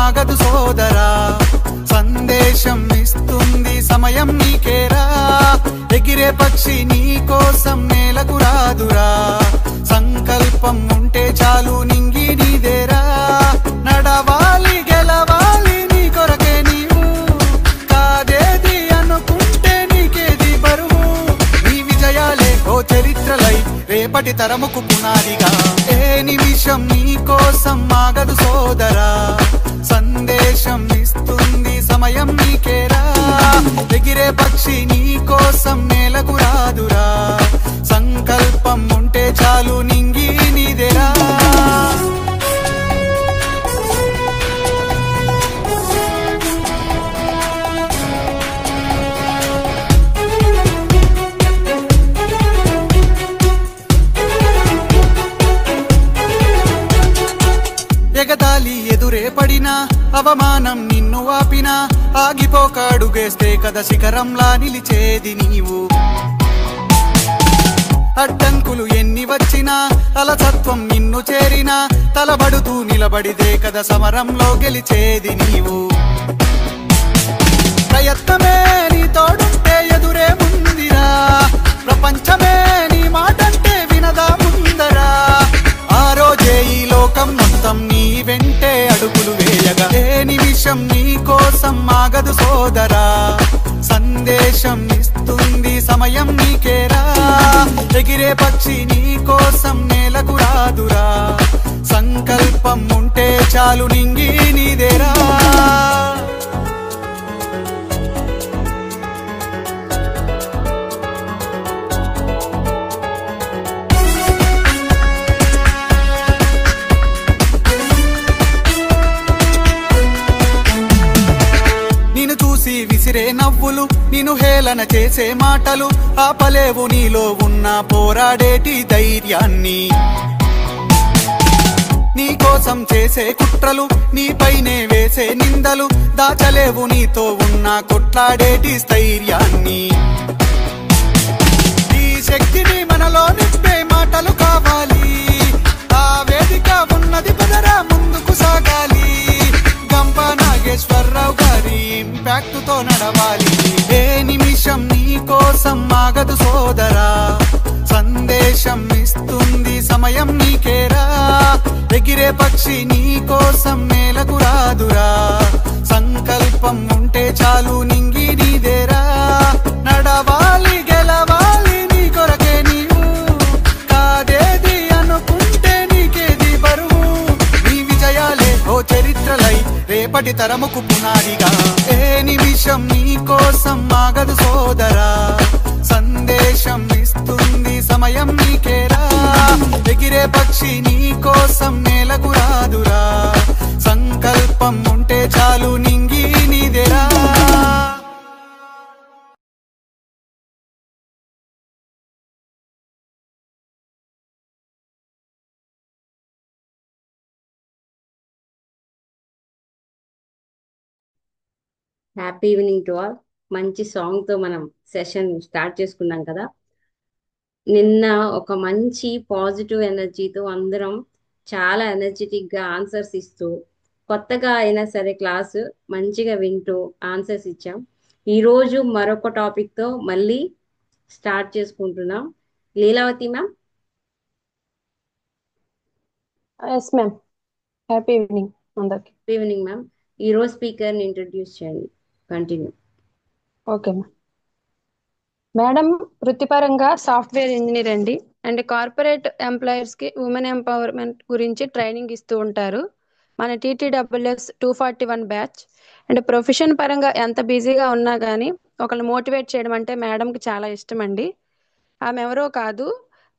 ఆగదు సోదరా సందేశం ఇస్తుంది సమయం నీకేరా ఎగిరే పక్షి నీ కోసం నేలకు రాదురా సంకల్పం ఉంటే చాలు నింగి నీదేరా నడవాలి గెలవాలి నీ కొరకే నీవు కాదేది అనుకుంటే నీకేది బరువు నీ విజయాలే ఓ చరిత్రలై రేపటి తరముకు పునాదిగా ఏ నిమిషం నీ కోసం ఆగదు సోదరా సందేశం ఇస్తుంది సమయం నీకేరా ఎగిరే పక్షి నీ కోసం నేలకు రాదురా సంకల్పం ఉంటే చాలు నింగి నీదేరా ఎగతాళి ఎదురే పడినా అవమానం నిన్ను ఆపినా ఆగిపోక అడుగేస్తే కదా శిఖరంలా నిలిచేది నీవు అడ్డంకులు ఎన్ని వచ్చినా అలసత్వం నిన్ను చేరినా తలబడుతూ నిలబడితే కదా సమరంలో గెలిచేది నీవు ప్రయత్నమే నీ తోడుంటే ఎదురే ముందిరా ప్రపంచమే నీ మాటంటే వినదా ముందరా ఆ రోజే ఈ లోకం మొత్తం నీ వెంటే అడుగులు వేయగా ఏ నిమిషం నీ కోసం ఆగదు సోదరా సందేశం ఇస్తుంది సమయం నీకేరా ఎగిరే పక్షి నీ కోసం నేలకు రాదురా సంకల్పం ఉంటే చాలు నింగి నీదేరా విసిరే నవ్వులు నిన్ను హేళన చేసే మాటలు ఆపలేవు నీలో ఉన్న పోరాడేటి ధైర్యాన్ని నీ కోసం చేసే కుట్రలు నీపైనే వేసే నిందలు దాచలేవు నీతో ఉన్న కొట్లాడేటి స్థైర్యాన్ని ఈ శక్తిని మనలో నింపే మాటలు కావాలి ఆ వేదిక ఉన్నది పదరా ముందుకు సాగాలి గంప నాగేశ్వరరావు గారి ఇంపాక్ట్ తో నడవాలి ఏ నిమిషం నీ కోసం ఆగదు సోదరా సందేశం ఇస్తుంది సమయం నీకేరా ఎగిరే పక్షి నీ కోసం నేలకు రాదురా సంకల్పం ఉంటే చాలు నింగి నీదేరా నడవాలి గెలవాలి నీ కొరకే నీవు కాదేది అనుకుంటే నీకేది బరువు నీ విజయాలే ఓ చరిత్రలై రేపటి తరముకు పునాదిగా ఏ నిమిషం నీ కోసం ఆగదు సోదరా సందేశం ఇస్తుంది సమయం నీకేరా ఎగిరే పక్షి నీ కోసం నేలకు రాదురా సంకల్పం ఉంటే చాలు నింగి నీదేరా హ్యాపీ ఈవినింగ్ టు ఆల్. మంచి సాంగ్ తో మనం సెషన్ స్టార్ట్ చేసుకున్నాం కదా. నిన్న ఒక మంచి పాజిటివ్ ఎనర్జీతో అందరం చాలా ఎనర్జెటిక్ గా ఆన్సర్స్ ఇస్తూ కొత్తగా అయినా సరే క్లాసు మంచిగా వింటూ ఆన్సర్స్ ఇచ్చాం. ఈ రోజు మరొక టాపిక్ తో మళ్ళీ స్టార్ట్ చేసుకుంటున్నాం. Leelavathi ma'am. Yes ma'am. Happy evening అందరికి. Evening ma'am. ఈ రోజు స్పీకర్ని ఇంట్రడ్యూస్ చేయండి. కంటిన్యూ. Okay ma'am. మేడం వృత్తిపరంగా సాఫ్ట్వేర్ ఇంజనీర్ అండి. అండ్ కార్పొరేట్ ఎంప్లాయర్స్ కి ఉమెన్ ఎంపవర్మెంట్ గురించి ట్రైనింగ్ ఇస్తూ ఉంటారు. మన TTWS 241 బ్యాచ్. అండ్ ప్రొఫెషన్ పరంగా ఎంత బిజీగా ఉన్నా కానీ ఒకళ్ళు మోటివేట్ చేయడం అంటే మేడంకి చాలా ఇష్టం అండి. ఆమె ఎవరో కాదు,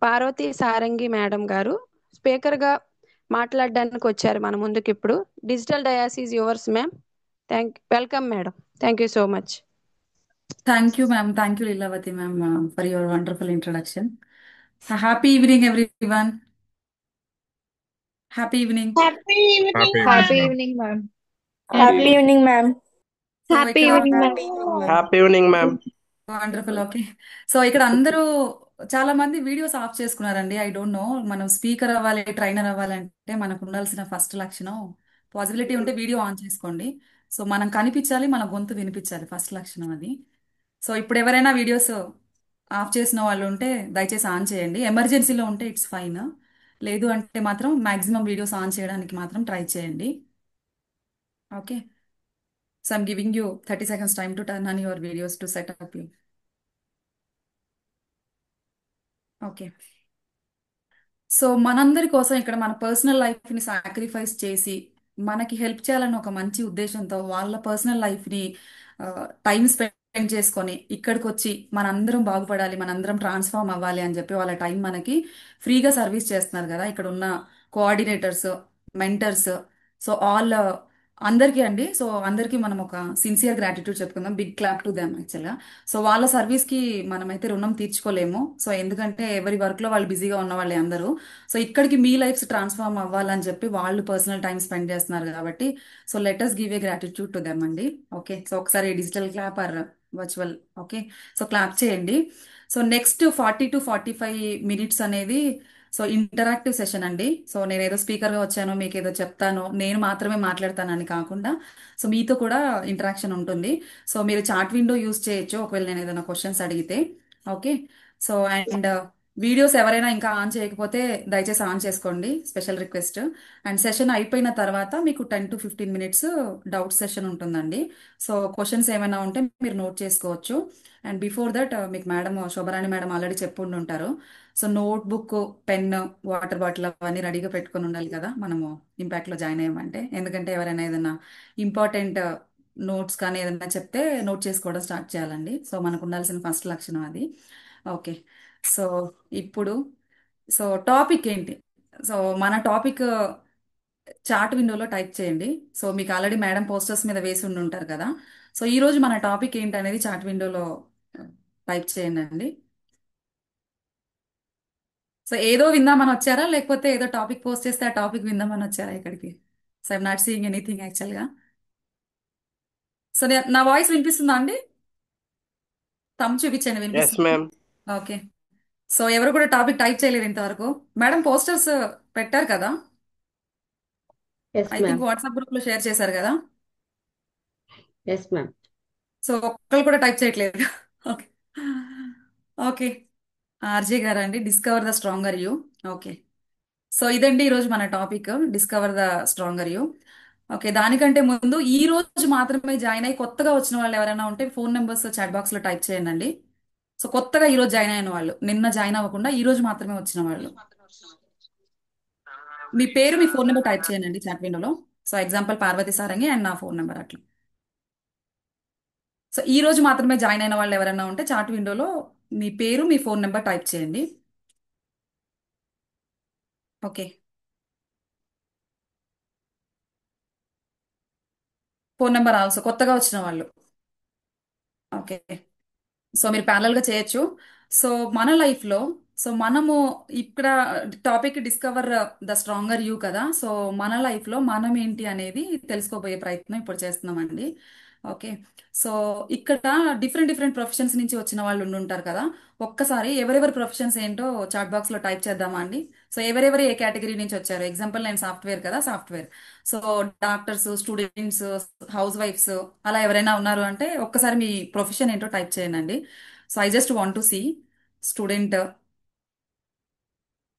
పార్వతి సారంగి మేడం గారు. స్పీకర్గా మాట్లాడడానికి వచ్చారు మన ముందుకు ఇప్పుడు. Digital dais is yours ma'am. Welcome madam. Thank you so much. Thank you, ma'am. Thank you, Lilavati, ma'am, for your wonderful introduction. Happy evening, everyone. Happy evening. Happy evening, Happy ma'am. evening, ma'am. Happy evening, ma'am. So Happy ఇక్కడ evening, ma'am. Happy evening ma'am. Wonderful. Okay, so ఇక్కడ అందరూ చాలా మంది videos of చేసుకున్నారండి. I don't know, మనం speaker అవ్వాలి, trainer అవ్వాలంటే మనకు ఉండాల్సిన ఫస్ట్ లక్షణం పాసిబిలిటీ ఉంటే వీడియో ఆన్ చేసుకోండి. సో మనం కనిపించాలి, మన గొంతు వినిపించాలి, ఫస్ట్ లక్షణం అది. సో ఇప్పుడు ఎవరైనా వీడియోస్ ఆఫ్ చేసిన వాళ్ళు ఉంటే దయచేసి ఆన్ చేయండి. ఎమర్జెన్సీలో ఉంటే ఇట్స్ ఫైన్, లేదు అంటే మాత్రం మాక్సిమం వీడియోస్ ఆన్ చేయడానికి మాత్రం ట్రై చేయండి. Okay. So I'm giving you 30 seconds time to turn on your videos to set up you. Okay. So మనందరి కోసం ఇక్కడ మన పర్సనల్ లైఫ్ ని సాక్రిఫైస్ చేసి మనకి హెల్ప్ చేయాలని ఒక మంచి ఉద్దేశంతో వాళ్ళ పర్సనల్ లైఫ్ ని టైం స్పెండ్ చేసుకొని ఇక్కడికి వచ్చి మనందరం బాగుపడాలి, మనందరం ట్రాన్స్ఫార్మ్ అవ్వాలి అని చెప్పి వాళ్ళ టైం మనకి ఫ్రీగా సర్వీస్ చేస్తున్నారు కదా ఇక్కడ ఉన్న కోఆర్డినేటర్స్, మెంటర్స్. సో ఆల్ అందరికీ అండి. సో అందరికీ మనం ఒక సిన్సియర్ గ్రాటిట్యూడ్ చెప్పుకుందాం. బిగ్ క్లాప్ టు దెమ్ యాక్చువల్గా. సో వాళ్ళ సర్వీస్ కి మనమైతే రుణం తీర్చుకోలేము. సో ఎందుకంటే ఎవరి వర్క్ లో వాళ్ళు బిజీగా ఉన్న వాళ్ళే అందరూ. సో ఇక్కడికి మీ లైఫ్స్ ట్రాన్స్ఫార్మ్ అవ్వాలని చెప్పి వాళ్ళు పర్సనల్ టైం స్పెండ్ చేస్తున్నారు కాబట్టి so let us give a gratitude to them అండి. ఓకే. సో ఒకసారి digital clap or virtual. Okay. So clap చేయండి. సో నెక్స్ట్ 40 to 45 minutes అనేది సో ఇంటరాక్టివ్ సెషన్ అండి. సో నేను ఏదో స్పీకర్గా వచ్చాను మీకు ఏదో చెప్తాను నేను మాత్రమే మాట్లాడతానని కాకుండా సో మీతో కూడా ఇంటరాక్షన్ ఉంటుంది. సో మీరు చాట్ విండో యూజ్ చేయొచ్చు ఒకవేళ నేను ఏదైనా క్వశ్చన్స్ అడిగితే. ఓకే. సో అండ్ వీడియోస్ ఎవరైనా ఇంకా ఆన్ చేయకపోతే దయచేసి ఆన్ చేసుకోండి, స్పెషల్ రిక్వెస్ట్. అండ్ సెషన్ అయిపోయిన తర్వాత మీకు 10 to 15 minutes డౌట్ సెషన్ ఉంటుందండి. సో క్వశ్చన్స్ ఏమైనా ఉంటే మీరు నోట్ చేసుకోవచ్చు. అండ్ బిఫోర్ దట్ మీకు మేడం శోభరాణి మేడం ఆల్రెడీ చెప్పుండి ఉంటారు. So note book, pen, water bottle అవన్నీ రెడీగా పెట్టుకొని ఉండాలి కదా మనము ఇంపాక్ట్లో జాయిన్ అయ్యామంటే. ఎందుకంటే ఎవరైనా ఏదైనా ఇంపార్టెంట్ నోట్స్ కానీ ఏదైనా చెప్తే నోట్ చేసుకోవడం స్టార్ట్ చేయాలండి. సో మనకు ఉండాల్సిన ఫస్ట్ లక్షణం అది. ఓకే. సో ఇప్పుడు సో టాపిక్ ఏంటి? సో మన టాపిక్ చాట్ విండోలో టైప్ చేయండి. సో మీకు ఆల్రెడీ మేడం పోస్టర్స్ మీద వేసి ఉండి ఉంటారు కదా. సో ఈ రోజు మన టాపిక్ ఏంటి అనేది చాట్ విండోలో టైప్ చేయండి అండి. సో ఏదో విందామని వచ్చారా లేకపోతే ఏదో టాపిక్ పోస్ట్ చేస్తే ఆ టాపిక్ విందామని వచ్చారా ఇక్కడికి? So I'm not seeing anything యాక్చువల్గా. సో నా వాయిస్ వినిపిస్తుందా అండి? తమ్ చూపించండి ఎస్ వినిపిస్తుంది. మ్యామ్. ఓకే. సో ఎవరు కూడా టాపిక్ టైప్ చేయలేదు ఇంతవరకు. మేడం పోస్టర్స్ పెట్టారు కదా, yes I think ma'am. WhatsApp group లో షేర్ చేశారు కదా. Yes ma'am. సో ఒక్కరు కూడా టైప్ చేయట్లేదు. ఓకే. ఓకే. ఆర్జే గారా అండి, discover the stronger you. Okay. So ఇదండి ఈరోజు మన topic, discover the stronger you. Okay. దానికంటే ముందు ఈ రోజు మాత్రమే జాయిన్ అయ్యి కొత్తగా వచ్చిన వాళ్ళు ఎవరైనా ఉంటే ఫోన్ నెంబర్స్ చాట్ బాక్స్ లో టైప్ చేయండి అండి. సో కొత్తగా ఈ రోజు జాయిన్ అయిన వాళ్ళు, నిన్న జాయిన్ అవ్వకుండా ఈ రోజు మాత్రమే వచ్చిన వాళ్ళు, మీ పేరు మీ ఫోన్ నెంబర్ టైప్ చేయండి చాట్ విండోలో. So example Parvathi Sarangi and నా ఫోన్ నెంబర్ అట్లా. సో ఈ రోజు మాత్రమే జాయిన్ అయిన వాళ్ళు ఎవరైనా ఉంటే చాట్ విండోలో మీ పేరు మీ ఫోన్ నెంబర్ టైప్ చేయండి. ఓకే. ఫోన్ నెంబర్ ఆల్సో కొత్తగా వచ్చిన వాళ్ళు. ఓకే. సో మీరు ప్యారల్ గా చేయొచ్చు. సో మన లైఫ్ లో సో మనము ఇక్కడ topic discover the stronger you కదా. సో మన లైఫ్ లో మనం ఏంటి అనేది తెలుసుకోబోయే ప్రయత్నం ఇప్పుడు చేస్తున్నామండి. ఓకే. సో ఇక్కడ డిఫరెంట్ డిఫరెంట్ ప్రొఫెషన్స్ నుంచి వచ్చిన వాళ్ళు ఉంటారు కదా. ఒక్కసారి ఎవరెవరి ప్రొఫెషన్స్ ఏంటో చాట్ బాక్స్ లో టైప్ చేద్దామా అండి. సో ఎవరెవరు ఏ కేటగిరీ నుంచి వచ్చారు? ఎగ్జాంపుల్ నేను సాఫ్ట్వేర్ కదా, సాఫ్ట్వేర్. సో డాక్టర్స్, స్టూడెంట్స్, హౌస్ వైఫ్స్ అలా ఎవరైనా ఉన్నారు అంటే ఒక్కసారి మీ ప్రొఫెషన్ ఏంటో టైప్ చేయండి. So I just want to see student.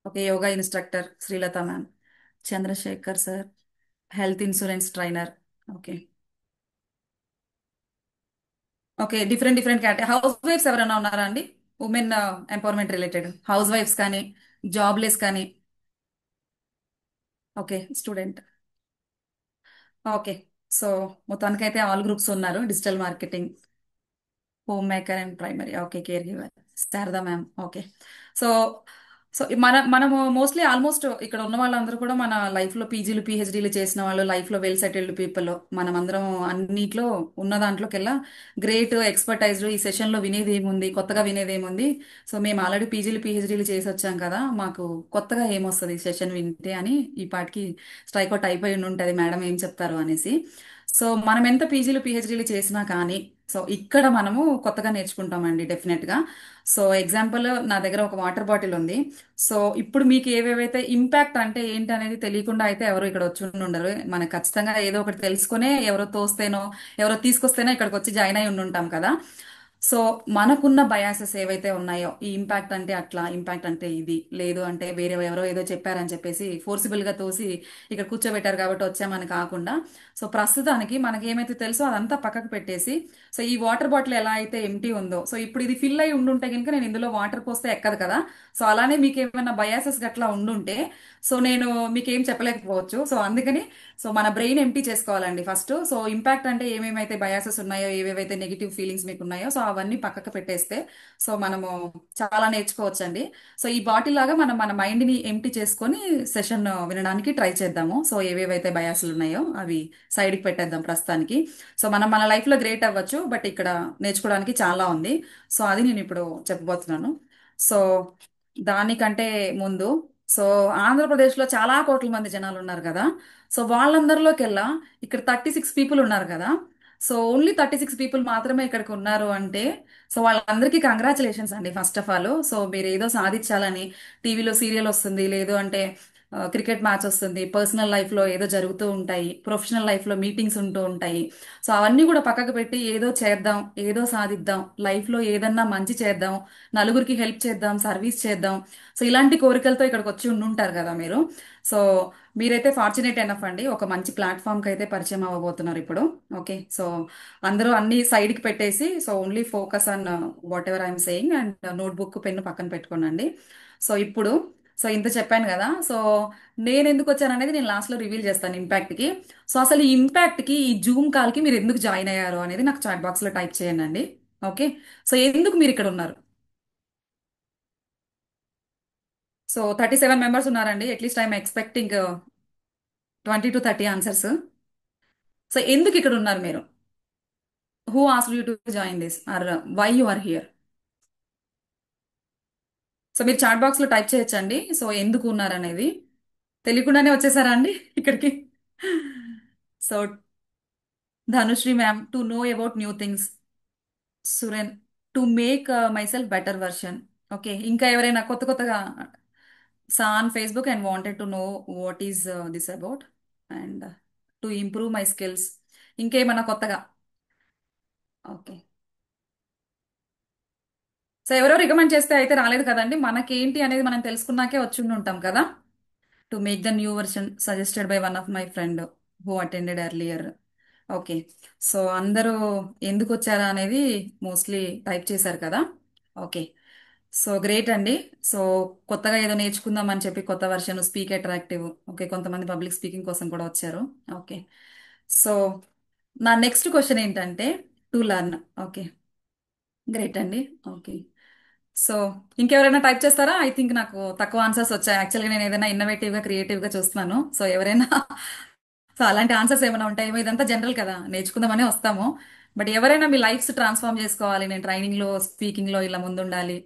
Okay. Yoga instructor Srilatha ma'am, Chandrasekhar sir, health insurance trainer. Okay. Okay. Different different category. హౌస్ వైఫ్స్ ఎవరైనా ఉన్నారా అండి? ఉమెన్ ఎంపవర్మెంట్ రిలేటెడ్ హౌస్ వైఫ్స్ కానీ జాబ్లెస్ కానీ. ఓకే. స్టూడెంట్. ఓకే. సో మొత్తానికైతే ఆల్ గ్రూప్స్ ఉన్నారు. Digital marketing, homemaker and primary. Okay. Care giver Sharada ma'am. Okay. So so మనము మోస్ట్లీ ఆల్మోస్ట్ ఇక్కడ ఉన్న వాళ్ళందరూ కూడా మన లైఫ్ లో పీజీలు పిహెచ్డీలు చేసిన వాళ్ళు, లైఫ్ లో వెల్ సెటిల్డ్ పీపుల్. మనం అందరం అన్నిట్లో ఉన్న దాంట్లోకెల్లా గ్రేట్ ఎక్స్పర్టైజ్డ్. ఈ సెషన్ లో వినేది ఏముంది, కొత్తగా వినేది ఏముంది? సో మేము ఆల్రెడీ పీజీలు పిహెచ్డీలు చేసి వచ్చాం కదా, మాకు కొత్తగా ఏమొస్తుంది ఈ సెషన్ వింటే అని ఈ పాటికి స్ట్రైక్ అవుట్ అయిపోయి ఉంటుంది మేడం ఏం చెప్తారు అనేసి. సో మనం ఎంత పీజీలు పిహెచ్డీలు చేసినా కానీ సో ఇక్కడ మనము కొత్తగా నేర్చుకుంటామండి డెఫినెట్ గా. సో ఎగ్జాంపుల్ నా దగ్గర ఒక వాటర్ బాటిల్ ఉంది. సో ఇప్పుడు మీకు ఏవేవైతే ఇంపాక్ట్ అంటే ఏంటి అనేది తెలియకుండా అయితే ఎవరు ఇక్కడ వచ్చి ఉండరు. మనకు ఖచ్చితంగా ఏదో ఒకటి తెలుసుకునే ఎవరో తోస్తేనో ఎవరో తీసుకొస్తేనో ఇక్కడికి వచ్చి జాయిన్ అయి ఉండుంటాం కదా. సో మనకున్న బయాసెస్ ఏవైతే ఉన్నాయో, ఈ ఇంపాక్ట్ అంటే అట్లా, ఇంపాక్ట్ అంటే ఇది, లేదు అంటే వేరే ఎవరో ఏదో చెప్పారని చెప్పేసి ఫోర్సిబుల్ గా తోసి ఇక్కడ కూర్చోబెట్టారు కాబట్టి వచ్చామని కాకుండా, సో ప్రస్తుతానికి మనకి ఏమైతే తెలుసో అదంతా పక్కకు పెట్టేసి, సో ఈ వాటర్ బాటిల్ ఎలా అయితే ఎంటీ ఉందో, సో ఇప్పుడు ఇది ఫిల్ అయి ఉండుంటే కనుక నేను ఇందులో వాటర్ పోస్తే ఎక్కదు కదా. సో అలానే మీకు ఏమైనా బయాసెస్ గట్లా ఉండుంటే, సో నేను మీకేం చెప్పలేకపోవచ్చు. సో అందుకని సో మన బ్రెయిన్ ఎంటీ చేసుకోవాలండి ఫస్ట్. సో ఇంపాక్ట్ అంటే ఏమేమైతే బయాసెస్ ఉన్నాయో, ఏవేవైతే నెగిటివ్ ఫీలింగ్స్ మీకు ఉన్నాయో, సో అవన్నీ పక్కకు పెట్టేస్తే సో మనము చాలా నేర్చుకోవచ్చండి. సో ఈ బాటిల్ లాగా మనం మన మైండ్ ని ఎంటీ చేసుకొని సెషన్ వినడానికి ట్రై చేద్దాము. సో ఏవేవైతే బయాసులు ఉన్నాయో అవి సైడ్ కి పెట్టేద్దాం ప్రస్తుతానికి. సో మనం మన లైఫ్ లో గ్రేట్ అవ్వచ్చు, బట్ ఇక్కడ నేర్చుకోవడానికి చాలా ఉంది. సో అది నేను ఇప్పుడు చెప్పబోతున్నాను. సో దానికంటే ముందు, సో ఆంధ్రప్రదేశ్లో చాలా కోట్ల మంది జనాలు ఉన్నారు కదా. సో వాళ్ళందరిలోకెల్లా ఇక్కడ 36 పీపుల్ ఉన్నారు కదా. సో ఓన్లీ 36 పీపుల్ మాత్రమే ఇక్కడికి ఉన్నారు అంటే, సో వాళ్ళందరికీ కంగ్రాచులేషన్స్ అండి ఫస్ట్ ఆఫ్ ఆల్. సో మీరు ఏదో సాధించాలని టీవీలో సీరియల్ వస్తుంది, లేదు అంటే క్రికెట్ మ్యాచ్ వస్తుంది, పర్సనల్ లైఫ్ లో ఏదో జరుగుతూ ఉంటాయి, ప్రొఫెషనల్ లైఫ్ లో మీటింగ్స్ ఉంటూ ఉంటాయి. సో అవన్నీ కూడా పక్కకు పెట్టి ఏదో చేద్దాం, ఏదో సాధిద్దాం, లైఫ్ లో ఏదన్నా మంచి చేద్దాం, నలుగురికి హెల్ప్ చేద్దాం, సర్వీస్ చేద్దాం, సో ఇలాంటి కోరికలతో ఇక్కడికి వచ్చి ఉండుంటారు కదా మీరు. సో మీరైతే ఫార్చునేట్ ఎనఫ్ అండి, ఒక మంచి ప్లాట్ఫామ్ కి అయితే పరిచయం అవ్వబోతున్నారు ఇప్పుడు. ఓకే, సో అందరూ అన్ని సైడ్ కి పెట్టేసి, so only focus on what ever I'm saying, and notebook pen పక్కన పెట్టుకోనండి. సో ఇప్పుడు, సో ఇంత చెప్పాను కదా. సో నేను ఎందుకు వచ్చాను అనేది నేను లాస్ట్ లో రివీల్ చేస్తాను ఇంపాక్ట్ కి. సో అసలు ఈ ఇంపాక్ట్ కి, ఈ జూమ్ కాల్ కి మీరు ఎందుకు జాయిన్ అయ్యారు అనేది నాకు చాట్ బాక్స్ లో టైప్ చేయండి అండి. ఓకే, సో ఎందుకు మీరు ఇక్కడ ఉన్నారు? సో 37 మెంబర్స్ ఉన్నారండి. At least I'm expecting 20 to 30 answers. So ఎందుకు ఇక్కడ ఉన్నారు మీరు? Who asked you to join this, or why you are here? So మీరు చాట్ బాక్స్ లో టైప్ చేయొచ్చండి. సో ఎందుకు ఉన్నారు అనేది. తెలియకుండానే వచ్చేసారా అండి ఇక్కడికి? So Dhanushri ma'am, to know about new things. Suren, to make myself better version. Okay, ఇంకా ఎవరైనా కొత్త కొత్తగా? సాన్ Facebook and wanted to know what is this about, and to improve my skills. ఇంకేమన్నా కొత్తగా? ఓకే, సో ఎవరో రికమెండ్ చేస్తే అయితే రాలేదు కదండి. మనకేంటి అనేది మనం తెలుసుకున్నాకే వచ్చి ఉంటాం కదా. To make the new version suggested by one of my friend who attended earlier. Okay, so అందరూ ఎందుకు వచ్చారా అనేది మోస్ట్లీ టైప్ చేశారు కదా. ఓకే, సో గ్రేట్ అండి. సో కొత్తగా ఏదో నేర్చుకుందాం అని చెప్పి కొత్త వర్షన్ స్పీక్ అట్రాక్టివ్. ఓకే, కొంతమంది పబ్లిక్ స్పీకింగ్ కోసం కూడా వచ్చారు. ఓకే, సో నా నెక్స్ట్ క్వశ్చన్ ఏంటంటే టు లర్న్. ఓకే, గ్రేట్ అండి. ఓకే, సో ఇంకెవరైనా టైప్ చేస్తారా? ఐ థింక్ నాకు తక్కువ ఆన్సర్స్ వచ్చాయి. యాక్చువల్గా నేను ఏదైనా ఇన్నోవేటివ్ గా క్రియేటివ్ గా చూస్తున్నాను. సో ఎవరైనా సో అలాంటి ఆన్సర్స్ ఏమైనా ఉంటాయేమో. ఇదంతా జనరల్ కదా, నేర్చుకుందామనే వస్తాము. బట్ ఎవరైనా మీ లైఫ్స్ ట్రాన్స్ఫార్మ్ చేసుకోవాలి, నేను ట్రైనింగ్ లో స్పీకింగ్ లో ఇలా ముందుండాలి,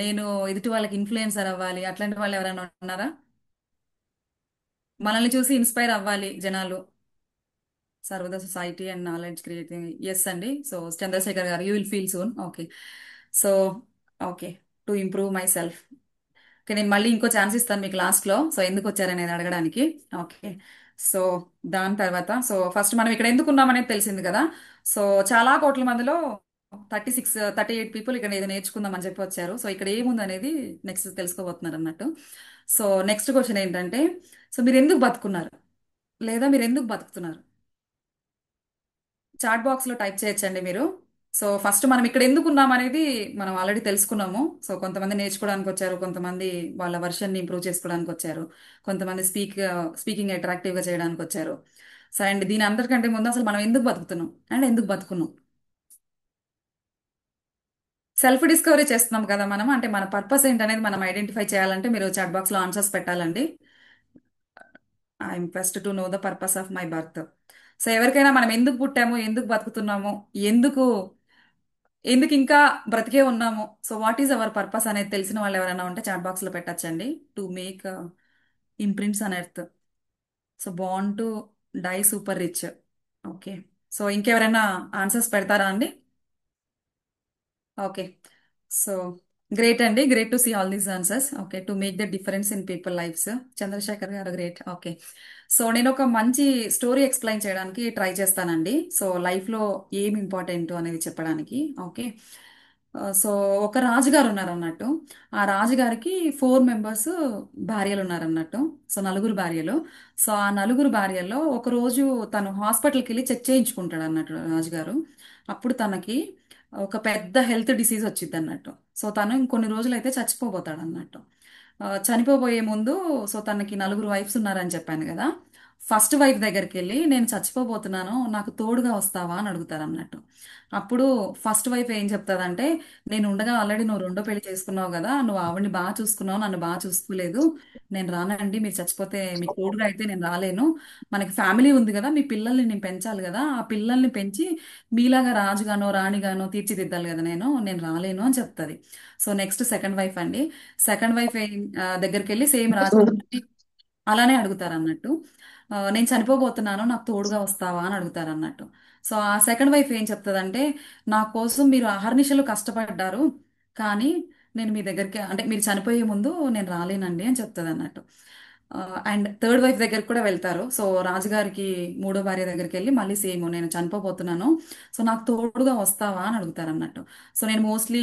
నేను ఎదుటి వాళ్ళకి ఇన్ఫ్లుయెన్సర్ అవ్వాలి, అట్లాంటి వాళ్ళు ఎవరైనా ఉన్నారా? మనల్ని చూసి ఇన్స్పైర్ అవ్వాలి జనాలు. Serve the society and knowledge creating. Yes అండి. సో చంద్రశేఖర్ గారు, you will feel soon. Okay, so okay, to improve myself. Okay, నేను మళ్ళీ ఇంకో ఛాన్స్ ఇస్తాను మీకు లాస్ట్ లో, సో ఎందుకు వచ్చారనేది అడగడానికి. ఓకే, సో దాని తర్వాత, సో ఫస్ట్ మనం ఇక్కడ ఎందుకు ఉన్నాం అనేది తెలిసింది కదా. సో చాలా కోట్ల మందిలో 38 పీపుల్ ఇక్కడ ఏదో నేర్చుకుందాం అని చెప్పి వచ్చారు. సో ఇక్కడ ఏముంది అనేది నెక్స్ట్ తెలుసుకోబోతున్నారు అన్నట్టు. సో నెక్స్ట్ క్వశ్చన్ ఏంటంటే, సో మీరు ఎందుకు బతుకున్నారు, లేదా మీరు ఎందుకు బతుకుతున్నారు? చాట్ బాక్స్ లో టైప్ చేయొచ్చండి మీరు. సో ఫస్ట్ మనం ఇక్కడ ఎందుకు ఉన్నాం అనేది మనం ఆల్రెడీ తెలుసుకున్నాము. సో కొంతమంది నేర్చుకోవడానికి వచ్చారు, కొంతమంది వాళ్ళ వర్షన్ ని ఇంప్రూవ్ చేసుకోవడానికి వచ్చారు, కొంతమంది స్పీకింగ్ అట్రాక్టివ్ గా చేయడానికి వచ్చారు. సో అండ్ దీని అందరికంటే ముందు అసలు మనం ఎందుకు బతుకుతున్నాం అండ్ ఎందుకు బతుకున్నాం? సెల్ఫ్ డిస్కవరీ చేస్తున్నాం కదా మనం, అంటే మన పర్పస్ ఏంటనేది మనం ఐడెంటిఫై చేయాలంటే మీరు చాట్ బాక్స్ లో ఆన్సర్స్ పెట్టాలండి. I'm first to know the purpose of my birth. So ఎవరికైనా మనం ఎందుకు పుట్టాము, ఎందుకు బతుకుతున్నాము, ఎందుకు ఎందుకు ఇంకా బ్రతికే ఉన్నాము, so what is our purpose అనేది తెలిసిన వాళ్ళు ఎవరైనా ఉంటే చాట్ బాక్స్ లో పెట్టచ్చండి. To make imprints on earth. So bond to die super rich. Okay, so ఇంకెవరైనా ఆన్సర్స్ పెడతారా అండి? ఓకే. సో గ్రేట్ అండి, great to see all these answers. Okay, to make the difference in people lives. Chandrashekar garu great. Okay, so నేను ఒక మంచి story explain చేయడానికి try చేస్తానండి. So లైఫ్లో ఏం ఇంపార్టెంట్ అనేది చెప్పడానికి. ఓకే, సో ఒక రాజుగారు ఉన్నారు అన్నట్టు. ఆ రాజుగారికి 4 మెంబర్స్ భార్యలు ఉన్నారన్నట్టు. సో నలుగురు భార్యలు. సో ఆ నలుగురు భార్యల్లో ఒక రోజు తను హాస్పిటల్కి వెళ్ళి చెక్ చేయించుకుంటాడు అన్నట్టు రాజుగారు. అప్పుడు తనకి ఒక పెద్ద హెల్త్ డిసీజ్ వచ్చింది అన్నట్టు. సో తను ఇంకొన్ని రోజులు అయితే చచ్చిపోబోతాడు అన్నట్టు. చనిపోబోయే ముందు, సో తనకి నలుగురు వైఫ్స్ ఉన్నారని చెప్పాను కదా. ఫస్ట్ వైఫ్ దగ్గరికి వెళ్ళి నేను చచ్చిపోబోతున్నాను, నాకు తోడుగా వస్తావా అని అడుగుతారు అన్నట్టు. అప్పుడు ఫస్ట్ వైఫ్ ఏం చెప్తాదంటే, నేను ఉండగా ఆల్రెడీ నువ్వు రెండో పెళ్లి చేసుకున్నావు కదా, నువ్వు ఆవిడని బాగా చూసుకున్నావు, నన్ను బాగా చూసుకోలేదు, నేను రానండి, మీరు చచ్చిపోతే మీకు తోడుగా అయితే నేను రాలేను. మనకి ఫ్యామిలీ ఉంది కదా, మీ పిల్లల్ని నేను పెంచాలి కదా, ఆ పిల్లల్ని పెంచి మీలాగా రాజుగానో రాణిగానో తీర్చిదిద్దాలి కదా, నేను రాలేను అని చెప్తుంది. సో నెక్స్ట్ సెకండ్ వైఫ్ అండి. సెకండ్ వైఫ్ దగ్గరికి వెళ్ళి సేమ్ రాజుగారిని అలానే అడుగుతారు అన్నట్టు. నేను చనిపోబోతున్నాను, నాకు తోడుగా వస్తావా అని అడుగుతారు అన్నట్టు. సో ఆ సెకండ్ వైఫ్ ఏం చెప్తుందంటే, నా కోసం మీరు అహర్నిశలు కష్టపడ్డారు, కానీ నేను మీ దగ్గరికి, అంటే మీరు చనిపోయే ముందు నేను రాలేనండి అని చెప్తుంది అన్నట్టు. అండ్ థర్డ్ వైఫ్ దగ్గరికి కూడా వెళ్తారు. సో రాజుగారికి మూడో భార్య దగ్గరికి వెళ్ళి మళ్ళీ సేమ్, నేను చనిపోబోతున్నాను, సో నాకు తోడుగా వస్తావా అని అడుగుతారు అన్నట్టు. సో నేను మోస్ట్లీ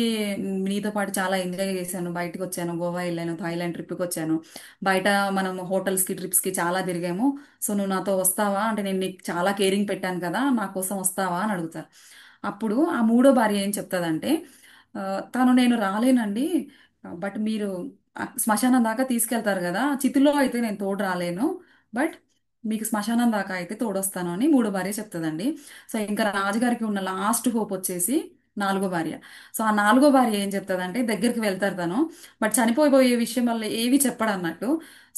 నీతో పాటు చాలా ఎంజాయ్ చేశాను, బయటకు వచ్చాను, గోవా వెళ్ళాను, థాయిలాండ్ ట్రిప్కి వచ్చాను, బయట మనం హోటల్స్కి ట్రిప్స్కి చాలా తిరిగాము, సో నువ్వు నాతో వస్తావా, అంటే నేను నీకు చాలా కేరింగ్ పెట్టాను కదా, నా కోసం వస్తావా అని అడుగుతారు. అప్పుడు ఆ మూడో భార్య ఏం చెప్తుందంటే, ఆ, తను నేను రాలేనండి, బట్ మీరు శ్మశానం దాకా తీసుకెళ్తారు కదా, చితిలో అయితే నేను తోడు రాలేను, బట్ మీకు శ్మశానం దాకా అయితే తోడొస్తాను అని మూడో భార్య చెప్తుందండి. సో ఇంకా రాజుగారికి ఉన్న లాస్ట్ హోప్ వచ్చేసి నాలుగో భార్య. సో ఆ నాలుగో భార్య ఏం చెప్తుందంటే, దగ్గరికి వెళ్తారు తను, బట్ చనిపోయే విషయం వల్ల ఏవి చెప్పడు అన్నట్టు.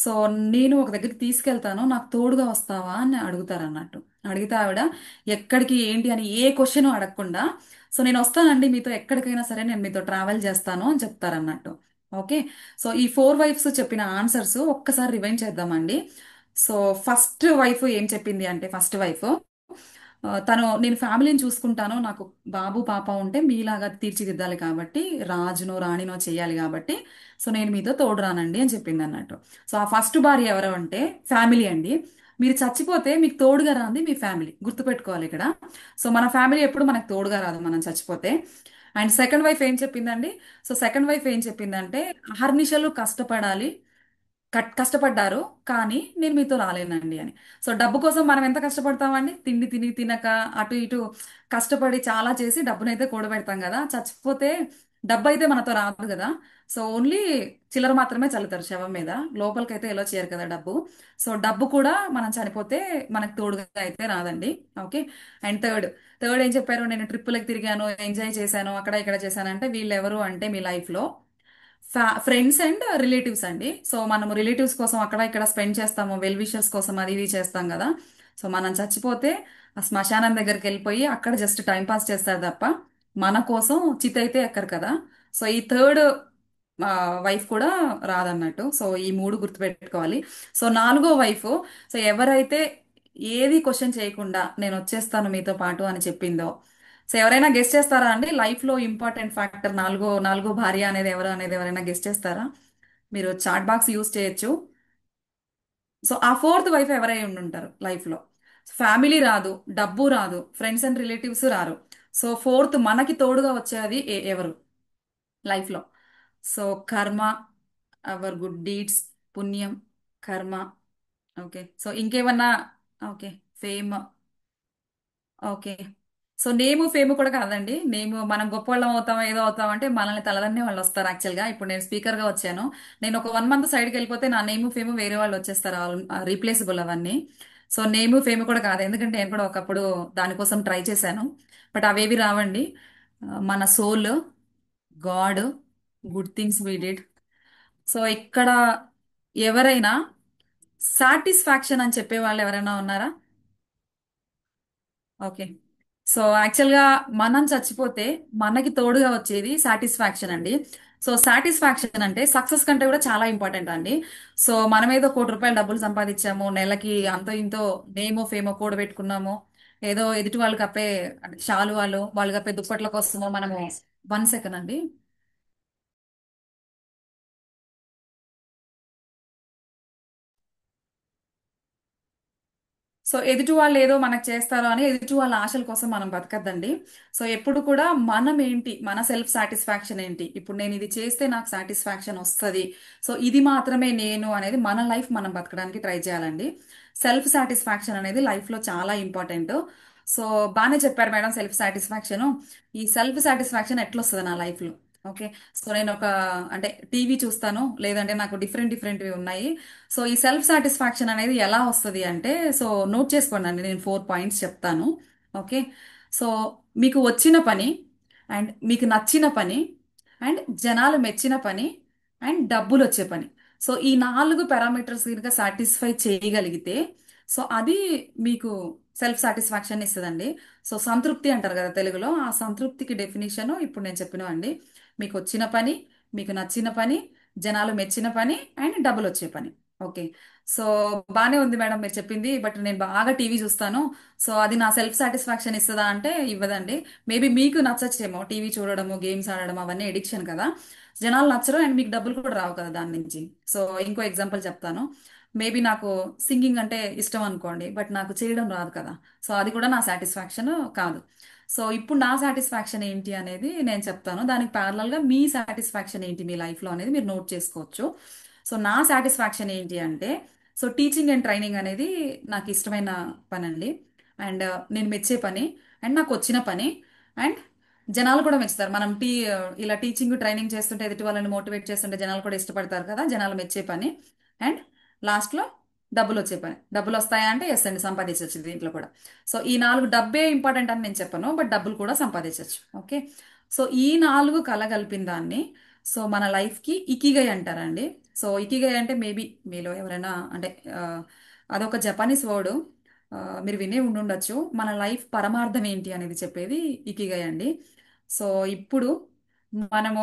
సో నేను ఒక దగ్గరికి తీసుకెళ్తాను, నాకు తోడుగా వస్తావా అని అడుగుతారు అన్నట్టు. అడిగితే ఆవిడ ఎక్కడికి ఏంటి అని ఏ క్వశ్చన్ అడగకుండా, సో నేను వస్తానండి మీతో, ఎక్కడికైనా సరే నేను మీతో ట్రావెల్ చేస్తాను అని చెప్తారన్నట్టు. ఓకే, సో ఈ 4 వైఫ్స్ చెప్పిన ఆన్సర్స్ ఒక్కసారి రివైండ్ చేద్దామండి. సో ఫస్ట్ వైఫ్ ఏం చెప్పింది అంటే, ఫస్ట్ వైఫ్ తను నేను ఫ్యామిలీని చూసుకుంటాను, నాకు బాబు పాప ఉంటే మీలాగా తీర్చిదిద్దాలి కాబట్టి, రాజునో రాణినో చేయాలి కాబట్టి, సో నేను మీతో తోడు రానండి అని చెప్పింది అన్నట్టు. సో ఆ ఫస్ట్ భార్య ఎవరు అంటే ఫ్యామిలీ అండి. మీరు చచ్చిపోతే మీకు తోడుగా రాంది మీ ఫ్యామిలీ, గుర్తుపెట్టుకోవాలి ఇక్కడ. సో మన ఫ్యామిలీ ఎప్పుడు మనకు తోడుగా రాదు మనం చచ్చిపోతే. అండ్ సెకండ్ వైఫ్ ఏం చెప్పిందండి? సో సెకండ్ వైఫ్ ఏం చెప్పిందంటే, అహర్నిశలు కష్టపడాలి, కష్టపడ్డారు, కానీ నేను మీతో రాలేనండి అని. సో డబ్బు కోసం మనం ఎంత కష్టపడతామండి, తిండి తిని తినక అటు ఇటు కష్టపడి చాలా చేసి డబ్బునైతే కూడబెడతాం కదా, చచ్చిపోతే డబ్బు అయితే మనతో రాదు కదా. సో ఓన్లీ చిల్లర మాత్రమే చల్లుతారు శవం మీద, లోపలికైతే ఎలా చేయరు కదా డబ్బు. సో డబ్బు కూడా మనం చనిపోతే మనకు తోడుగా అయితే రాదండి. ఓకే, అండ్ థర్డ్ ఏం చెప్పారు, నేను ట్రిప్పులకు తిరిగాను, ఎంజాయ్ చేశాను, అక్కడ ఇక్కడ చేశాను అంటే, వీళ్ళు ఎవరు అంటే మీ లైఫ్లో ఫ్రెండ్స్ అండ్ రిలేటివ్స్ అండి. సో మనం రిలేటివ్స్ కోసం అక్కడ ఇక్కడ స్పెండ్ చేస్తాము, వెల్ విషర్స్ కోసం అది ఇది చేస్తాం కదా. సో మనం చచ్చిపోతే ఆ శ్మశానం దగ్గరికి వెళ్ళిపోయి అక్కడ జస్ట్ టైం పాస్ చేస్తారు తప్ప మన కోసం చిత్ అయితే ఎక్కరు కదా. సో ఈ థర్డ్ వైఫ్ కూడా రాదన్నట్టు. సో ఈ మూడు గుర్తుపెట్టుకోవాలి. సో నాలుగో వైఫ్, సో ఎవరైతే ఏది క్వశ్చన్ చేయకుండా నేను వచ్చేస్తాను మీతో పాటు అని చెప్పిందో, సో ఎవరైనా గెస్ట్ చేస్తారా అండి? లైఫ్ లో ఇంపార్టెంట్ ఫ్యాక్టర్ నాలుగో నాలుగో భార్య అనేది ఎవరు అనేది ఎవరైనా గెస్ట్ చేస్తారా? మీరు చాట్ బాక్స్ యూజ్ చేయొచ్చు. సో ఆ ఫోర్త్ వైఫ్ ఎవరై ఉండుంటారు లైఫ్ లో? ఫ్యామిలీ రాదు, డబ్బు రాదు, ఫ్రెండ్స్ అండ్ రిలేటివ్స్ రారు. సో ఫోర్త్ మనకి తోడుగా వచ్చేది ఎవరు లైఫ్ లో? సో కర్మ, అవర్ గుడ్ డీడ్స్, పుణ్యం, కర్మ. ఓకే, సో ఇంకేమన్నా? Okay, fame. ఓకే, సో నేము ఫేమ్ కూడా కాదండి. నేము మనం గొప్పవాళ్ళం అవుతాం ఏదో అవుతాం అంటే మనల్ని తలదన్నే వాళ్ళు వస్తారు యాక్చువల్గా. ఇప్పుడు నేను స్పీకర్గా వచ్చాను, నేను ఒక 1 మంత్ సైడ్కి వెళ్ళిపోతే నా నేము ఫేమ్ వేరే వాళ్ళు వచ్చేస్తారు, రీప్లేసబుల్ అవన్నీ. సో నేము ఫేమ్ కూడా కాదు, ఎందుకంటే నేను కూడా ఒకప్పుడు దానికోసం ట్రై చేశాను, బట్ అవేవి రావండి. మన soul, god, good things we did. So ఇక్కడ ఎవరైనా సాటిస్ఫాక్షన్ అని చెప్పే వాళ్ళు ఎవరైనా ఉన్నారా? ఓకే, సో యాక్చువల్గా మనం చచ్చిపోతే మనకి తోడుగా వచ్చేది సాటిస్ఫాక్షన్ అండి. సో సాటిస్ఫాక్షన్ అంటే సక్సెస్ కంటే కూడా చాలా ఇంపార్టెంట్ అండి. సో మనం ఏదో 1 కోటి రూపాయలు డబ్బులు సంపాదించాము, నెలకి అంతో ఇంతో నేమో ఫేమో కూడబెట్టుకున్నాము, ఏదో ఎదుటి వాళ్ళు కప్పే అంటే షాలు వాళ్ళు కప్పే దుప్పట్ల కోసమో మనము 1 సెకండ్ అండి. సో ఎదుటి వాళ్ళు ఏదో మనకు చేస్తారో అని ఎదుటి వాళ్ళ ఆశల కోసం మనం బతకద్దండి. సో ఎప్పుడు కూడా మనం ఏంటి, మన సెల్ఫ్ సాటిస్ఫాక్షన్ ఏంటి, ఇప్పుడు నేను ఇది చేస్తే నాకు సాటిస్ఫాక్షన్ వస్తుంది, సో ఇది మాత్రమే నేను అనేది మన లైఫ్ మనం బతకడానికి ట్రై చేయాలండి. సెల్ఫ్ సాటిస్ఫాక్షన్ అనేది లైఫ్ లో చాలా ఇంపార్టెంట్. సో బాగానే చెప్పారు మేడం సెల్ఫ్ సాటిస్ఫాక్షన్. ఈ సెల్ఫ్ సాటిస్ఫాక్షన్ ఎట్లా వస్తుంది నా లైఫ్ లో? ఓకే. సో నేను ఒక అంటే టీవీ చూస్తాను, లేదంటే నాకు డిఫరెంట్ డిఫరెంట్వి ఉన్నాయి. సో ఈ సెల్ఫ్ సాటిస్ఫాక్షన్ అనేది ఎలా వస్తుంది అంటే, సో నోట్ చేసుకోండి అండి, నేను 4 పాయింట్స్ చెప్తాను. ఓకే. సో మీకు వచ్చిన పని, అండ్ మీకు నచ్చిన పని, అండ్ జనాలు మెచ్చిన పని, అండ్ డబ్బులు వచ్చే పని. సో ఈ 4 పారామీటర్స్ కనుక సాటిస్ఫై చేయగలిగితే, సో అది మీకు సెల్ఫ్ సాటిస్ఫాక్షన్ ఇస్తుందండి. సో సంతృప్తి అంటారు కదా తెలుగులో, ఆ సంతృప్తికి డెఫినేషన్ ఇప్పుడు నేను చెప్పిన అండి. మీకు వచ్చిన పని, మీకు నచ్చిన పని, జనాలు మెచ్చిన పని, అండ్ డబ్బులు వచ్చే పని. ఓకే. సో బానే ఉంది మేడం మీరు చెప్పింది, బట్ నేను బాగా టీవీ చూస్తాను, సో అది నా సెల్ఫ్ సాటిస్ఫాక్షన్ ఇస్తుందా అంటే ఇవ్వదండి. మేబీ మీకు నచ్చచ్చేమో టీవీ చూడడము, గేమ్స్ ఆడడం అవన్నీ ఎడిక్షన్ కదా, జనాలు నచ్చరు అండ్ మీకు డబ్బులు కూడా రావు కదా దాని నుంచి. సో ఇంకో ఎగ్జాంపుల్ చెప్తాను. మేబీ నాకు సింగింగ్ అంటే ఇష్టం అనుకోండి, బట్ నాకు చేయడం రాదు కదా, సో అది కూడా నా సాటిస్ఫాక్షన్ కాదు. సో ఇప్పుడు నా సాటిస్ఫాక్షన్ ఏంటి అనేది నేను చెప్తాను, దానికి parallel గా మీ సాటిస్ఫాక్షన్ ఏంటి మీ లైఫ్లో అనేది మీరు నోట్ చేసుకోవచ్చు. సో నా సాటిస్ఫాక్షన్ ఏంటి అంటే, సో టీచింగ్ అండ్ ట్రైనింగ్ అనేది నాకు ఇష్టమైన పని అండి, అండ్ నేను మెచ్చే పని, అండ్ నాకు వచ్చిన పని, అండ్ జనాలు కూడా మెచ్చుతారు. మనం ఇలా టీచింగ్ ట్రైనింగ్ చేస్తుంటే ఎదుటి వాళ్ళని మోటివేట్ చేస్తుంటే జనాలు కూడా ఇష్టపడతారు కదా, జనాలు మెచ్చే పని, అండ్ లాస్ట్లో డబ్బులు వచ్చే పని. డబ్బులు వస్తాయా అంటే ఎస్ అండి, సంపాదించవచ్చు దీంట్లో కూడా. సో ఈ 4 డబ్బే ఇంపార్టెంట్ అని నేను చెప్పను, బట్ డబ్బులు కూడా సంపాదించవచ్చు. ఓకే. సో ఈ 4 కలగలిపిన దాన్ని సో మన లైఫ్కి ఇకిగై అంటారండి. సో ఇకిగై అంటే మేబీ మీలో ఎవరైనా అంటే ఆ, అదొక జపానీస్ వర్డ్, మీరు వినే ఉండుండొచ్చు. మన లైఫ్ పరమార్థం ఏంటి అనేది చెప్పేది ఇకిగై అండి. సో ఇప్పుడు మనము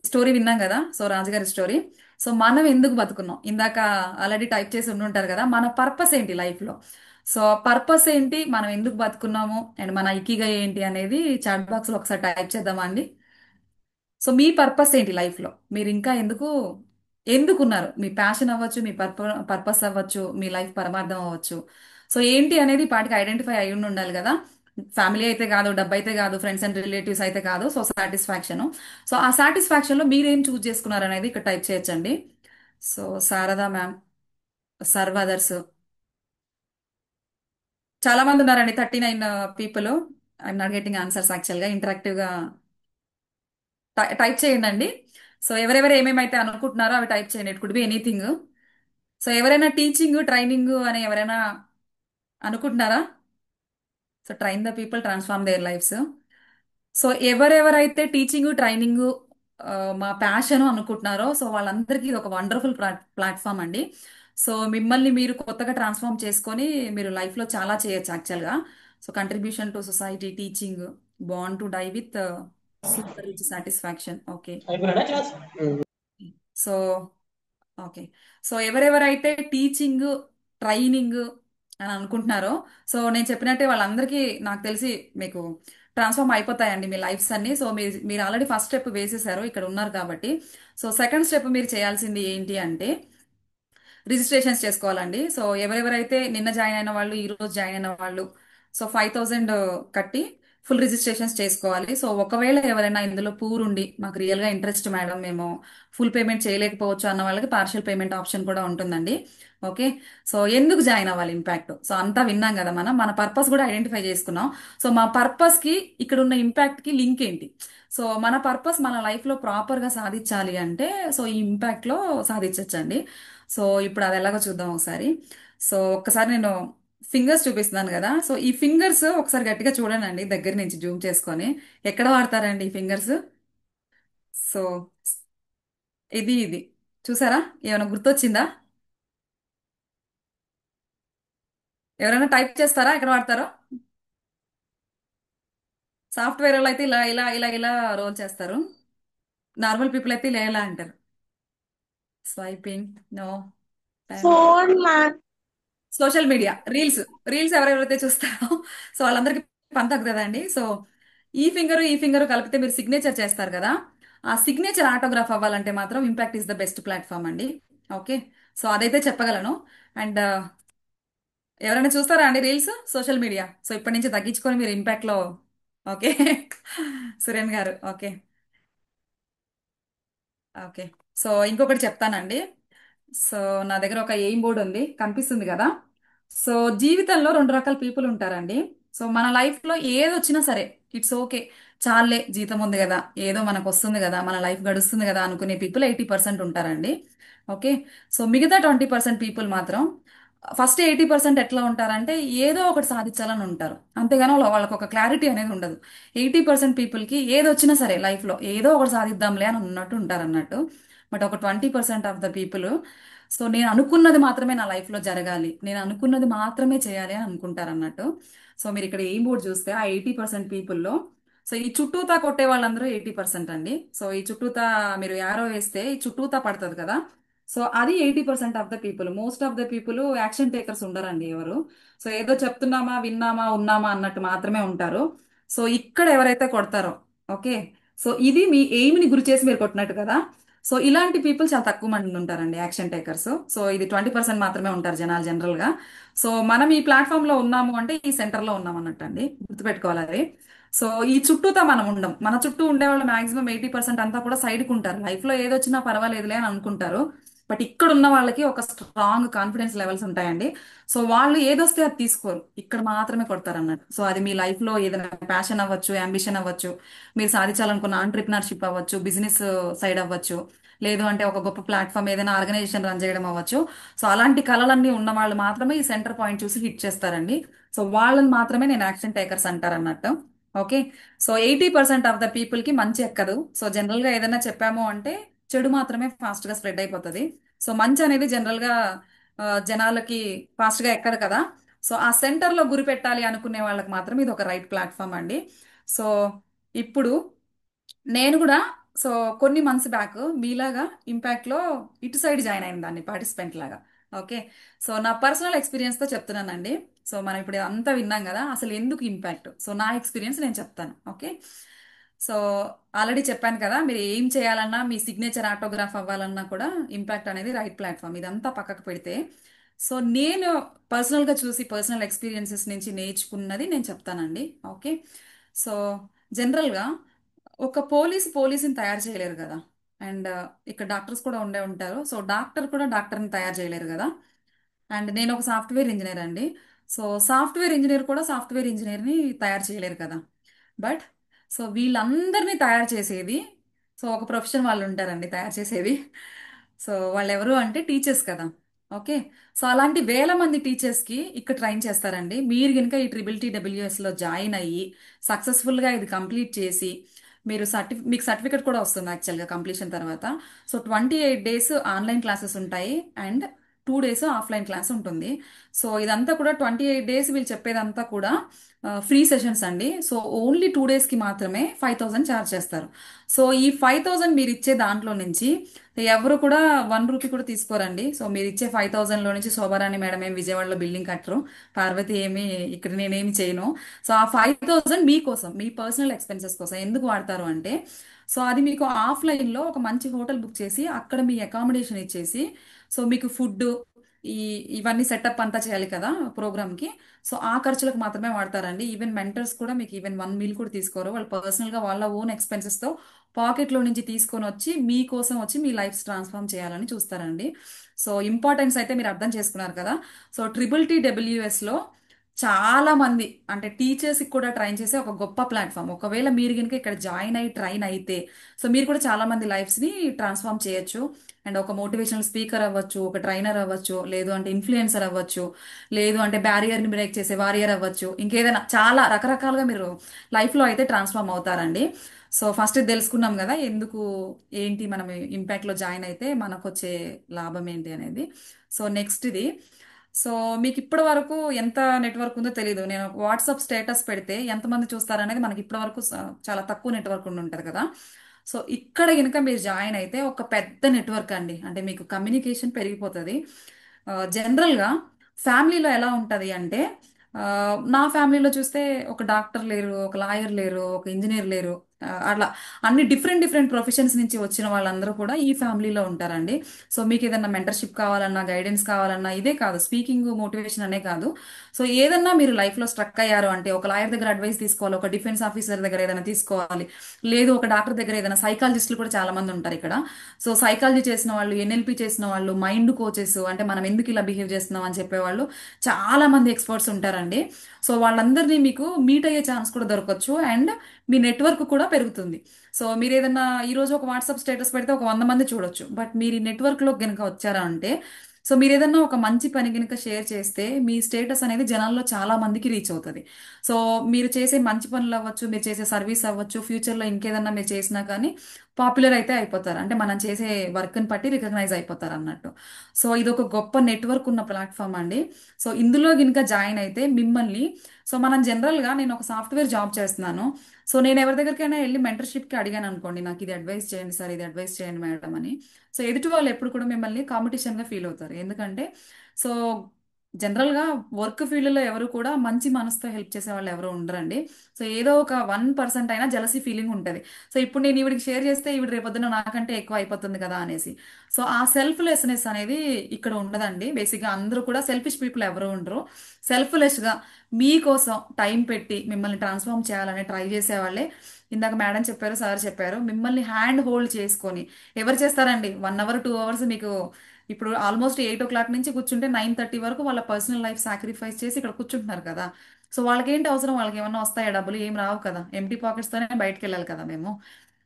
స్టోరీ విన్నాం కదా, సో రాజుగారి స్టోరీ. సో మనం ఎందుకు బతుకున్నాం, ఇందాక ఆల్రెడీ టైప్ చేసి ఉండుంటారు కదా, మన పర్పస్ ఏంటి లైఫ్లో. సో పర్పస్ ఏంటి, మనం ఎందుకు బతుకున్నాము, అండ్ మన ఇకిగై ఏంటి అనేది చాట్ బాక్స్లో ఒకసారి టైప్ చేద్దామా అండి. సో మీ పర్పస్ ఏంటి లైఫ్లో, మీరు ఇంకా ఎందుకున్నారు, మీ ప్యాషన్ అవ్వచ్చు, మీ పర్పస్ అవ్వచ్చు, మీ లైఫ్ పరమార్థం అవ్వచ్చు. సో ఏంటి అనేది పాటికి ఐడెంటిఫై అయి ఉండాలి కదా. ఫ్యామిలీ అయితే కాదు, డబ్బు అయితే కాదు, ఫ్రెండ్స్ అండ్ రిలేటివ్స్ అయితే కాదు, సో సాటిస్ఫాక్షన్. సో ఆ సాటిస్ఫాక్షన్లో మీరేం చూస్ చేసుకున్నారు అనేది ఇక్కడ టైప్ చేయొచ్చండి. So Sharada ma'am, serve others, చాలా మంది ఉన్నారండి, 39 people. I'm not getting answers యాక్చువల్గా. ఇంటరాక్టివ్గా టైప్ చేయండి అండి. సో ఎవరెవరు ఏమేమైతే అనుకుంటున్నారో అవి టైప్ చేయండి, it could be anything. So ఎవరైనా టీచింగ్ ట్రైనింగ్ అని ఎవరైనా అనుకుంటున్నారా? So train the people transform there lifes. So ఎవరెవరైతే టీచింగ్ ట్రైనింగ్ మా ప్యాషన్ అనుకుంటున్నారో, సో వాళ్ళందరికీ ఇది ఒక వండర్ఫుల్ ప్లాట్ఫామ్ అండి. సో మిమ్మల్ని మీరు కొత్తగా ట్రాన్స్ఫార్మ్ చేసుకొని మీరు లైఫ్లో చాలా చేయొచ్చు యాక్చువల్గా. So contribution to society, teaching, bond to die with super rich satisfaction. Okay. So okay. So ఎవరెవరైతే టీచింగ్ ట్రైనింగ్ అని అనుకుంటున్నారో, సో నేను చెప్పినట్టే వాళ్ళందరికీ నాకు తెలిసి మీకు ట్రాన్స్ఫార్మ్ అయిపోతాయండి మీ లైఫ్స్ అన్ని. సో మీరు ఆల్రెడీ ఫస్ట్ స్టెప్ వేసేసారు, ఇక్కడ ఉన్నారు కాబట్టి. సో సెకండ్ స్టెప్ మీరు చేయాల్సింది ఏంటి అంటే రిజిస్ట్రేషన్స్ చేసుకోవాలండి. సో ఎవరెవరైతే నిన్న జాయిన్ అయిన వాళ్ళు, ఈ రోజు జాయిన్ అయిన వాళ్ళు, సో 5000 కట్టి ఫుల్ రిజిస్ట్రేషన్స్ చేసుకోవాలి. సో ఒకవేళ ఎవరైనా ఇందులో పూర్ ఉండి మాకు రియల్గా ఇంట్రెస్ట్ మేడం, మేము ఫుల్ పేమెంట్ చేయలేకపోవచ్చు అన్న వాళ్ళకి పార్షియల్ పేమెంట్ ఆప్షన్ కూడా ఉంటుందండి. ఓకే. సో ఎందుకు జాయిన్ అవ్వాలి ఇంపాక్ట్, సో అంతా విన్నాం కదా, మనం మన పర్పస్ కూడా ఐడెంటిఫై చేసుకున్నాం. సో మా పర్పస్కి ఇక్కడ ఉన్న ఇంపాక్ట్కి లింక్ ఏంటి, సో మన పర్పస్ మన లైఫ్లో ప్రాపర్గా సాధించాలి అంటే సో ఈ ఇంపాక్ట్లో సాధించవచ్చండి. సో ఇప్పుడు అది ఎలాగో చూద్దాం ఒకసారి. సో ఒక్కసారి నేను ఫింగర్స్ చూపిస్తున్నాను కదా, సో ఈ ఫింగర్స్ ఒకసారి గట్టిగా చూడండి దగ్గర నుంచి జూమ్ చేసుకొని. ఎక్కడ వాడతారండి ఈ ఫింగర్స్? సో ఇది చూసారా, ఏమైనా గుర్తొచ్చిందా? ఎవరైనా టైప్ చేస్తారా ఎక్కడ వాడతారో? సాఫ్ట్వేర్ వాళ్ళు అయితే ఇలా ఇలా ఇలా ఇలా రోల్ చేస్తారు, నార్మల్ పీపుల్ అయితే ఇలా ఇలా అంటారు. Swiping, no, time. Phone, ma'am. Social media reels ఎవరెవరైతే చూస్తారో సో వాళ్ళందరికీ పని తగ్గుతుందండి. సో ఈ ఫింగర్ కలిపితే మీరు సిగ్నేచర్ చేస్తారు కదా, ఆ సిగ్నేచర్ ఆటోగ్రాఫ్ అవ్వాలంటే మాత్రం impact is the best platform అండి. ఓకే, సో అదైతే చెప్పగలను. అండ్ ఎవరైనా చూస్తారా అండి రీల్స్ సోషల్ మీడియా? సో ఇప్పటి నుంచి తగ్గించుకొని మీరు ఇంపాక్ట్ లో. ఓకే. సురేన్ గారు. ఓకే. ఓకే. సో ఇంకొకటి చెప్తానండి. సో నా దగ్గర ఒక ఎయిమ్ బోర్డ్ ఉంది, కనిపిస్తుంది కదా. సో జీవితంలో రెండు రకాల పీపుల్ ఉంటారండి. సో మన లైఫ్ లో ఏది వచ్చినా సరే ఇట్స్ ఓకే, చాలే జీతం ఉంది కదా, ఏదో మనకు వస్తుంది కదా, మన లైఫ్ గడుస్తుంది కదా అనుకునే పీపుల్ 80% ఉంటారండి. ఓకే. సో మిగతా 20% పీపుల్ మాత్రం ఫస్ట్ 80% ఎట్లా ఉంటారంటే ఏదో ఒకటి సాధించాలని ఉంటారు, అంతేగాని వాళ్ళకి ఒక క్లారిటీ అనేది ఉండదు. 80% పీపుల్కి ఏది వచ్చినా సరే లైఫ్లో ఏదో ఒకటి సాధిద్దాంలే అని ఉన్నట్టు ఉంటారు అన్నట్టు. బట్ ఒక 20% ఆఫ్ ద పీపుల్ సో నేను అనుకున్నది మాత్రమే నా లైఫ్లో జరగాలి, నేను అనుకున్నది మాత్రమే చేయాలి అని అనుకుంటారు అన్నట్టు. సో మీరు ఇక్కడ ఏం బోర్డు చూస్తే ఆ 80% పీపుల్లో సో ఈ చుట్టూతా కొట్టే వాళ్ళందరూ 80% అండి. సో ఈ చుట్టూతా మీరు యారో వేస్తే ఈ చుట్టూతా పడుతుంది కదా, సో అది 80% of the people. Most of the people action takers ఉండరండి ఎవరు. సో ఏదో చెప్తున్నామా విన్నామా ఉన్నామా అన్నట్టు మాత్రమే ఉంటారు. సో ఇక్కడ ఎవరైతే కొడతారో, ఓకే, సో ఇది మీ ఎయిమ్ని గురి చేసి మీరు కొట్టినట్టు కదా. సో ఇలాంటి పీపుల్ చాలా తక్కువ మంది ఉంటారండి యాక్షన్ టేకర్స్. సో ఇది 20% మాత్రమే ఉంటారు జనాలు జనరల్ గా. సో మనం ఈ ప్లాట్ఫామ్ లో ఉన్నాము అంటే ఈ సెంటర్ లో ఉన్నాం అన్నట్టు అండి, గుర్తుపెట్టుకోవాలి అది. సో ఈ చుట్టూతా మనం ఉండం, మన చుట్టూ ఉండే వాళ్ళు మాక్సిమం 80% అంతా కూడా సైడ్కి ఉంటారు, లైఫ్ లో ఏదొచ్చినా పర్వాలేదులే అని అనుకుంటారు. బట్ ఇక్కడ ఉన్న వాళ్ళకి ఒక స్ట్రాంగ్ కాన్ఫిడెన్స్ లెవెల్స్ ఉంటాయండి. సో వాళ్ళు ఏదొస్తే అది తీసుకోరు, ఇక్కడ మాత్రమే కొడతారు అన్నట్టు. సో అది మీ లైఫ్ లో ఏదైనా ప్యాషన్ అవ్వచ్చు, అంబిషన్ అవ్వచ్చు, మీరు సాధించాలనుకున్న ఆంటర్ప్రినర్షిప్ అవ్వచ్చు, బిజినెస్ సైడ్ అవ్వచ్చు, లేదు అంటే ఒక గొప్ప ప్లాట్ఫామ్ ఏదైనా ఆర్గనైజేషన్ రన్ చేయడం అవ్వచ్చు. సో అలాంటి కళలన్నీ ఉన్న వాళ్ళు మాత్రమే ఈ సెంటర్ పాయింట్ చూసి హిట్ చేస్తారండి. సో వాళ్ళని మాత్రమే నేను యాక్షన్ టేకర్స్ అంటారు అన్నట్టు. Okay. So 80% of the people కి మంచి ఎక్కదు. సో జనరల్ గా ఏదైనా చెప్పాము అంటే చెడు మాత్రమే ఫాస్ట్ గా స్ప్రెడ్ అయిపోతుంది. సో మంచి అనేది జనరల్ గా జనాలకి ఫాస్ట్ గా ఎక్కదు కదా. సో ఆ సెంటర్ లో గురి పెట్టాలి అనుకునే వాళ్ళకి మాత్రం ఇది ఒక రైట్ ప్లాట్ఫామ్ అండి. సో ఇప్పుడు నేను కూడా సో కొన్ని మంత్స్ బ్యాక్ మీలాగా ఇంపాక్ట్ లో ఇటు సైడ్ జాయిన్ అయిన దాన్ని పార్టిసిపెంట్ లాగా. ఓకే. సో నా పర్సనల్ ఎక్స్పీరియన్స్ తో చెప్తున్నానండి. సో మనం ఇప్పుడు అంతా విన్నాం కదా, అసలు ఎందుకు ఇంపాక్ట్, సో నా ఎక్స్పీరియన్స్ నేను చెప్తాను. ఓకే. సో ఆల్రెడీ చెప్పాను కదా, మీరు ఏం చేయాలన్నా మీ సిగ్నేచర్ ఆటోగ్రాఫ్ అవ్వాలన్నా కూడా ఇంపాక్ట్ అనేది రైట్ ప్లాట్ఫామ్. ఇదంతా పక్కకు పెడితే సో నేను పర్సనల్గా చూసి పర్సనల్ ఎక్స్పీరియన్సెస్ నుంచి నేర్చుకున్నది నేను చెప్తానండి. ఓకే. సో జనరల్గా ఒక పోలీసుని తయారు చేయలేరు కదా. అండ్ ఇక్కడ డాక్టర్స్ కూడా ఉండే ఉంటారు. సో డాక్టర్ కూడా డాక్టర్ని తయారు చేయలేరు కదా. అండ్ నేను ఒక సాఫ్ట్వేర్ ఇంజనీర్ అండి. సో సాఫ్ట్వేర్ ఇంజనీర్ కూడా సాఫ్ట్వేర్ ఇంజనీర్ని తయారు చేయలేరు కదా. బట్ సో వీళ్ళందరినీ తయారు చేసేది సో ఒక ప్రొఫెషన్ వాళ్ళు ఉంటారండి తయారు చేసేది. సో వాళ్ళు ఎవరు అంటే టీచర్స్ కదా. ఓకే. సో అలాంటి వేల మంది టీచర్స్కి ఇక్కడ ట్రైన్ చేస్తారండి. మీరు కనుక ఈ TTTWSలో జాయిన్ అయ్యి సక్సెస్ఫుల్గా ఇది కంప్లీట్ చేసి మీరు మీకు సర్టిఫికెట్ కూడా వస్తుంది యాక్చువల్గా కంప్లీషన్ తర్వాత. సో 28 days ఆన్లైన్ క్లాసెస్ ఉంటాయి అండ్ 2 days ఆఫ్లైన్ క్లాస్ ఉంటుంది. సో ఇదంతా కూడా 28 days వీళ్ళు చెప్పేదంతా కూడా ఫ్రీ సెషన్స్ అండి. సో ఓన్లీ 2 daysకి మాత్రమే 5,000 ఛార్జ్ చేస్తారు. సో ఈ 5,000 మీరు ఇచ్చే దాంట్లో నుంచి ఎవరు కూడా 1 రూపీ కూడా తీసుకోరండి. సో మీరు ఇచ్చే 5,000లో నుంచి శోభారాణి మేడం ఏమి విజయవాడలో బిల్డింగ్ కట్టరు, పార్వతి ఏమి ఇక్కడ నేనేమి చేయను. సో ఆ 5,000 మీకోసం, మీ పర్సనల్ ఎక్స్పెన్సెస్ కోసం ఎందుకు వాడతారు అంటే సో అది మీకు ఆఫ్లైన్లో ఒక మంచి హోటల్ బుక్ చేసి అక్కడ మీ అకామిడేషన్ ఇచ్చేసి సో మీకు ఫుడ్ ఈ ఇవన్నీ సెటప్ అంతా చేయాలి కదా ప్రోగ్రామ్కి. సో ఆ ఖర్చులకు మాత్రమే వాడతారండి. ఈవెన్ మెంటర్స్ కూడా మీకు ఈవెన్ 1 meal కూడా తీసుకోరు, వాళ్ళు పర్సనల్గా వాళ్ళ ఓన్ ఎక్స్పెన్సెస్తో పాకెట్లో నుంచి తీసుకొని వచ్చి మీకోసం వచ్చి మీ లైఫ్ ట్రాన్స్ఫార్మ్ చేయాలని చూస్తారండి. సో ఇంపార్టెన్స్ అయితే మీరు అర్థం చేసుకున్నారు కదా. సో TTTWSలో చాలా మంది అంటే టీచర్స్కి కూడా ట్రైన్ చేసే ఒక గొప్ప ప్లాట్ఫామ్. ఒకవేళ మీరు కనుక ఇక్కడ జాయిన్ అయ్యి ట్రైన్ అయితే సో మీరు కూడా చాలా మంది లైఫ్స్ని ట్రాన్స్ఫార్మ్ చేయొచ్చు. అండ్ ఒక మోటివేషనల్ స్పీకర్ అవ్వచ్చు, ఒక ట్రైనర్ అవ్వచ్చు, లేదు అంటే ఇన్ఫ్లుయెన్సర్ అవ్వచ్చు, లేదు అంటే బ్యారియర్ని బ్రేక్ చేసే వారియర్ అవ్వచ్చు, ఇంకేదైనా చాలా రకరకాలుగా మీరు లైఫ్లో అయితే ట్రాన్స్ఫార్మ్ అవుతారండి. సో ఫస్ట్ ఇది తెలుసుకున్నాం కదా ఎందుకు ఏంటి మనం ఇంపాక్ట్లో జాయిన్ అయితే మనకు వచ్చే లాభం ఏంటి అనేది. సో నెక్స్ట్ ఇది సో మీకు ఇప్పటి వరకు ఎంత నెట్వర్క్ ఉందో తెలియదు. నేను వాట్సాప్ స్టేటస్ పెడితే ఎంతమంది చూస్తారనేది మనకి ఇప్పటి వరకు చాలా తక్కువ నెట్వర్క్ ఉండి ఉంటుంది కదా. సో ఇక్కడ కనుక మీరు జాయిన్ అయితే ఒక పెద్ద నెట్వర్క్ అండి, అంటే మీకు కమ్యూనికేషన్ పెరిగిపోతుంది. జనరల్గా ఫ్యామిలీలో ఎలా ఉంటుంది అంటే నా ఫ్యామిలీలో చూస్తే ఒక డాక్టర్ లేరు, ఒక లాయర్ లేరు, ఒక ఇంజనీర్ లేరు. అట్లా అన్ని డిఫరెంట్ డిఫరెంట్ ప్రొఫెషన్స్ నుంచి వచ్చిన వాళ్ళందరూ కూడా ఈ ఫ్యామిలీలో ఉంటారండి. సో మీకు ఏదైనా మెంటర్షిప్ కావాలన్నా, గైడెన్స్ కావాలన్నా, ఇదే కాదు స్పీకింగ్ మోటివేషన్ అనే కాదు. సో ఏదన్నా మీరు లైఫ్లో స్ట్రక్ అయ్యారు అంటే ఒక లాయర్ దగ్గర అడ్వైస్ తీసుకోవాలి, ఒక డిఫెన్స్ ఆఫీసర్ దగ్గర ఏదైనా తీసుకోవాలి, లేదు ఒక డాక్టర్ దగ్గర ఏదైనా, సైకాలజిస్టులు కూడా చాలా మంది ఉంటారు ఇక్కడ. సో సైకాలజీ చేసిన వాళ్ళు, ఎన్ఎల్పి చేసిన వాళ్ళు, మైండ్ కోచెస్, అంటే మనం ఎందుకు ఇలా బిహేవ్ చేస్తున్నాం అని చెప్పేవాళ్ళు చాలా మంది ఎక్స్పర్ట్స్ ఉంటారండి. సో వాళ్ళందరినీ మీకు మీట్ అయ్యే ఛాన్స్ కూడా దొరకచ్చు, అండ్ మీ నెట్వర్క్ కూడా పెరుగుతుంది. సో మీరు ఏదైనా ఈ రోజు ఒక వాట్సాప్ స్టేటస్ పెడితే ఒక 100 మంది చూడొచ్చు, బట్ మీరు ఈ నెట్వర్క్ లో గనుక వచ్చారా అంటే, సో మీరు ఏదైనా ఒక మంచి పని కనుక షేర్ చేస్తే మీ స్టేటస్ అనేది జనాల్లో చాలా మందికి రీచ్ అవుతుంది. సో మీరు చేసే మంచి పనులు అవ్వచ్చు, మీరు చేసే సర్వీస్ అవ్వచ్చు, ఫ్యూచర్లో ఇంకేదన్నా మీరు చేసినా కానీ పాపులర్ అయితే అయిపోతారు, అంటే మనం చేసే వర్క్ని బట్టి రికగ్నైజ్ అయిపోతారు అన్నట్టు. సో ఇది ఒక గొప్ప నెట్వర్క్ ఉన్న ప్లాట్ఫామ్ అండి. సో ఇందులో కనుక జాయిన్ అయితే మిమ్మల్ని, సో మనం జనరల్గా నేను ఒక సాఫ్ట్వేర్ జాబ్ చేస్తున్నాను. సో నేను ఎవరి దగ్గరికైనా వెళ్ళి మెంటర్షిప్కి అడిగాను అనుకోండి, నాకు ఇది అడ్వైస్ చేయండి సార్, ఇది అడ్వైస్ చేయండి మేడం అని. సో ఎదుటి వాళ్ళు ఎప్పుడు కూడా మిమ్మల్ని కాంపిటీషన్గా ఫీల్ అవుతారు. ఎందుకంటే సో జనరల్గా వర్క్ ఫీల్డ్లో ఎవరు కూడా మంచి మనసుతో హెల్ప్ చేసే వాళ్ళు ఎవరు ఉండరండి. సో ఏదో ఒక 1% అయినా జలసీ ఫీలింగ్ ఉంటుంది. సో ఇప్పుడు నేను ఈవిడికి షేర్ చేస్తే ఈవిడ రేపొద్దున నాకంటే ఎక్కువ అయిపోతుంది కదా అనేసి. సో ఆ సెల్ఫ్లెస్నెస్ అనేది ఇక్కడ ఉండదండి. బేసిక్గా అందరూ కూడా సెల్ఫిష్ పీపుల్ ఎవరు ఉండరు. సెల్ఫ్లెస్గా మీకోసం టైం పెట్టి మిమ్మల్ని ట్రాన్స్ఫార్మ్ చేయాలని ట్రై చేసేవాళ్ళే. ఇందాక మేడం చెప్పారు, సార్ చెప్పారు, మిమ్మల్ని హ్యాండ్ హోల్డ్ చేసుకొని ఎవరు చేస్తారండి 1 అవర్ 2 అవర్స్ మీకు. ఇప్పుడు ఆల్మోస్ట్ 8 o'clock నుంచి కూర్చుంటే 9:30 వరకు వాళ్ళ పర్సనల్ లైఫ్ సాక్రిఫైస్ చేసి ఇక్కడ కూర్చుంటున్నారు కదా. సో వాళ్ళకేంటి అవసరం, వాళ్ళకి ఏమన్నా వస్తాయా డబ్బులు? ఏం రావు కదా, ఎంటీ పాకెట్స్తోనే బయటకు వెళ్ళాలి కదా మేము.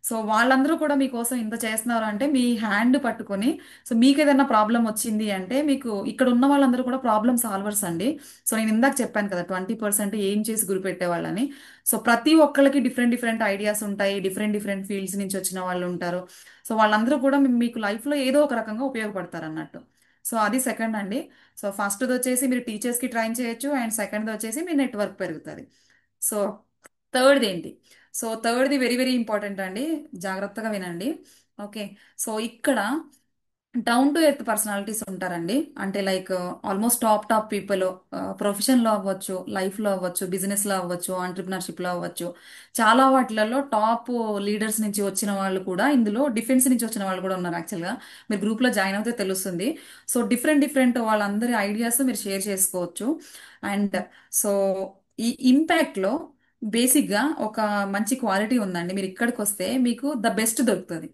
సో వాళ్ళందరూ కూడా మీకోసం ఇంత చేస్తున్నారు అంటే మీ హ్యాండ్ పట్టుకొని, సో మీకు ఏదైనా ప్రాబ్లం వచ్చింది అంటే, మీకు ఇక్కడ ఉన్న వాళ్ళందరూ కూడా ప్రాబ్లమ్ సాల్వర్స్ అండి. సో నేను ఇందాక చెప్పాను కదా 20% ఏం చేసి గురిపెట్టేవాళ్ళని. సో ప్రతి ఒక్కళ్ళకి డిఫరెంట్ డిఫరెంట్ ఐడియాస్ ఉంటాయి, డిఫరెంట్ డిఫరెంట్ ఫీల్డ్స్ నుంచి వచ్చిన వాళ్ళు ఉంటారు. సో వాళ్ళందరూ కూడా మీకు లైఫ్లో ఏదో ఒక రకంగా ఉపయోగపడతారు అన్నట్టు. సో అది సెకండ్ అండి. సో ఫస్ట్ది వచ్చేసి మీరు టీచర్స్కి ట్రైన్ చేయొచ్చు, అండ్ సెకండ్ది వచ్చేసి మీ నెట్వర్క్ పెరుగుతుంది. సో థర్డ్ది ఏంటి? సో థర్డ్ది వెరీ వెరీ ఇంపార్టెంట్ అండి, జాగ్రత్తగా వినండి. ఓకే. సో ఇక్కడ డౌన్ టు ఎర్త్ పర్సనాలిటీస్ ఉంటారండి. అంటే like almost top top people, ప్రొఫెషన్లో అవ్వచ్చు, లైఫ్లో అవ్వచ్చు, బిజినెస్లో అవ్వచ్చు, ఆంటర్ప్రినర్షిప్లో అవ్వచ్చు, చాలా వాటిలలో టాప్ లీడర్స్ నుంచి వచ్చిన వాళ్ళు కూడా, ఇందులో డిఫెన్స్ నుంచి వచ్చిన వాళ్ళు కూడా ఉన్నారు. యాక్చువల్గా మీరు గ్రూప్లో జాయిన్ అవుతే తెలుస్తుంది. సో డిఫరెంట్ డిఫరెంట్ వాళ్ళందరి ఐడియాస్ మీరు షేర్ చేసుకోవచ్చు. అండ్ సో ఈ ఇంపాక్ట్లో బేసిక్గా ఒక మంచి క్వాలిటీ ఉందండి. మీరు ఇక్కడికి వస్తే మీకు ద బెస్ట్ దొరుకుతుంది.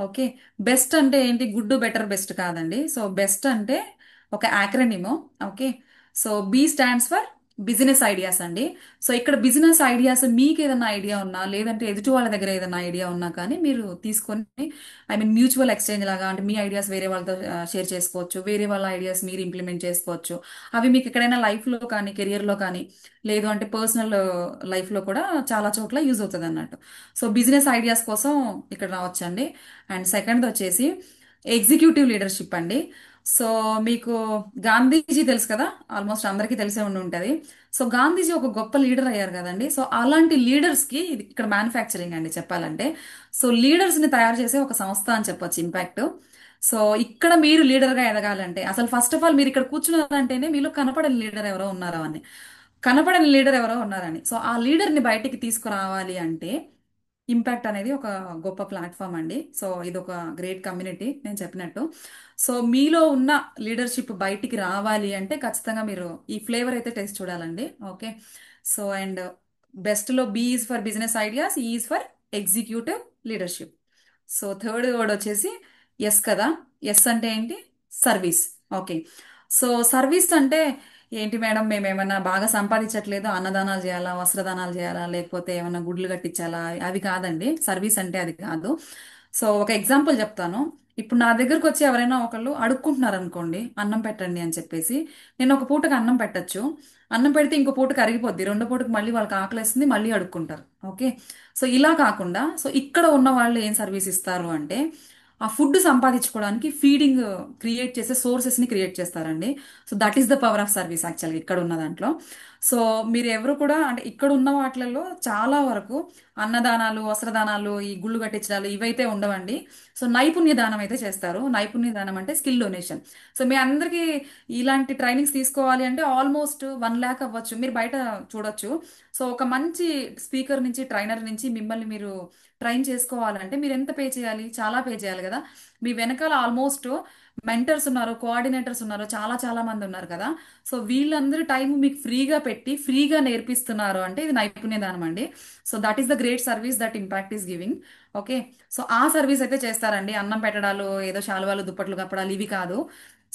ఓకే. బెస్ట్ అంటే ఏంటి? గుడ్, బెటర్, బెస్ట్ కాదండి. సో బెస్ట్ అంటే ఒక యాక్రనిమో. Okay. So B stands for business ideas అండి. సో ఇక్కడ బిజినెస్ ఐడియాస్ మీకు ఏదైనా ఐడియా ఉన్నా, లేదంటే ఎదుటి వాళ్ళ దగ్గర ఏదైనా ఐడియా ఉన్నా కానీ మీరు తీసుకొని, ఐ మీన్ మ్యూచువల్ ఎక్స్చేంజ్ లాగా, అంటే మీ ఐడియాస్ వేరే వాళ్ళతో షేర్ చేసుకోవచ్చు, వేరే వాళ్ళ ఐడియాస్ మీరు ఇంప్లిమెంట్ చేసుకోవచ్చు. అవి మీకు ఎక్కడైనా లైఫ్లో కానీ, కెరియర్లో కానీ, లేదు అంటే పర్సనల్ లైఫ్లో కూడా చాలా చోట్ల యూజ్ అవుతుంది అన్నట్టు. సో బిజినెస్ ఐడియాస్ కోసం ఇక్కడ రావచ్చండి. అండ్ సెకండ్ వచ్చేసి ఎగ్జిక్యూటివ్ లీడర్షిప్ అండి. సో మీకు గాంధీజీ తెలుసు కదా, ఆల్మోస్ట్ అందరికీ తెలిసే ఉండి ఉంటుంది. సో గాంధీజీ ఒక గొప్ప లీడర్ అయ్యారు కదండి. సో అలాంటి లీడర్స్కి ఇది ఇక్కడ మ్యానుఫ్యాక్చరింగ్ అండి చెప్పాలంటే. సో లీడర్స్ని తయారు చేసే ఒక సంస్థ అని చెప్పొచ్చు ఇంపాక్ట్. సో ఇక్కడ మీరు లీడర్గా ఎదగాలంటే, అసలు ఫస్ట్ ఆఫ్ ఆల్ మీరు ఇక్కడ కూర్చున్నారంటేనే మీలో కనపడని లీడర్ ఎవరో ఉన్నారో అని, కనపడని లీడర్ ఎవరో ఉన్నారని. సో ఆ లీడర్ని బయటికి తీసుకురావాలి అంటే ఇంపాక్ట్ అనేది ఒక గొప్ప ప్లాట్ఫామ్ అండి. సో ఇది ఒక గ్రేట్ కమ్యూనిటీ నేను చెప్పినట్టు. సో మీలో ఉన్న లీడర్షిప్ బయటికి రావాలి అంటే ఖచ్చితంగా మీరు ఈ ఫ్లేవర్ అయితే టేస్ట్ చూడాలండి. ఓకే. సో అండ్ బెస్ట్లో B is for business ideas, E is for executive leadership. So third word వచ్చేసి ఎస్ కదా. ఎస్ అంటే ఏంటి? సర్వీస్. ఓకే. సో సర్వీస్ అంటే ఏంటి మేడం, మేము ఏమైనా బాగా సంపాదించట్లేదు, అన్నదానాలు చేయాలా, వస్త్రదానాలు చేయాలా, లేకపోతే ఏమైనా గుడ్లు కట్టించాలా? అవి కాదండి సర్వీస్ అంటే, అది కాదు. సో ఒక ఎగ్జాంపుల్ చెప్తాను. ఇప్పుడు నా దగ్గరకు వచ్చి ఎవరైనా ఒకళ్ళు అడుక్కుంటున్నారు అనుకోండి, అన్నం పెట్టండి అని చెప్పేసి, నేను ఒక పూటకి అన్నం పెట్టచ్చు. అన్నం పెడితే ఇంకో పూటకి అరిగిపోద్ది, రెండో పూటకి మళ్ళీ వాళ్ళకి ఆకలేస్తుంది, మళ్ళీ అడుక్కుంటారు. ఓకే. సో ఇలా కాకుండా, సో ఇక్కడ ఉన్న వాళ్ళు ఏం సర్వీస్ ఇస్తారు అంటే, ఆ ఫుడ్ సంపాదించుకోవడానికి ఫీడింగ్ క్రియేట్ చేసే సోర్సెస్ని క్రియేట్ చేస్తారండి. So that is the power of service యాక్చువల్గా ఇక్కడ ఉన్న దాంట్లో. సో మీరు ఎవరు కూడా, అంటే ఇక్కడ ఉన్న వాటిలలో చాలా వరకు అన్నదానాలు, వస్త్రదానాలు, ఈ గుళ్ళు కట్టించడాలు ఇవైతే ఉండవండి. సో నైపుణ్య దానం అయితే చేస్తారు. నైపుణ్య దానం అంటే స్కిల్ డొనేషన్. సో మీ అందరికీ ఇలాంటి ట్రైనింగ్స్ తీసుకోవాలి అంటే ఆల్మోస్ట్ 1 lakh అవ్వచ్చు. మీరు బయట చూడొచ్చు. సో ఒక మంచి స్పీకర్ నుంచి, ట్రైనర్ నుంచి మిమ్మల్ని మీరు ట్రైన్ చేసుకోవాలంటే మీరు ఎంత పే చేయాలి? చాలా పే చేయాలి కదా. మీ వెనకాల ఆల్మోస్ట్ మెంటర్స్ ఉన్నారు, కోఆర్డినేటర్స్ ఉన్నారు, చాలా చాలా మంది ఉన్నారు కదా. సో వీళ్ళందరూ టైం మీకు ఫ్రీగా పెట్టి ఫ్రీగా నేర్పిస్తున్నారు అంటే ఇది నైపుణ్య దానం అండి. So that is the great service that impact is giving. Okay. So ఆ సర్వీస్ అయితే చేస్తారండి. అన్నం పెట్టడాలు, ఏదో శాలువాలు దుప్పట్లు కప్పడాలు ఇవి కాదు.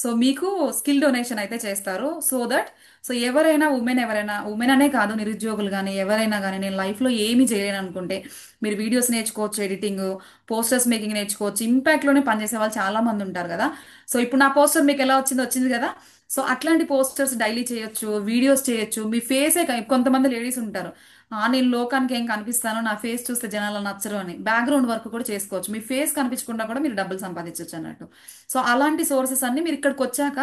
సో మీకు స్కిల్ డొనేషన్ అయితే చేస్తారు. సో ఎవరైనా ఉమెన్ అనే కాదు, నిరుద్యోగులు కానీ ఎవరైనా కానీ నేను లైఫ్లో ఏమీ చేయలేను అనుకుంటే మీరు వీడియోస్ నేర్చుకోవచ్చు, ఎడిటింగ్, పోస్టర్స్ మేకింగ్ నేర్చుకోవచ్చు. ఇంపాక్ట్లోనే పనిచేసే వాళ్ళు చాలా మంది ఉంటారు కదా. సో ఇప్పుడు నా పోస్టర్ మీకు ఎలా వచ్చింది కదా. సో అట్లాంటి పోస్టర్స్ డైలీ చేయొచ్చు, వీడియోస్ చేయొచ్చు. మీ ఫేసే కొంతమంది లేడీస్ ఉంటారు, నేను లోకానికి ఏం కనిపిస్తానో, నా ఫేస్ చూస్తే జనాలు నచ్చరు అని బ్యాక్గ్రౌండ్ వర్క్ కూడా చేసుకోవచ్చు. మీ ఫేస్ కనిపించకుండా కూడా మీరు డబ్బులు సంపాదించవచ్చు అన్నట్టు. సో అలాంటి సోర్సెస్ అన్ని మీరు ఇక్కడికి వచ్చాక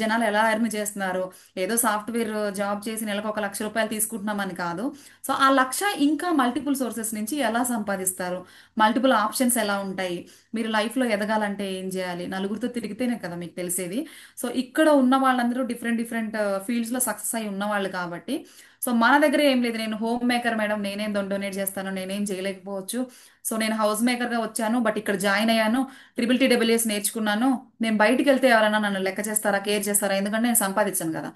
జనాలు ఎలా ఎర్న్ చేస్తున్నారు, ఏదో సాఫ్ట్వేర్ జాబ్ చేసి నెలకు 1 లక్ష రూపాయలు తీసుకుంటున్నామని కాదు. సో ఆ లక్ష ఇంకా మల్టిపుల్ సోర్సెస్ నుంచి ఎలా సంపాదిస్తారు, మల్టిపుల్ ఆప్షన్స్ ఎలా ఉంటాయి, మీరు లైఫ్లో ఎదగాలంటే ఏం చేయాలి, నలుగురితో తిరిగితేనే కదా మీకు తెలిసేది. సో ఇక్కడ ఉన్న వాళ్ళందరూ డిఫరెంట్ డిఫరెంట్ ఫీల్డ్స్లో సక్సెస్ అయి ఉన్నవాళ్ళు కాబట్టి. సో మన దగ్గర ఏం లేదు, నేను హోమ్ మేకర్ మేడం, నేనేం డొనేట్ చేస్తాను, నేనేం చేయలేకపోవచ్చు. సో నేను హౌస్ మేకర్గా వచ్చాను, బట్ ఇక్కడ జాయిన్ అయ్యాను, TTTWS నేర్చుకున్నాను. నేను బయటికి వెళ్తే ఎవరైనా నన్ను లెక్క చేస్తారా, కేర్ చేస్తారా, ఎందుకంటే నేను సంపాదించాను కదా.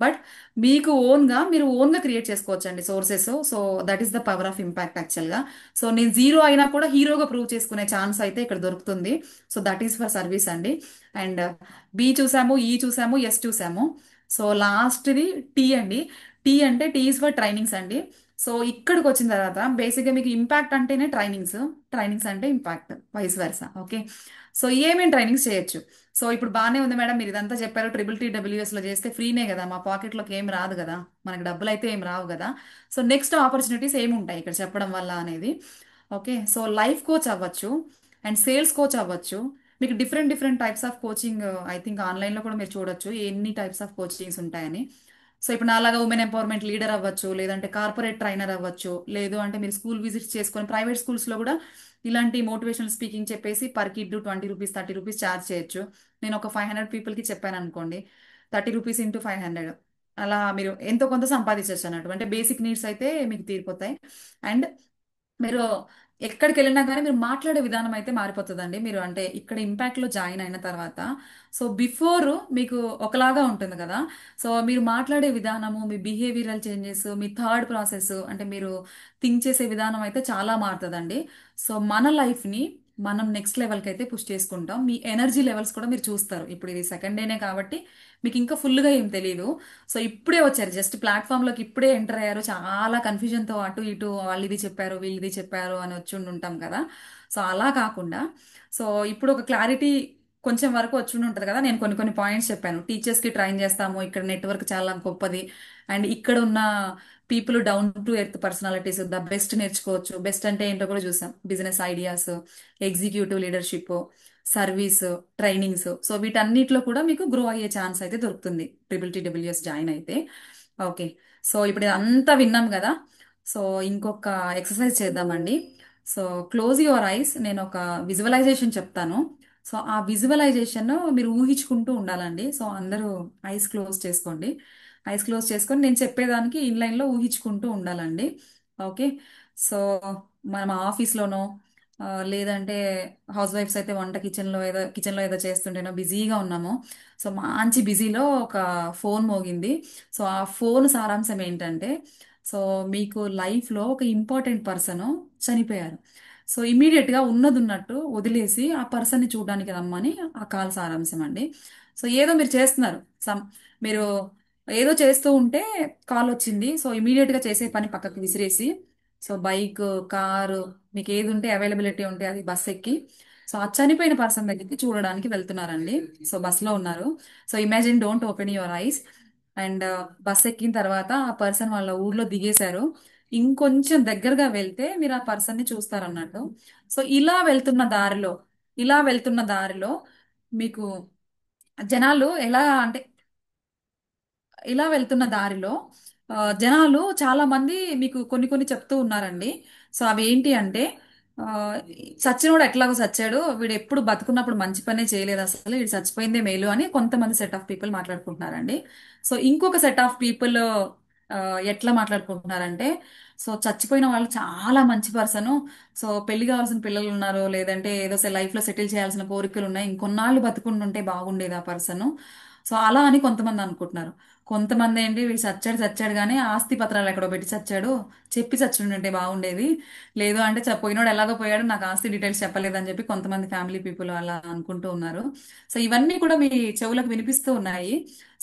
బట్ మీకు మీరు ఓన్గా క్రియేట్ చేసుకోవచ్చు అండి sources. So that is the power of impact యాక్చువల్గా. సో నేను జీరో అయినా కూడా హీరోగా ప్రూవ్ చేసుకునే ఛాన్స్ అయితే ఇక్కడ దొరుకుతుంది. So that is for service అండి. అండ్ బి చూసాము, ఈ చూసాము, ఎస్ చూసాము. సో లాస్ట్ది టీ అండి. టీ ఈస్ ఫర్ ట్రైనింగ్స్ అండి. సో ఇక్కడికి వచ్చిన తర్వాత బేసిక్గా మీకు ఇంపాక్ట్ అంటేనే ట్రైనింగ్స్, ట్రైనింగ్స్ అంటే impact, vice versa. Okay. So ఏమేమి ట్రైనింగ్స్ చేయొచ్చు? సో ఇప్పుడు బాగానే ఉంది మేడం, మీరు ఇదంతా చెప్పారు, TTTWSలో చేస్తే ఫ్రీనే కదా, మా పాకెట్లోకి ఏం రాదు కదా, మనకి డబ్బులు అయితే ఏం రావు కదా. సో నెక్స్ట్ ఆపర్చునిటీస్ ఏమి ఉంటాయి ఇక్కడ చెప్పడం వల్ల అనేది. ఓకే. సో లైఫ్ కోచ్ అవ్వచ్చు అండ్ సేల్స్ కోచ్ అవ్వచ్చు. మీకు different different types of coaching I think ఆన్లైన్లో కూడా మీరు చూడొచ్చు ఎన్ని టైప్స్ ఆఫ్ కోచింగ్స్ ఉంటాయని. సో ఇప్పుడు నాలాగా ఉమెన్ ఎంపవర్మెంట్ లీడర్ అవ్వచ్చు, లేదంటే కార్పొరేట్ ట్రైనర్ అవ్వచ్చు, లేదు అంటే మీరు స్కూల్ విజిట్స్ చేసుకొని ప్రైవేట్ స్కూల్స్లో కూడా ఇలాంటి మోటివేషనల్ స్పీకింగ్ చెప్పేసి per kid 20 rupees 30 rupees charge చేయొచ్చు. నేను ఒక 500 పీపుల్కి చెప్పాను అనుకోండి, 30 రూపీస్ ఇంటూ 500, అలా మీరు ఎంతో కొంత సంపాదించవచ్చు అన్నట్టు. అంటే బేసిక్ నీడ్స్ అయితే మీకు తీరిపోతాయి. అండ్ మీరు ఎక్కడికి వెళ్ళినా కానీ మీరు మాట్లాడే విధానం అయితే మారిపోతుందండి. మీరు అంటే ఇక్కడ ఇంపాక్ట్లో జాయిన్ అయిన తర్వాత, సో బిఫోర్ మీకు ఒకలాగా ఉంటుంది కదా. సో మీరు మాట్లాడే విధానము, మీ బిహేవియరల్ చేంజెస్, మీ థాట్ ప్రాసెస్, అంటే మీరు థింక్ చేసే విధానం అయితే చాలా మారుతుందండి. సో మన లైఫ్ని మనం నెక్స్ట్ లెవెల్కి అయితే పుష్ చేసుకుంటాం. మీ ఎనర్జీ లెవెల్స్ కూడా మీరు చూస్తారు. ఇప్పుడు ఇది సెకండ్ డేనే కాబట్టి మీకు ఇంకా ఫుల్గా ఏం తెలియదు. సో ఇప్పుడే వచ్చారు, జస్ట్ ప్లాట్ఫామ్లోకి ఇప్పుడే ఎంటర్ అయ్యారు, చాలా కన్ఫ్యూజన్తో అటు ఇటు వాళ్ళు ఇది చెప్పారు వీళ్ళు ఇది చెప్పారు అని వచ్చి ఉంటాం కదా. సో అలా కాకుండా, సో ఇప్పుడు ఒక క్లారిటీ కొంచెం వరకు వచ్చి ఉంటుంది కదా. నేను కొన్ని కొన్ని పాయింట్స్ చెప్పాను. టీచర్స్కి ట్రైన్ చేస్తాము, ఇక్కడ నెట్వర్క్ చాలా గొప్పది, అండ్ ఇక్కడ ఉన్న people down to earth personalities, the best నేర్చుకోవచ్చు. బెస్ట్ అంటే ఏంటో కూడా చూసాం, business ideas, executive leadership, service, trainings. So వీటన్నిటిలో కూడా మీకు గ్రో అయ్యే ఛాన్స్ అయితే దొరుకుతుంది TTTWS జాయిన్ అయితే. ఓకే. సో ఇప్పుడు ఇదంతా విన్నాం కదా. సో ఇంకొక ఎక్సర్సైజ్ చేద్దామండి. సో క్లోజ్ యువర్ ఐస్, నేను ఒక విజువలైజేషన్ చెప్తాను. సో ఆ విజువలైజేషన్ మీరు ఊహించుకుంటూ ఉండాలండి. సో అందరూ ఐస్ క్లోజ్ చేసుకోండి. ఐస్ క్లోజ్ చేసుకొని నేను చెప్పేదానికి ఇన్లైన్లో ఊహించుకుంటూ ఉండాలండి. ఓకే. సో మనం ఆఫీస్లోనో లేదంటే హౌస్ వైఫ్స్ అయితే వంట కిచెన్లో ఏదో చేస్తుంటేనో బిజీగా ఉన్నాము. సో మంచి బిజీలో ఒక ఫోన్ మోగింది. సో ఆ ఫోన్ సారాంశం ఏంటంటే, సో మీకు లైఫ్లో ఒక ఇంపార్టెంట్ పర్సన్ చనిపోయారు. సో ఇమీడియట్గా ఉన్నది ఉన్నట్టు వదిలేసి ఆ పర్సన్ని చూడడానికి రమ్మని ఆ కాల్ సారాంశం అండి. సో ఏదో మీరు చేస్తున్నారు, మీరు ఏదో చేస్తూ ఉంటే కాల్ వచ్చింది. సో ఇమీడియట్గా చేసే పని పక్కకు విసిరేసి, సో బైక్, కారు, మీకు ఏది ఉంటే అవైలబిలిటీ ఉంటే అది బస్ ఎక్కి, సో ఆ చనిపోయిన పర్సన్ దగ్గరికి చూడడానికి వెళ్తున్నారండి. సో బస్లో ఉన్నారు. So imagine, don't open your ice. And bus ఎక్కిన తర్వాత ఆ పర్సన్ వాళ్ళ ఊర్లో దిగేశారు. ఇంకొంచెం దగ్గరగా వెళ్తే మీరు ఆ పర్సన్ని చూస్తారన్నట్టు. సో ఇలా వెళ్తున్న దారిలో మీకు జనాలు ఎలా అంటే, ఇలా వెళ్తున్న దారిలో జనాలు చాలా మంది మీకు కొన్ని కొన్ని చెప్తూ ఉన్నారండి. సో అవి ఏంటి అంటే ఆ, చచ్చినోడు ఎట్లాగో చచ్చాడు, వీడు ఎప్పుడు బతుకున్నప్పుడు మంచి పనే చేయలేదు, అసలు వీడు చచ్చిపోయిందే మేలు అని కొంతమంది సెట్ ఆఫ్ పీపుల్ మాట్లాడుకుంటున్నారండి. సో ఇంకొక సెట్ ఆఫ్ పీపుల్ ఎట్లా మాట్లాడుకుంటున్నారంటే, సో చచ్చిపోయిన వాళ్ళు చాలా మంచి పర్సన్, సో పెళ్లి కావాల్సిన పిల్లలు ఉన్నారు, లేదంటే ఏదో లైఫ్ లో సెటిల్ చేయాల్సిన కోరికలు ఉన్నాయి, ఇంకొన్నాళ్ళు బతుకుంటుంటే బాగుండేది ఆ పర్సన్. సో అలా అని కొంతమంది అనుకుంటున్నారు. కొంతమంది ఏంటి, వీడు చచ్చాడు చచ్చాడు కానీ ఆస్తి పత్రాలు ఎక్కడో పెట్టి చచ్చాడు, చెప్పి చచ్చుంటే బాగుండేది, లేదు అంటే పోయినోడు ఎలాగో పోయాడు, నాకు ఆస్తి డీటెయిల్స్ చెప్పలేదని చెప్పి కొంతమంది ఫ్యామిలీ పీపుల్ అలా అనుకుంటూ ఉన్నారు. సో ఇవన్నీ కూడా మీ చెవులకు వినిపిస్తూ ఉన్నాయి.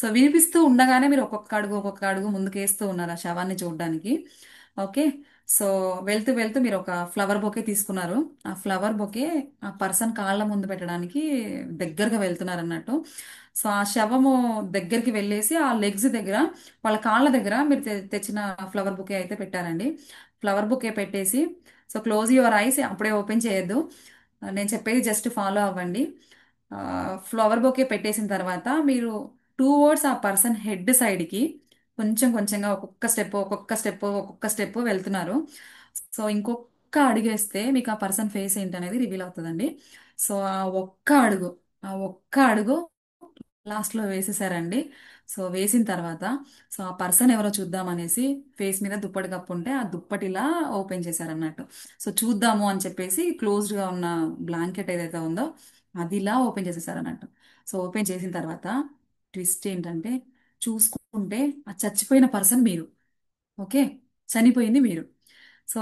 సో వినిపిస్తూ ఉండగానే మీరు ఒక్కొక్క అడుగు ముందుకేస్తూ ఉన్నారు ఆ శవాన్ని చూడడానికి. ఓకే. సో వెళ్తూ వెళ్తూ మీరు ఒక ఫ్లవర్ బొకే తీసుకున్నారు. ఆ ఫ్లవర్ బొకే ఆ పర్సన్ కాళ్ళ ముందు పెట్టడానికి దగ్గరగా వెళ్తున్నారు అన్నట్టు. సో ఆ శవము దగ్గరికి వెళ్ళేసి ఆ లెగ్స్ దగ్గర, వాళ్ళ కాళ్ళ దగ్గర మీరు తెచ్చిన ఫ్లవర్ బుకే అయితే పెట్టారండి. ఫ్లవర్ బుకే పెట్టేసి, సో క్లోజ్ యువర్ ఐస్, అప్పుడే ఓపెన్ చేయొద్దు, నేను చెప్పేది జస్ట్ ఫాలో అవ్వండి. ఫ్లవర్ బొకే పెట్టేసిన తర్వాత మీరు టూ వర్డ్స్ ఆ పర్సన్ హెడ్ సైడ్కి కొంచెం కొంచెంగా ఒక్కొక్క స్టెప్ వెళ్తున్నారు. సో ఇంకొక అడుగేస్తే మీకు ఆ పర్సన్ ఫేస్ ఏంటనేది రివీల్ అవుతుందండి. సో ఆ ఒక్క అడుగు లాస్ట్ లో వేసేసారండి. సో వేసిన తర్వాత, సో ఆ పర్సన్ ఎవరో చూద్దాం అనేసి ఫేస్ మీద దుప్పటి కప్పు ఉంటే ఆ దుప్పటిలా ఓపెన్ చేశారన్నట్టు. సో చూద్దాము అని చెప్పేసి క్లోజ్డ్ గా ఉన్న బ్లాంకెట్ ఏదైతే ఉందో అది ఇలా ఓపెన్ చేసేసారన్నట్టు. సో ఓపెన్ చేసిన తర్వాత ట్విస్ట్ ఏంటంటే, చూసుకుంటే ఆ చచ్చిపోయిన పర్సన్ మీరు. ఓకే. చనిపోయింది మీరు. సో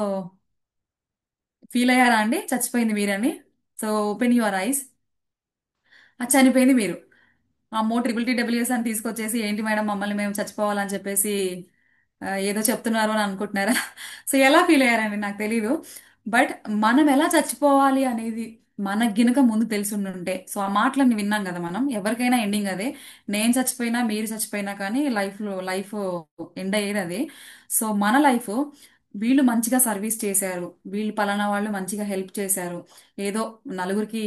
ఫీల్ అయ్యారా అండి చచ్చిపోయింది మీరని? So open your eyes. అది చనిపోయింది మీరు. అమ్మో TTTWS అని తీసుకొచ్చేసి, ఏంటి మేడం మమ్మల్ని మేము చచ్చిపోవాలని చెప్పేసి ఏదో చెప్తున్నారు అని అనుకుంటున్నారా? సో ఎలా ఫీల్ అయ్యారండి నాకు తెలీదు. బట్ మనం ఎలా చచ్చిపోవాలి అనేది మనకు గినక ముందు తెలిసి ఉండుంటే, సో ఆ మాటలన్నీ విన్నాం కదా మనం, ఎవరికైనా ఎండింగ్ అదే. నేను చచ్చిపోయినా మీరు చచ్చిపోయినా కానీ లైఫ్ ఎండ్ అయ్యేది అదే. సో మన లైఫ్, వీళ్ళు మంచిగా సర్వీస్ చేశారు, వీళ్ళు పలానా వాళ్ళు మంచిగా హెల్ప్ చేశారు, ఏదో నలుగురికి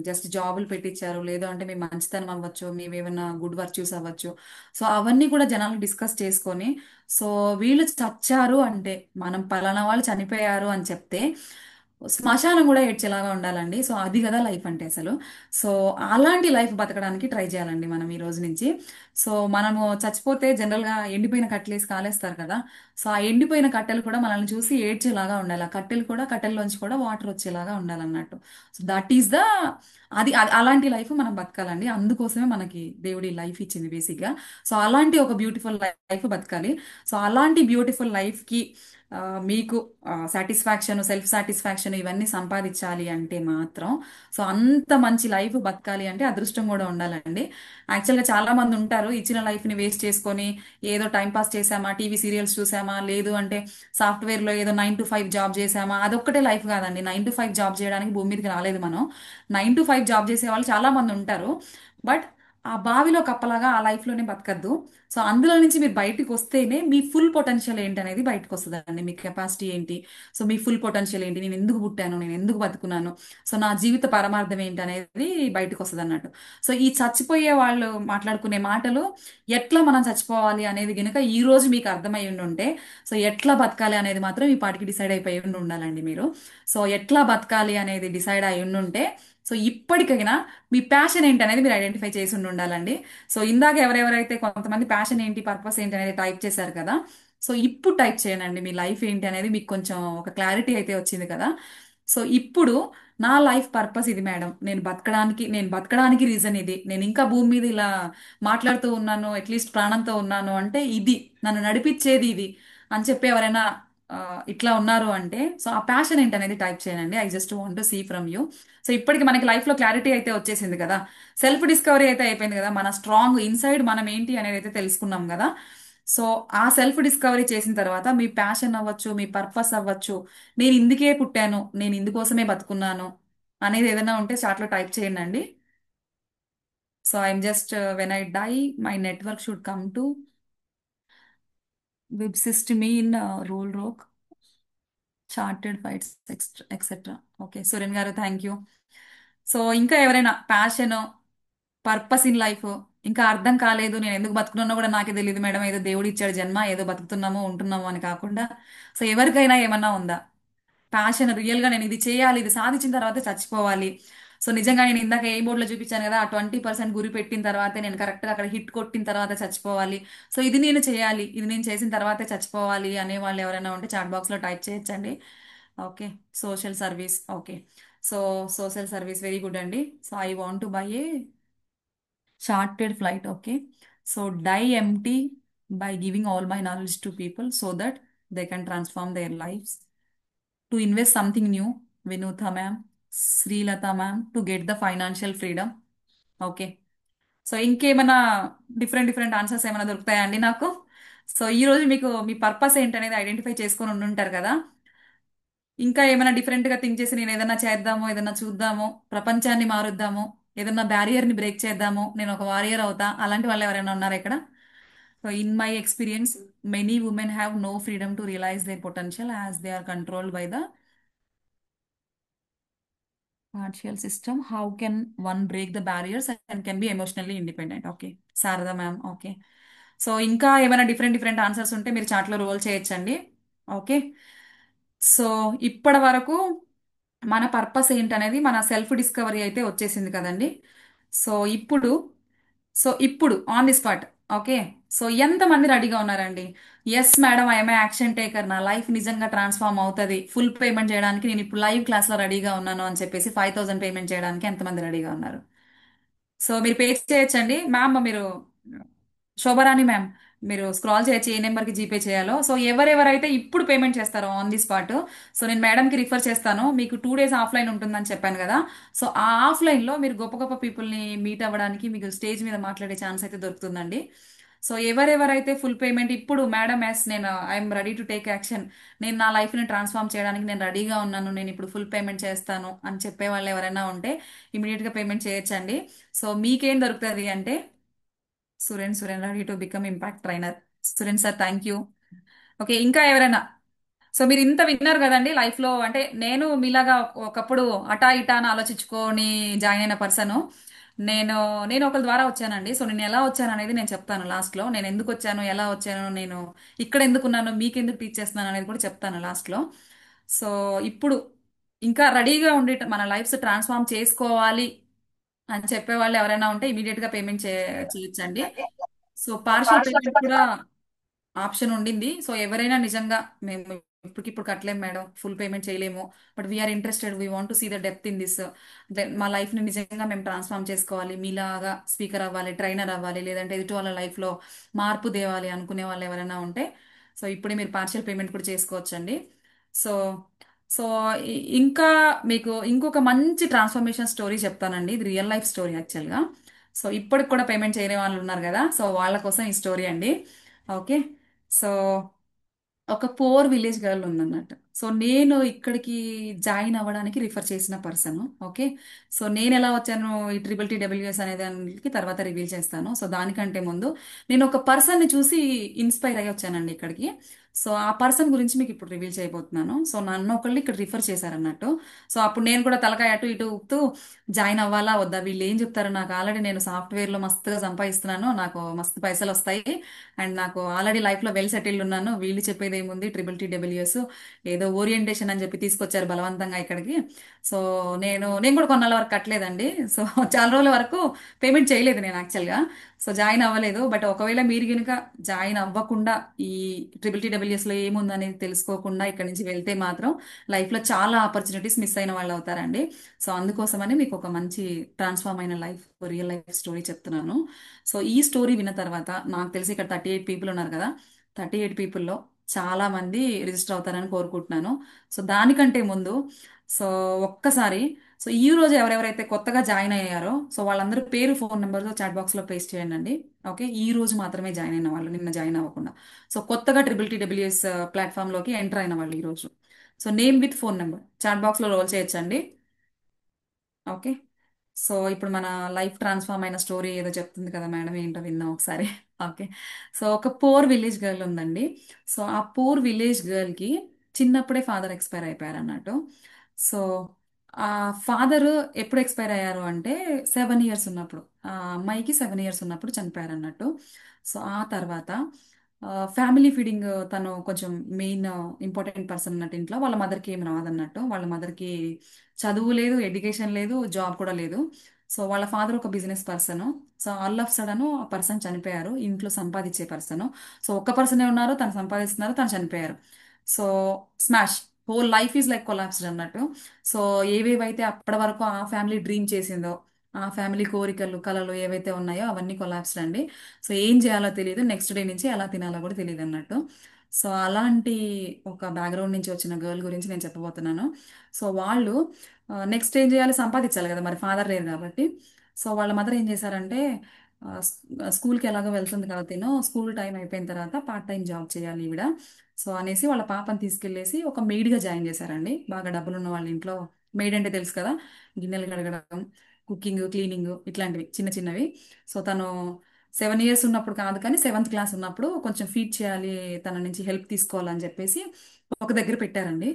జస్ట్ జాబులు పెట్టించారు, లేదో అంటే మీ మంచితనం అవ్వచ్చు, మీవేమైనా గుడ్ వర్చ్యూస్ అవ్వచ్చు, సో అవన్నీ కూడా జనాలు డిస్కస్ చేసుకొని, సో వీళ్ళు చచ్చారు అంటే, మనం పలానా వాళ్ళు చనిపోయారు అని చెప్తే శ్మశానం కూడా ఏడ్చేలాగా ఉండాలండి. సో అది కదా లైఫ్ అంటే అసలు. సో అలాంటి లైఫ్ బతకడానికి ట్రై చేయాలండి మనం ఈ రోజు నుంచి. సో మనము చచ్చిపోతే జనరల్గా ఎండిపోయిన కట్టెలేసి కాలేస్తారు కదా. సో ఆ ఎండిపోయిన కట్టెలు కూడా మనల్ని చూసి ఏడ్చేలాగా ఉండాలి, ఆ కట్టెలు కూడా కట్టెల్లోంచి కూడా వాటర్ వచ్చేలాగా ఉండాలన్నట్టు. సో దట్ ఈస్ ద, అలాంటి లైఫ్ మనం బతకాలండి. అందుకోసమే మనకి దేవుడి లైఫ్ ఇచ్చింది బేసిక్గా. సో అలాంటి ఒక బ్యూటిఫుల్ లైఫ్ బతకాలి. సో అలాంటి బ్యూటిఫుల్ లైఫ్కి మీకు సాటిస్ఫాక్షన్, సెల్ఫ్ సాటిస్ఫాక్షన్ ఇవన్నీ సంపాదించాలి అంటే మాత్రం, సో అంత మంచి లైఫ్ బతకాలి అంటే అదృష్టం కూడా ఉండాలండి. యాక్చువల్గా చాలా మంది ఉంటారు, ఇచ్చిన లైఫ్ని వేస్ట్ చేసుకొని ఏదో టైం పాస్ చేసామా, టీవీ సీరియల్స్ చూసామా, లేదు అంటే సాఫ్ట్వేర్లో ఏదో 9 to 5 జాబ్ చేసామా, అదొక్కటే లైఫ్ కాదండి. 9 to 5 జాబ్ చేయడానికి భూమి మీదకి రాలేదు మనం. 9 to 5 జాబ్ చేసే వాళ్ళు చాలా మంది ఉంటారు. బట్ ఆ బావిలో కప్పలాగా ఆ లైఫ్లోనే బతకద్దు. సో అందులో నుంచి మీరు బయటకు వస్తేనే మీ ఫుల్ పొటెన్షియల్ ఏంటి అనేది బయటకు వస్తుందండి. మీ కెపాసిటీ ఏంటి, సో మీ ఫుల్ పొటెన్షియల్ ఏంటి, నేను ఎందుకు పుట్టాను, నేను ఎందుకు బతుకున్నాను, సో నా జీవిత పరమార్థం ఏంటి అనేది బయటకు వస్తుంది అన్నట్టు. సో ఈ చచ్చిపోయే వాళ్ళు మాట్లాడుకునే మాటలు, ఎట్లా మనం చచ్చిపోవాలి అనేది గనుక ఈ రోజు మీకు అర్థమై ఉంటే, సో ఎట్లా బతకాలి అనేది మాత్రం ఈ పాటికి డిసైడ్ అయిపోయి ఉండాలండి మీరు. సో ఎట్లా బతకాలి అనేది డిసైడ్ అయి ఉంటే, సో ఇప్పటికైనా మీ ప్యాషన్ ఏంటి అనేది మీరు ఐడెంటిఫై చేసి ఉండాలండి. సో ఇందాక ఎవరెవరైతే కొంతమంది ప్యాషన్ ఏంటి, పర్పస్ ఏంటి అనేది టైప్ చేశారు కదా, సో ఇప్పుడు టైప్ చేయనండి మీ లైఫ్ ఏంటి అనేది, మీకు కొంచెం ఒక క్లారిటీ అయితే వచ్చింది కదా. సో ఇప్పుడు నా లైఫ్ పర్పస్ ఇది మేడం, నేను బతకడానికి రీజన్ ఇది, నేను ఇంకా భూమి మీద ఇలా మాట్లాడుతూ ఉన్నాను, అట్లీస్ట్ ప్రాణంతో ఉన్నాను అంటే ఇది, నన్ను నడిపించేది ఇది అని చెప్పి ఎవరైనా ఆ, ఇట్లా ఉన్నారు అంటే, సో ఆ ప్యాషన్ ఏంటి అనేది టైప్ చేయండి. I just want to see from you. So ఇప్పటికి మనకి లైఫ్ లో క్లారిటీ అయితే వచ్చేసింది కదా, సెల్ఫ్ డిస్కవరీ అయితే అయిపోయింది కదా, మన స్ట్రాంగ్ ఇన్సైడ్ మనం ఏంటి అనేది అయితే తెలుసుకున్నాం కదా. సో ఆ సెల్ఫ్ డిస్కవరీ చేసిన తర్వాత మీ ప్యాషన్ అవ్వచ్చు, మీ పర్పస్ అవ్వచ్చు, నేను ఇందుకే పుట్టాను, నేను ఇందుకోసమే బతుకున్నాను అనేది ఏదైనా ఉంటే చాట్ లో టైప్ చేయండి. So I'm just when I die my network should come to vibe system in rule rock chartered fights etcetera. Okay Suren garu, thank you. So ఇంకా ఎవరైనా ప్యాషన్, పర్పస్ ఇన్ లైఫ్ ఇంకా అర్థం కాలేదు, నేను ఎందుకు బతుకున్నానో కూడా నాకే తెలియదు మేడం, ఏదో దేవుడు ఇచ్చాడు జన్మ, ఏదో బతుకుతున్నామో ఉంటున్నామో అని కాకుండా, సో ఎవరికైనా ఏమన్నా ఉందా? ప్యాషన్ రియల్గా నేను ఇది చేయాలి, ఇది సాధించిన తర్వాతే చచ్చిపోవాలి. సో నిజంగా నేను ఇందాక ఏ బోర్డులో చూపించాను కదా, ఆ 20% గురి పెట్టిన తర్వాతే నేను కరెక్ట్గా అక్కడ హిట్ కొట్టిన తర్వాత చచ్చిపోవాలి. సో ఇది నేను చేయాలి, ఇది నేను చేసిన తర్వాతే చచ్చిపోవాలి అనే వాళ్ళు ఎవరైనా ఉంటే చాట్ బాక్స్లో టైప్ చేయొచ్చండి. Okay. Social service. Okay. So social service very good అండి. So I want to buy a chartered flight. Okay, so die empty by giving all my knowledge to people so that they can transform their lives. To invest something new, Vinutha ma'am, Srilata ma'am, to get the financial freedom. Okay. So ఇంకేమైనా different different answers ఏమైనా దొరుకుతాయా అండి నాకు? So ఈ రోజు మీకు మీ purpose ఏంటనేది identify చేసుకొని ఉండుంటారు కదా. ఇంకా ఏమైనా డిఫరెంట్ గా థింక్ చేసి నేను ఏదైనా చేద్దాము, ఏదైనా చూద్దాము, ప్రపంచాన్ని మారుద్దాము, ఏదైనా బ్యారియర్ ని బ్రేక్ చేద్దాము, నేను ఒక వారియర్ అవుతా, అలాంటి వాళ్ళు ఎవరైనా ఉన్నారా ఇక్కడ? So in my experience many women have no freedom to realise their potential as they are controlled by the partial system. How can one break the barriers and can be emotionally independent? Okay. Sharada ma'am. Okay. So ఇంకా ఏమైనా different different answers ఉంటే మీరు చాట్లో role చేయొచ్చండి. Okay. So ఇప్పటి వరకు మన purpose ఏంటనేది మన సెల్ఫ్ డిస్కవరీ అయితే వచ్చేసింది కదండి. సో ఇప్పుడు ఇప్పుడు on the spot. Okay. So ఎంతమంది రెడీగా ఉన్నారండి? Yes madam, I'm action taker, నా లైఫ్ నిజంగా ట్రాన్స్ఫార్మ్ అవుతుంది, ఫుల్ పేమెంట్ చేయడానికి నేను ఇప్పుడు లైవ్ క్లాస్లో రెడీగా ఉన్నాను అని చెప్పేసి 5000 పేమెంట్ చేయడానికి ఎంతమంది రెడీగా ఉన్నారు? సో మీరు పే చేయొచ్చండి. మ్యామ్ మీరు శోభరాణి మ్యామ్, మీరు స్క్రాల్ చేయొచ్చు ఏ నెంబర్కి జీపే చేయాలో. సో ఎవరెవరైతే ఇప్పుడు పేమెంట్ చేస్తారో ఆన్ ది స్పాట్, సో నేను మేడంకి రిఫర్ చేస్తాను. మీకు 2 days ఆఫ్లైన్ ఉంటుందని చెప్పాను కదా. సో ఆ ఆఫ్లైన్లో మీరు గొప్ప గొప్ప పీపుల్ని మీట్ అవ్వడానికి మీకు స్టేజ్ మీద మాట్లాడే ఛాన్స్ అయితే దొరుకుతుందండి. సో ఎవరెవరైతే ఫుల్ పేమెంట్ ఇప్పుడు మేడం ఎస్ నేను I'm ready to take action, నేను నా లైఫ్ని ట్రాన్స్ఫార్మ్ చేయడానికి నేను రెడీగా ఉన్నాను, నేను ఇప్పుడు ఫుల్ పేమెంట్ చేస్తాను అని చెప్పే వాళ్ళు ఎవరైనా ఉంటే ఇమీడియట్గా పేమెంట్ చేయొచ్చండి. సో మీకేం దొరుకుతుంది అంటే Suren ready to become impact trainer. Suren sir thank you. Okay. ఇంకా ఎవరైనా? సో మీరు ఇంత విన్నారు కదండి లైఫ్ లో. అంటే నేను మీలాగా ఒకప్పుడు అటా ఇటా అని ఆలోచించుకొని జాయిన్ అయిన పర్సన్. నేను నేను ఒకరి ద్వారా వచ్చానండి. సో నేను ఎలా వచ్చాను అనేది నేను చెప్తాను లాస్ట్ లో. నేను ఎందుకు వచ్చాను, ఎలా వచ్చాను, నేను ఇక్కడ ఎందుకున్నాను, మీకు ఎందుకు టీచ్ చేస్తున్నాను అనేది కూడా చెప్తాను లాస్ట్ లో. సో ఇప్పుడు ఇంకా రెడీగా ఉండి మన లైఫ్స్ ట్రాన్స్ఫార్మ్ చేసుకోవాలి అని చెప్పే వాళ్ళు ఎవరైనా ఉంటే ఇమీడియట్ గా పేమెంట్ చేయొచ్చండి. సో పార్షల్ పేమెంట్ కూడా ఆప్షన్ ఉండింది. సో ఎవరైనా నిజంగా మేము ఇప్పటికిప్పుడు కట్టలేము మేడం, ఫుల్ పేమెంట్ చేయలేము, but we're interested, we want to see the depth in this, మా లైఫ్ ని నిజంగా మేము ట్రాన్స్ఫార్మ్ చేసుకోవాలి, మీలాగా స్పీకర్ అవ్వాలి, ట్రైనర్ అవ్వాలి, లేదంటే ఎదుటి వాళ్ళ లైఫ్ లో మార్పు తేవాలి అనుకునే వాళ్ళు ఎవరైనా ఉంటే సో ఇప్పుడే మీరు పార్షియల్ పేమెంట్ కూడా చేసుకోవచ్చండి. సో సో ఇంకా మీకు ఇంకొక మంచి ట్రాన్స్ఫర్మేషన్ స్టోరీ చెప్తానండి. ఇది రియల్ లైఫ్ స్టోరీ యాక్చువల్గా. సో ఇప్పటికి కూడా పేమెంట్ చేయని వాళ్ళు ఉన్నారు కదా, సో వాళ్ళ కోసం ఈ స్టోరీ అండి. ఓకే. సో ఒక పూర్ విలేజ్ గర్ల్ ఉందన్నట్టు. సో నేను ఇక్కడికి జాయిన్ అవ్వడానికి రిఫర్ చేసిన పర్సన్. ఓకే. సో నేను ఎలా వచ్చాను ఈ TTTWS అనే దానికి తర్వాత రివీల్ చేస్తాను. సో దానికంటే ముందు నేను ఒక పర్సన్ ని చూసి ఇన్స్పైర్ అయ్యి వచ్చానండి ఇక్కడికి. సో ఆ పర్సన్ గురించి మీకు ఇప్పుడు రివీల్ చేయబోతున్నాను. సో నన్ను ఒకళ్ళు ఇక్కడ రిఫర్ చేశారన్నట్టు. సో అప్పుడు నేను కూడా తలకాయ అటు ఇటు ఊపుతూ జాయిన్ అవ్వాలా వద్దా, వీళ్ళు ఏం చెప్తారు, నాకు ఆల్రెడీ నేను సాఫ్ట్వేర్లో మస్తుగా సంపాదిస్తున్నాను, నాకు మస్తు పైసలు వస్తాయి, అండ్ నాకు ఆల్రెడీ లైఫ్లో వెల్ సెటిల్డ్ ఉన్నాను, వీళ్ళు చెప్పేది ఏముంది TTTWS ఏదో ఓరియంటేషన్ అని చెప్పి తీసుకొచ్చారు బలవంతంగా ఇక్కడికి. సో నేను కూడా కొన్నాళ్ళ వరకు కట్టలేదండి. సో చాలా రోజుల వరకు పేమెంట్ చేయలేదు నేను యాక్చువల్గా. సో జాయిన్ అవ్వలేదు. బట్ ఒకవేళ మీరు కనుక జాయిన్ అవ్వకుండా ఈ TTTWSలో ఏముందనేది తెలుసుకోకుండా ఇక్కడ నుంచి వెళ్తే మాత్రం లైఫ్లో చాలా ఆపర్చునిటీస్ మిస్ అయిన వాళ్ళు అవుతారండి. సో అందుకోసమని మీకు ఒక మంచి ట్రాన్స్ఫార్మ్ అయిన లైఫ్ రియల్ లైఫ్ స్టోరీ చెప్తున్నాను. సో ఈ స్టోరీ విన్న తర్వాత నాకు తెలిసి ఇక్కడ 38 పీపుల్ ఉన్నారు కదా, 38 పీపుల్లో చాలా మంది రిజిస్టర్ అవుతారని కోరుకుంటున్నాను. సో దానికంటే ముందు సో ఒక్కసారి సో ఈ రోజు ఎవరెవరైతే కొత్తగా జాయిన్ అయ్యారో సో వాళ్ళందరూ పేరు ఫోన్ నెంబర్తో చాట్ బాక్స్లో పేస్ట్ చేయండి అండి. ఓకే. ఈ రోజు మాత్రమే జాయిన్ అయిన వాళ్ళు, నిన్న జాయిన్ అవ్వకుండా. సో కొత్తగా TTTWS ప్లాట్ఫామ్లోకి ఎంటర్ అయిన వాళ్ళు ఈరోజు. So name with phone number chat బాక్స్లో రోల్ చేయొచ్చండి. ఓకే. సో ఇప్పుడు మన లైఫ్ ట్రాన్స్ఫార్మ్ అయిన స్టోరీ ఏదో చెప్తుంది కదా మేడం, ఏంటో విందాం ఒకసారి. ఓకే. సో ఒక పూర్ విలేజ్ గర్ల్ ఉందండి. సో ఆ పూర్ విలేజ్ గర్ల్కి చిన్నప్పుడే ఫాదర్ ఎక్స్పైర్ అయిపోయారు అన్నట్టు. సో ఆ ఫాదర్ ఎప్పుడు ఎక్స్పైర్ అయ్యారు అంటే 7 years ఉన్నప్పుడు, ఆ అమ్మాయికి 7 years ఉన్నప్పుడు చనిపోయారు అన్నట్టు. సో ఆ తర్వాత ఫ్యామిలీ ఫీడింగ్ తను కొంచెం మెయిన్ ఇంపార్టెంట్ పర్సన్ అన్నట్టు ఇంట్లో. వాళ్ళ మదర్కి ఏం రాదన్నట్టు. వాళ్ళ మదర్కి చదువు లేదు, ఎడ్యుకేషన్ లేదు, జాబ్ కూడా లేదు. సో వాళ్ళ ఫాదర్ ఒక business person. So all of sudden ఆ పర్సన్ చనిపోయారు, ఇంట్లో సంపాదించే పర్సన్. సో ఒక్క పర్సనే ఉన్నారు, తను సంపాదిస్తున్నారు, తను చనిపోయారు. So smash, whole life is like collapsed అన్నట్టు. సో ఏవేవైతే అప్పటి వరకు ఆ ఫ్యామిలీ డ్రీమ్ చేసిందో, ఆ ఫ్యామిలీ కోరికలు కలలు ఏవైతే ఉన్నాయో అవన్నీ కొలాప్స్డ్ అండి. సో ఏం చేయాలో తెలియదు, నెక్స్ట్ డే నుంచి ఎలా తినాలో కూడా తెలియదు అన్నట్టు. సో అలాంటి ఒక బ్యాక్గ్రౌండ్ నుంచి వచ్చిన గర్ల్ గురించి నేను చెప్పబోతున్నాను. సో వాళ్ళు నెక్స్ట్ ఏం చేయాలి, సంపాదించాలి కదా, మరి ఫాదర్ లేరు కాబట్టి. సో వాళ్ళ మదర్ ఏం చేశారంటే, స్కూల్కి ఎలాగో వెళ్తుంది కదా తిను, స్కూల్ టైం అయిపోయిన తర్వాత పార్ట్ టైం జాబ్ చేయాలి ఈవిడ. సో అనేసి వాళ్ళ పాపని తీసుకెళ్లేసి ఒక మెయిడ్గా జాయిన్ చేశారండి. బాగా డబ్బులు ఉన్న వాళ్ళ ఇంట్లో మెయిడ్ అంటే తెలుసు కదా, గిన్నెలు కడగడం, కుకింగ్, క్లీనింగ్ ఇట్లాంటివి చిన్న చిన్నవి. సో తను 7 years ఉన్నప్పుడు కాదు కానీ 7th క్లాస్ ఉన్నప్పుడు కొంచెం ఫీడ్ చేయాలి, తన నుంచి హెల్ప్ తీసుకోవాలని చెప్పేసి ఒక దగ్గర పెట్టారండి.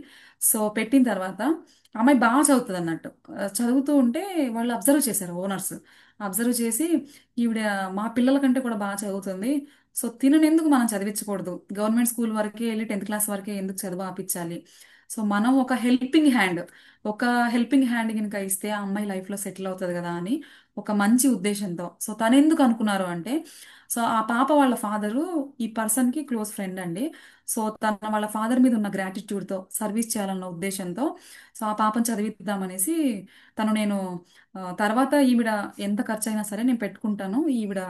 సో పెట్టిన తర్వాత అమ్మాయి బాగా చదువుతుంది అన్నట్టు. చదువుతూ ఉంటే వాళ్ళు అబ్జర్వ్ చేశారు ఓనర్స్. అబ్జర్వ్ చేసి, ఈవిడ మా పిల్లల కంటే కూడా బాగా చదువుతుంది, సో తినని ఎందుకు మనం చదివించకూడదు, గవర్నమెంట్ స్కూల్ వరకే వెళ్ళి 10th క్లాస్ వరకే ఎందుకు చదువు ఆపించాలి. సో మనం ఒక హెల్పింగ్ హ్యాండ్ కనుక ఇస్తే ఆ అమ్మాయి లైఫ్లో సెటిల్ అవుతుంది కదా అని ఒక మంచి ఉద్దేశంతో. సో తను ఎందుకు అనుకున్నారు అంటే, సో ఆ పాప వాళ్ళ ఫాదరు ఈ పర్సన్కి క్లోజ్ ఫ్రెండ్ అండి. సో తన వాళ్ళ ఫాదర్ మీద ఉన్న గ్రాటిట్యూడ్తో సర్వీస్ చేయాలన్న ఉద్దేశంతో సో ఆ పాపను చదివిద్దామనేసి నేను తర్వాత ఈవిడ ఎంత ఖర్చు అయినా సరే నేను పెట్టుకుంటాను, ఈవిడ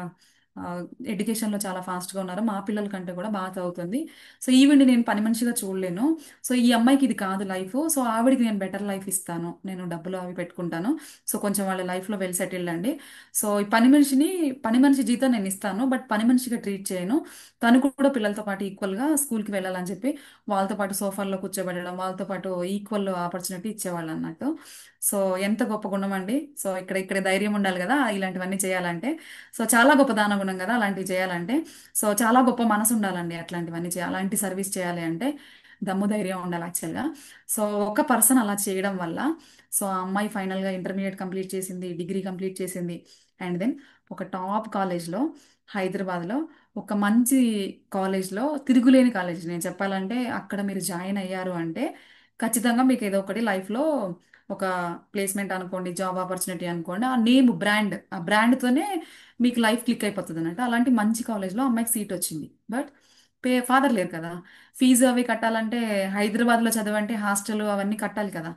ఎడ్యుకేషన్లో చాలా ఫాస్ట్గా ఉన్నారు, మా పిల్లల కంటే కూడా బాగా చదువుతుంది, సో ఈవిడ్ని నేను పని మనిషిగా చూడలేను, సో ఈ అమ్మాయికి ఇది కాదు లైఫ్, సో ఆవిడకి నేను బెటర్ లైఫ్ ఇస్తాను, నేను డబ్బులు అవి పెట్టుకుంటాను, సో కొంచెం వాళ్ళ లైఫ్లో వెల్ సెటిల్డ్ అండి. సో ఈ పని మనిషి జీతం నేను ఇస్తాను, బట్ పని మనిషిగా ట్రీట్ చేయను, తను కూడా పిల్లలతో పాటు ఈక్వల్గా స్కూల్కి వెళ్ళాలని చెప్పి వాళ్ళతో పాటు సోఫాల్లో కూర్చోబెట్టడం, వాళ్ళతో పాటు ఈక్వల్ ఆపర్చునిటీ ఇచ్చేవాళ్ళు అన్నట్టు. సో ఎంత గొప్ప గుణం అండి. సో ఇక్కడ ఇక్కడ ధైర్యం ఉండాలి కదా ఇలాంటివన్నీ చేయాలంటే. సో చాలా గొప్ప దాన గుణం కదా అలాంటివి చేయాలంటే. సో చాలా గొప్ప మనసు ఉండాలండి అట్లాంటివన్నీ చేయాలి, అలాంటి సర్వీస్ చేయాలి అంటే దమ్ము ధైర్యం ఉండాలి యాక్చువల్గా. సో ఒక పర్సన్ అలా చేయడం వల్ల సో ఆ అమ్మాయి ఫైనల్గా ఇంటర్మీడియట్ కంప్లీట్ చేసింది, డిగ్రీ కంప్లీట్ చేసింది, అండ్ దెన్ ఒక టాప్ కాలేజ్లో, హైదరాబాద్లో ఒక మంచి కాలేజ్లో, తిరుగులేని కాలేజ్ నేను చెప్పాలంటే, అక్కడ మీరు జాయిన్ అయ్యారు అంటే ఖచ్చితంగా మీకు ఏదో ఒకటి లైఫ్లో ఒక ప్లేస్మెంట్ అనుకోండి, జాబ్ ఆపర్చునిటీ అనుకోండి, ఆ నేమ్ బ్రాండ్, ఆ బ్రాండ్తోనే మీకు లైఫ్ క్లిక్ అయిపోతుంది అన్నట్టు. అలాంటి మంచి కాలేజ్లో అమ్మాయికి సీట్ వచ్చింది. బట్ ఫాదర్ లేరు కదా, ఫీజు అవి కట్టాలంటే, హైదరాబాద్లో చదవంటే హాస్టల్ అవన్నీ కట్టాలి కదా.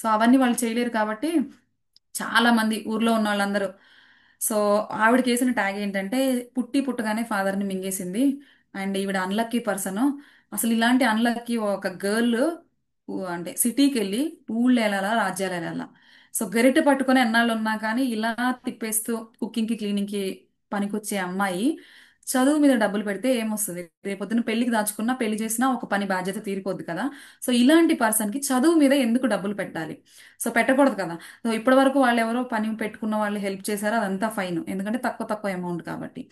సో అవన్నీ వాళ్ళు చేయలేరు కాబట్టి చాలా మంది ఊర్లో ఉన్న వాళ్ళందరూ, సో ఆవిడకి వేసిన ట్యాగ్ ఏంటంటే, పుట్టి పుట్టగానే ఫాదర్ని మింగేసింది, అండ్ ఈవిడ అన్లక్కీ పర్సన్. అసలు ఇలాంటి అన్లక్కీ ఒక గర్ల్ అంటే సిటీకి వెళ్ళి ఊళ్ళు వెళ్ళాలా, రాజ్యాలు వెళ్ళాలా. సో గరిటె పట్టుకొని ఎన్నాళ్ళు ఉన్నా కానీ ఇలా తిప్పేస్తూ కుకింగ్కి క్లీనింగ్కి పనికొచ్చే అమ్మాయి చదువు మీద డబ్బులు పెడితే ఏమొస్తుంది, రేపొద్దున పెళ్లికి దాచుకున్నా పెళ్లి చేసినా ఒక పని బాధ్యత తీరిపోద్ది కదా. సో ఇలాంటి పర్సన్కి చదువు మీద ఎందుకు డబ్బులు పెట్టాలి, సో పెట్టకూడదు కదా. సో ఇప్పటి వరకు వాళ్ళు ఎవరో పని పెట్టుకున్న వాళ్ళు హెల్ప్ చేశారో అదంతా ఫైన్, ఎందుకంటే తక్కువ తక్కువ అమౌంట్ కాబట్టి.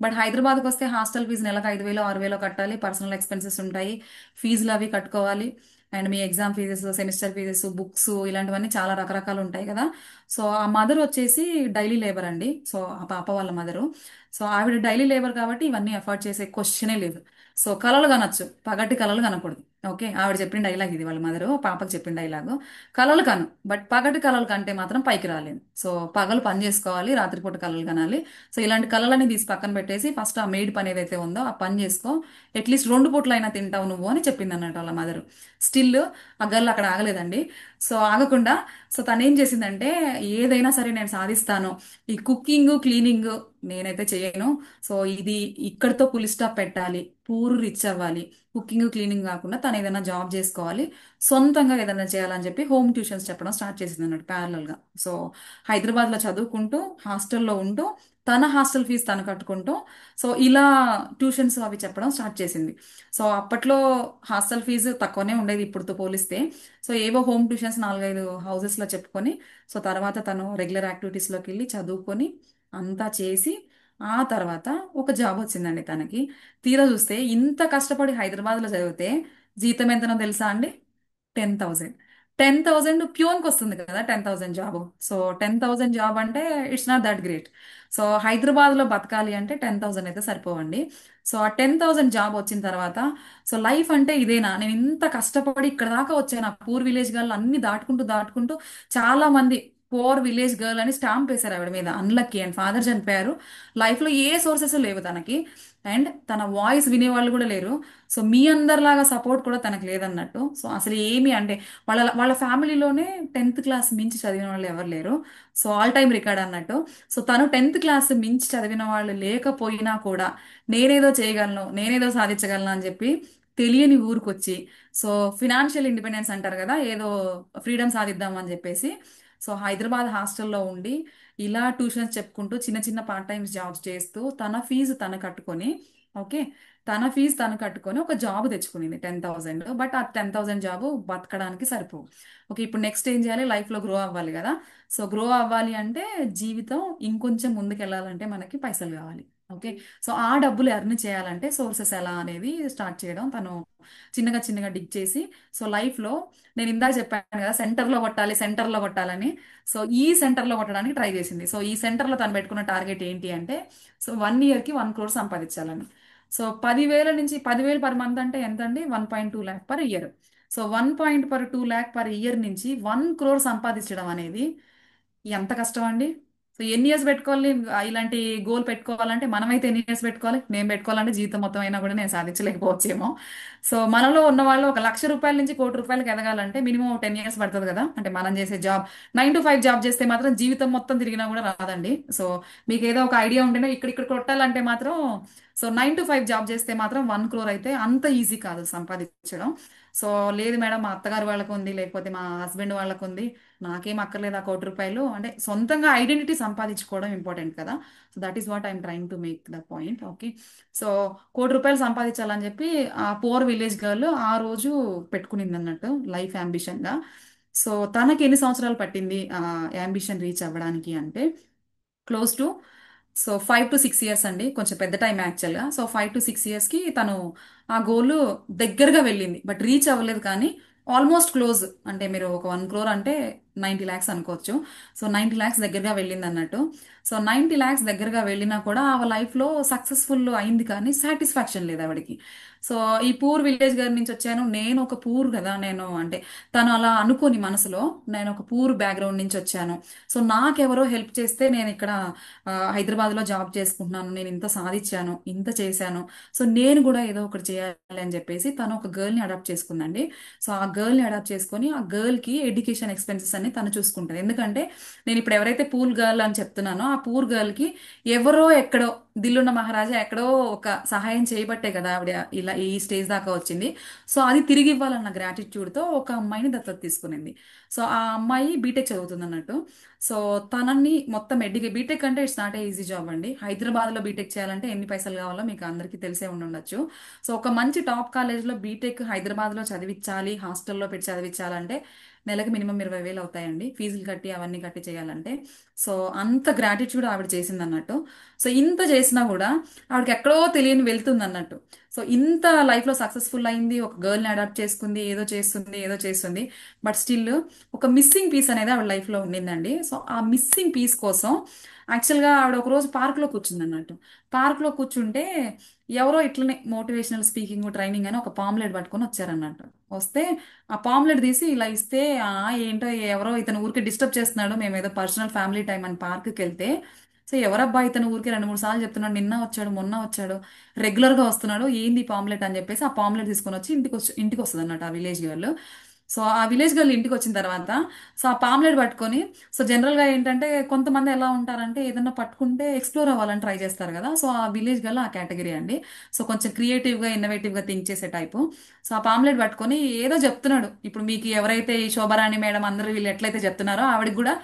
బట్ హైదరాబాద్కి వస్తే హాస్టల్ ఫీజు నెలకు 5,000 6,000 కట్టాలి, పర్సనల్ ఎక్స్పెన్సెస్ ఉంటాయి, ఫీజులు అవి కట్టుకోవాలి, and me exam fees, semester fees, books ఇలాంటివన్నీ చాలా రకరకాలు ఉంటాయి కదా. సో ఆ మదర్ వచ్చేసి డైలీ లేబర్ అండి, సో ఆ పాప వాళ్ళ మదరు. సో ఆవిడ డైలీ లేబర్ కాబట్టి ఇవన్నీ ఎఫర్ట్ చేసే క్వశ్చనే లేదు. సో కలలు కనొచ్చు, పగటి కలలు కనకూడదు. ఓకే, ఆవిడ చెప్పిన డైలాగ్ ఇది, వాళ్ళ మదరు పాపకు చెప్పిన డైలాగు. కలలు కను, బట్ పగటి కలలు కంటే మాత్రం పైకి రాలేదు. సో పగలు పని చేసుకోవాలి, రాత్రిపూట కలలు కనాలి. సో ఇలాంటి కళలని తీసి పక్కన పెట్టేసి ఫస్ట్ ఆ మెయిడ్ పని ఏదైతే ఉందో ఆ పని చేసుకో, అట్లీస్ట్ 2 పూట్లైనా తింటావు నువ్వు అని చెప్పింది అన్నట్టు వాళ్ళ మదరు. స్టిల్ ఆ గర్ల్ అక్కడ ఆగలేదండి. సో ఆగకుండా సో తను ఏం చేసిందంటే, ఏదైనా సరే నేను సాధిస్తాను, ఈ కుకింగ్ క్లీనింగ్ నేనైతే చేయను, సో ఇది ఇక్కడితో పులి స్టాప్ పెట్టాలి, పూరు రిచ్ అవ్వాలి, కుకింగ్ క్లీనింగ్ కాకుండా తను ఏదైనా జాబ్ చేసుకోవాలి, సొంతంగా ఏదైనా చేయాలని చెప్పి హోమ్ ట్యూషన్స్ చెప్పడం స్టార్ట్ చేసింది అన్నట్టు ప్యారలల్గా. సో హైదరాబాద్లో చదువుకుంటూ హాస్టల్లో ఉంటూ తన హాస్టల్ ఫీజు తను కట్టుకుంటూ సో ఇలా ట్యూషన్స్ అవి చెప్పడం స్టార్ట్ చేసింది. సో అప్పట్లో హాస్టల్ ఫీజు తక్కువనే ఉండేది ఇప్పుడుతో పోలిస్తే. సో ఏవో హోమ్ ట్యూషన్స్ 4-5 హౌసెస్లో చెప్పుకొని సో తర్వాత తను రెగ్యులర్ యాక్టివిటీస్లోకి వెళ్ళి చదువుకొని అంతా చేసి ఆ తర్వాత ఒక జాబ్ వచ్చిందండి తనకి. తీరా చూస్తే ఇంత కష్టపడి హైదరాబాద్లో చదివితే జీతం ఎంతనో తెలుసా అండి? 10,000. 10,000 ప్యూన్కి వస్తుంది కదా 10,000 జాబ్. సో 10,000 జాబ్ అంటే it's not that great. So హైదరాబాద్లో బతకాలి అంటే 10,000 అయితే సరిపోవండి. సో ఆ 10,000 జాబ్ వచ్చిన తర్వాత సో లైఫ్ అంటే ఇదేనా, నేను ఇంత కష్టపడి ఇక్కడ దాకా వచ్చాను, ఆ పూర్ విలేజ్ గర్ల్ అన్ని దాటుకుంటూ దాటుకుంటూ చాలా మంది పోర్ విలేజ్ గర్ల్ అని స్టాంప్ వేశారు ఆవిడ మీద, అన్లక్కీ అండ్ ఫాదర్ చనిపోయారు, లైఫ్ లో ఏ సోర్సెస్ లేవు తనకి, అండ్ తన వాయిస్ వినేవాళ్ళు కూడా లేరు. సో మీ అందరిలాగా సపోర్ట్ కూడా తనకు లేదన్నట్టు. సో అసలు ఏమి అంటే వాళ్ళ వాళ్ళ ఫ్యామిలీలోనే 10th క్లాస్ మించి చదివిన వాళ్ళు ఎవరు లేరు. సో ఆల్ టైమ్ రికార్డ్ అన్నట్టు. సో తను 10th క్లాస్ మించి చదివిన వాళ్ళు లేకపోయినా కూడా నేనేదో చేయగలను, నేనేదో సాధించగలను అని చెప్పి తెలియని ఊరికొచ్చి, సో ఫినాన్షియల్ ఇండిపెండెన్స్ అంటారు కదా, ఏదో ఫ్రీడమ్ సాధిద్దాం అని చెప్పేసి సో హైదరాబాద్ హాస్టల్లో ఉండి ఇలా ట్యూషన్స్ చెప్పుకుంటూ చిన్న చిన్న పార్ట్ టైమ్స్ జాబ్స్ చేస్తూ తన ఫీజు తను కట్టుకొని, ఓకే, తన ఫీజు తను కట్టుకొని ఒక జాబ్ తెచ్చుకునింది 10,000. బట్ ఆ 10,000 జాబ్ బతకడానికి సరిపోవు. ఓకే, ఇప్పుడు నెక్స్ట్ ఏం చేయాలి, లైఫ్లో గ్రో అవ్వాలి కదా. సో గ్రో అవ్వాలి అంటే జీవితం ఇంకొంచెం ముందుకు వెళ్ళాలంటే మనకి పైసలు కావాలి. ఓకే, సో ఆ డబ్బులు ఎర్న్ చేయాలంటే సోర్సెస్ ఎలా అనేది స్టార్ట్ చేయడం తను చిన్నగా చిన్నగా డిగ్ చేసి, సో లైఫ్లో నేను ఇందాక చెప్పాను కదా సెంటర్లో కొట్టాలి సెంటర్లో కొట్టాలని, సో ఈ సెంటర్లో కొట్టడానికి ట్రై చేసింది. సో ఈ సెంటర్లో తను పెట్టుకున్న టార్గెట్ ఏంటి అంటే సో 1 ఇయర్కి 1 crore సంపాదించాలని. సో 10,000 పర్ మంత్ అంటే ఎంత అండి, 1.2 lakh per year. So 1.2 lakh per year నుంచి 1 crore సంపాదించడం అనేది ఎంత కష్టం అండి. సో ఎన్ని ఇయర్స్ పెట్టుకోవాలి ఇలాంటి గోల్ పెట్టుకోవాలంటే, మనమైతే ఎన్ని ఇయర్స్ పెట్టుకోవాలి, నేను పెట్టుకోవాలంటే జీవితం మొత్తం అయినా కూడా నేను సాధించలేకపోవచ్చేమో. సో మనలో ఉన్న వాళ్ళు 1 లక్ష రూపాయల నుంచి 1 కోటి రూపాయలకి ఎదగాలంటే మినిమం 10 ఇయర్స్ పడుతుంది కదా. అంటే మనం చేసే జాబ్ 9 to 5 జాబ్ చేస్తే మాత్రం జీవితం మొత్తం తిరిగినా కూడా రాదండి. సో మీకు ఏదో ఒక ఐడియా ఉంటేనే ఇక్కడ కొట్టాలంటే మాత్రం సో 9 to 5 జాబ్ చేస్తే మాత్రం 1 crore అయితే అంత ఈజీ కాదు సంపాదించడం. సో లేదు మేడం మా అత్తగారు వాళ్ళకు ఉంది, లేకపోతే మా హస్బెండ్ వాళ్ళకు ఉంది, నాకేం అక్కర్లేదు ఆ 1 కోటి రూపాయలు అంటే సొంతంగా ఐడెంటిటీ సంపాదించుకోవడం ఇంపార్టెంట్ కదా. So that is what I'm trying to make the point. Okay, so 1 కోటి రూపాయలు సంపాదించాలని చెప్పి ఆ పోర్ విలేజ్ గర్ల్ ఆ రోజు పెట్టుకునింది అన్నట్టు లైఫ్ అంబిషన్గా. సో తనకి ఎన్ని సంవత్సరాలు పట్టింది ఆ అంబిషన్ రీచ్ అవ్వడానికి అంటే close to so 5 to 6 years అండి, కొంచెం పెద్ద టైం యాక్చువల్గా. సో 5 to 6 yearsకి తను ఆ గోల్ దగ్గరగా వెళ్ళింది, బట్ రీచ్ అవ్వలేదు కానీ ఆల్మోస్ట్ క్లోజ్. అంటే మీరు ఒక 1 crore అంటే 90 lakhs అనుకోవచ్చు. సో 90 lakhs దగ్గరగా వెళ్ళింది అన్నట్టు. సో 90 lakhs దగ్గరగా వెళ్ళినా కూడా ఆమె లైఫ్లో సక్సెస్ఫుల్ అయింది కానీ సాటిస్ఫాక్షన్ లేదు ఆవిడకి. సో ఈ పూర్ విలేజ్ గారి నుంచి వచ్చాను, నేను ఒక పూర్ కదా, నేను అంటే తను అలా అనుకోని మనసులో నేను ఒక పూర్ బ్యాక్గ్రౌండ్ నుంచి వచ్చాను, సో నాకెవరో హెల్ప్ చేస్తే నేను ఇక్కడ హైదరాబాద్లో జాబ్ చేసుకుంటున్నాను, నేను ఇంత సాధించాను ఇంత చేశాను, సో నేను కూడా ఏదో ఒకటి చేయాలి అని చెప్పేసి తను ఒక గర్ల్ని అడాప్ట్ చేసుకుందండి. సో ఆ గర్ల్ని అడాప్ట్ చేసుకొని ఆ గర్ల్కి ఎడ్యుకేషన్ ఎక్స్పెన్సెస్ అన్ని తను చూసుకుంటుంది. ఎందుకంటే నేను ఇప్పుడు ఎవరైతే పూర్ గర్ల్ అని చెప్తున్నానో ఆ పూర్ గర్ల్కి ఎవరో ఎక్కడో దిల్లున్న మహారాజా ఎక్కడో ఒక సహాయం చేయబట్టే కదా ఆవిడ ఇలా ఈ స్టేజ్ దాకా వచ్చింది. సో అది తిరిగి ఇవ్వాలన్న గ్రాటిట్యూడ్తో ఒక అమ్మాయిని దత్తత తీసుకునింది. సో ఆ అమ్మాయి బీటెక్ చదువుతుంది అన్నట్టు. సో తనని మొత్తం బీటెక్ అంటే it's not a easy job అండి. హైదరాబాద్లో బీటెక్ చేయాలంటే ఎన్ని పైసలు కావాలో మీకు అందరికీ తెలిసే ఉండొచ్చు. సో ఒక మంచి టాప్ కాలేజ్లో బీటెక్ హైదరాబాద్లో చదివించాలి, హాస్టల్లో పెట్టి చదివించాలంటే నెలకు మినిమం 20,000 అవుతాయండి, ఫీజులు కట్టి అవన్నీ కట్టి చేయాలంటే. సో అంత గ్రాటిట్యూడ్ ఆవిడ చేసింది అన్నట్టు. సో ఇంత చేసినా కూడా ఆవిడకి ఎక్కడో తెలియని వెళ్తుంది అన్నట్టు. సో ఇంత లైఫ్లో సక్సెస్ఫుల్ అయింది, ఒక గర్ల్ని అడాప్ట్ చేసుకుంది, ఏదో చేస్తుంది ఏదో చేస్తుంది, బట్ స్టిల్ ఒక మిస్సింగ్ పీస్ అనేది ఆవిడ లైఫ్లో ఉండిందండి. సో ఆ మిస్సింగ్ పీస్ కోసం యాక్చువల్గా ఆవిడ ఒక రోజు పార్క్లో కూర్చుంది అన్నట్టు. పార్క్లో కూర్చుంటే ఎవరో ఇట్లనే మోటివేషనల్ స్పీకింగ్ ట్రైనింగ్ అని ఒక పాంప్లెట్ పట్టుకొని వచ్చారన్నట్టు. వస్తే ఆ పాంప్లెట్ తీసి ఇలా ఇస్తే ఏంటో ఎవరో ఇతను ఊరికి డిస్టర్బ్ చేస్తున్నాడు, మేము ఏదో పర్సనల్ ఫ్యామిలీ టైం అని పార్క్కి వెళ్తే సో ఎవరబ్బా ఇతను ఊరికి 2 3 సార్లు చెప్తున్నాడు, నిన్న వచ్చాడు మొన్న వచ్చాడు రెగ్యులర్గా వస్తున్నాడు, ఏంది పాంప్లెట్ అని చెప్పేసి ఆ పాంప్లెట్ తీసుకొని వచ్చి ఇంటికి వస్తుంది అన్నట్టు ఆ విలేజ్ గర్ల్. సో ఆ విలేజ్ గర్ల్ ఇంటికి వచ్చిన తర్వాత సో ఆ పాంప్లెట్ పట్టుకొని, సో జనరల్గా ఏంటంటే కొంతమంది ఎలా ఉంటారంటే ఏదన్నా పట్టుకుంటే ఎక్స్ప్లోర్ అవ్వాలని ట్రై చేస్తారు కదా. సో ఆ విలేజ్ గర్ల్ ఆ కేటగిరీ అండి. సో కొంచెం క్రియేటివ్గా ఇన్నోవేటివ్గా థింక్ చేసే టైపు. సో ఆ పాంప్లెట్ పట్టుకొని ఏదో చెప్తున్నాడు. ఇప్పుడు మీకు ఎవరైతే ఈ శోభారాణి మేడం అందరూ వీళ్ళు ఎట్లయితే చెప్తున్నారో ఆవిడకి కూడా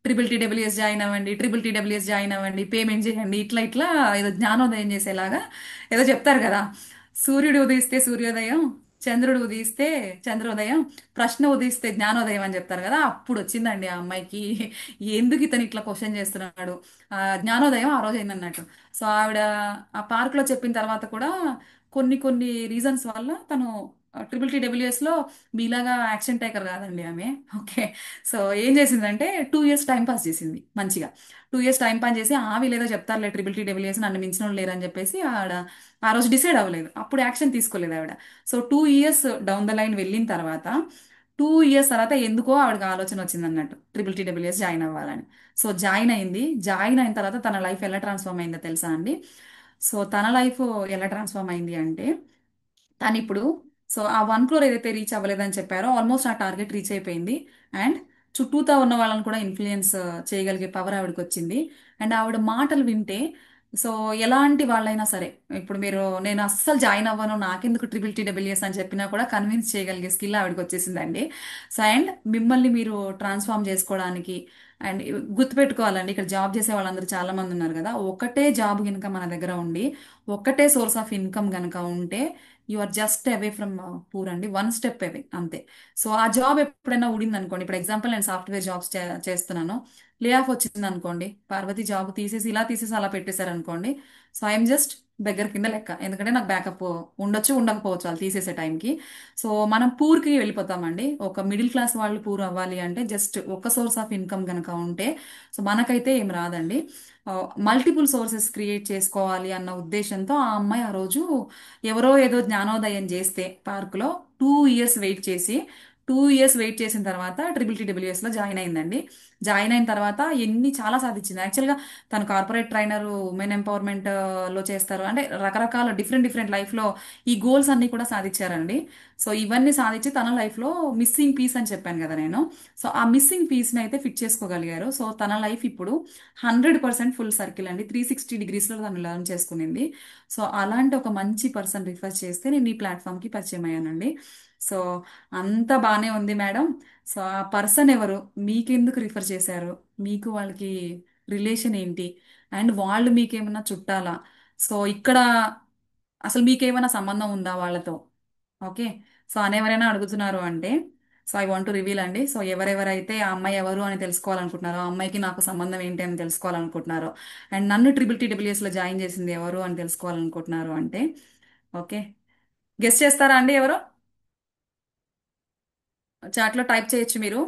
TTTWS జాయిన్ అవ్వండి, TTTWS జాయిన్ అవ్వండి, పేమెంట్ చేయండి, ఇట్లా ఇట్లా ఏదో జ్ఞానోదయం చేసేలాగా ఏదో చెప్తారు కదా. సూర్యుడు ఉదయిస్తే సూర్యోదయం, చంద్రుడు ఉదయిస్తే చంద్రోదయం, ప్రశ్న ఉదయిస్తే జ్ఞానోదయం అని చెప్తారు కదా. అప్పుడు వచ్చిందండి ఆ అమ్మాయికి ఎందుకు ఇతను ఇట్లా క్వశ్చన్ చేస్తున్నాడు, జ్ఞానోదయం ఆ రోజు అయిందన్నట్టు. సో ఆవిడ ఆ పార్క్లో చెప్పిన తర్వాత కూడా కొన్ని కొన్ని రీజన్స్ వల్ల తను ట్రిపుల్ టీడబ్ల్యూఎస్లో మీలాగా యాక్షన్ టేకర్ కాదండి ఆమె. ఓకే. సో ఏం చేసిందంటే 2 ఇయర్స్ టైం పాస్ చేసింది మంచిగా. 2 ఇయర్స్ టైం పాస్ చేసి వీళ్ళేదో చెప్తారులే ట్రిపుల్ టీడబ్ల్యూఎస్ నన్ను మించిన వాళ్ళు లేరని చెప్పేసి ఆవిడ ఆ రోజు డిసైడ్ అవ్వలేదు, అప్పుడు యాక్షన్ తీసుకోలేదు ఆవిడ. So 2 years down the line వెళ్ళిన తర్వాత 2 ఇయర్స్ తర్వాత ఎందుకో ఆవిడకి ఆలోచన వచ్చింది అన్నట్టు ట్రిపుల్ టీడబ్ల్యూఎస్ జాయిన్ అవ్వాలని. సో జాయిన్ అయింది. జాయిన్ అయిన తర్వాత తన లైఫ్ ఎలా ట్రాన్స్ఫార్మ్ అయిందో తెలుసా అండి? సో తన లైఫ్ ఎలా ట్రాన్స్ఫార్మ్ అయింది అంటే, తను ఇప్పుడు సో ఆ 1 crore ఏదైతే రీచ్ అవ్వలేదని చెప్పారో ఆల్మోస్ట్ ఆ టార్గెట్ రీచ్ అయిపోయింది. అండ్ చుట్టూతా ఉన్న వాళ్ళని కూడా ఇన్ఫ్లుయెన్స్ చేయగలిగే పవర్ ఆవిడకి వచ్చింది. అండ్ ఆవిడ మాటలు వింటే సో ఎలాంటి వాళ్ళైనా సరే, ఇప్పుడు మీరు నేను అస్సలు జాయిన్ అవ్వను నాకెందుకు ట్రిపుల్ టీడబ్ల్యూఎస్ అని చెప్పినా కూడా కన్విన్స్ చేయగలిగే స్కిల్ ఆవిడకి వచ్చేసిందండి. సో అండ్ మిమ్మల్ని మీరు ట్రాన్స్ఫార్మ్ చేసుకోవడానికి అండ్ గుర్తుపెట్టుకోవాలండి, ఇక్కడ జాబ్ చేసే వాళ్ళందరూ చాలా మంది ఉన్నారు కదా, ఒకటే జాబ్ కనుక మన దగ్గర ఉండి ఒకటే సోర్స్ ఆఫ్ ఇన్కమ్ కనుక ఉంటే you are just away from poor అండి, 1 స్టెప్ అవే అంతే. సో ఆ జాబ్ ఎప్పుడైనా ఊడింది అనుకోండి, ఇప్పుడు ఎగ్జాంపుల్ నేను సాఫ్ట్వేర్ జాబ్స్ చేస్తున్నాను, లే ఆఫ్ వచ్చింది అనుకోండి, పార్వతి జాబ్ తీసేసి ఇలా తీసేసి అలా పెట్టేశారు అనుకోండి, సో ఐఎమ్ జస్ట్ బెగ్గర్ కింద లెక్క. ఎందుకంటే నాకు బ్యాకప్ ఉండొచ్చు ఉండకపోవచ్చు వాళ్ళు తీసేసే టైంకి. సో మనం పూర్కి వెళ్ళిపోతామండి. ఒక మిడిల్ క్లాస్ వాళ్ళు పూర్ అవ్వాలి అంటే జస్ట్ ఒక సోర్స్ ఆఫ్ ఇన్కమ్ కనుక ఉంటే సో మనకైతే ఏం రాదండి. మల్టిపుల్ సోర్సెస్ క్రియేట్ చేసుకోవాలి అన్న ఉద్దేశంతో ఆ అమ్మాయి ఆ రోజు ఎవరో ఏదో జ్ఞానోదయం చేస్తే పార్కులో 2 ఇయర్స్ వెయిట్ చేసి 2 ఇయర్స్ వెయిట్ చేసిన తర్వాత ట్రిపుల్ టీడబ్ల్యూఎస్లో జాయిన్ అయిందండి. జాయిన్ అయిన తర్వాత ఎన్ని చాలా సాధించింది. యాక్చువల్గా తను కార్పొరేట్ ట్రైనర్, ఉమెన్ ఎంపవర్మెంట్ లో చేస్తారు, అంటే రకరకాల డిఫరెంట్ డిఫరెంట్ లైఫ్లో ఈ గోల్స్ అన్ని కూడా సాధించారండి. సో ఇవన్నీ సాధించి తన లైఫ్లో మిస్సింగ్ పీస్ అని చెప్పాను కదా నేను, సో ఆ మిస్సింగ్ పీస్ని అయితే ఫిట్ చేసుకోగలిగారు. సో తన లైఫ్ ఇప్పుడు 100% ఫుల్ సర్కిల్ అండి, 360 degreesలో తను లర్న్ చేసుకునింది. సో అలాంటి ఒక మంచి పర్సన్ రిఫర్ చేస్తే నేను ఈ ప్లాట్ఫామ్కి పరిచయం అయ్యానండి. సో అంతా బాగానే ఉంది మేడం. సో ఆ పర్సన్ ఎవరు, మీకెందుకు రిఫర్ చేశారు, మీకు వాళ్ళకి రిలేషన్ ఏంటి, అండ్ వాళ్ళు మీకేమైనా చుట్టాలా, సో ఇక్కడ అసలు మీకేమైనా సంబంధం ఉందా వాళ్ళతో? ఓకే. సో అని ఎవరైనా అడుగుతున్నారు అంటే so I want to reveal అండి. సో ఎవరెవరైతే ఆ అమ్మాయి ఎవరు అని తెలుసుకోవాలనుకుంటున్నారో, ఆ అమ్మాయికి నాకు సంబంధం ఏంటి అని తెలుసుకోవాలనుకుంటున్నారో, అండ్ నన్ను ట్రిపుల్ టీడబ్ల్యూఎస్లో జాయిన్ చేసింది ఎవరు అని తెలుసుకోవాలనుకుంటున్నారు అంటే, ఓకే, గెస్ట్ చేస్తారా అండి ఎవరు? చాట్లో టైప్ చేయొచ్చు మీరు.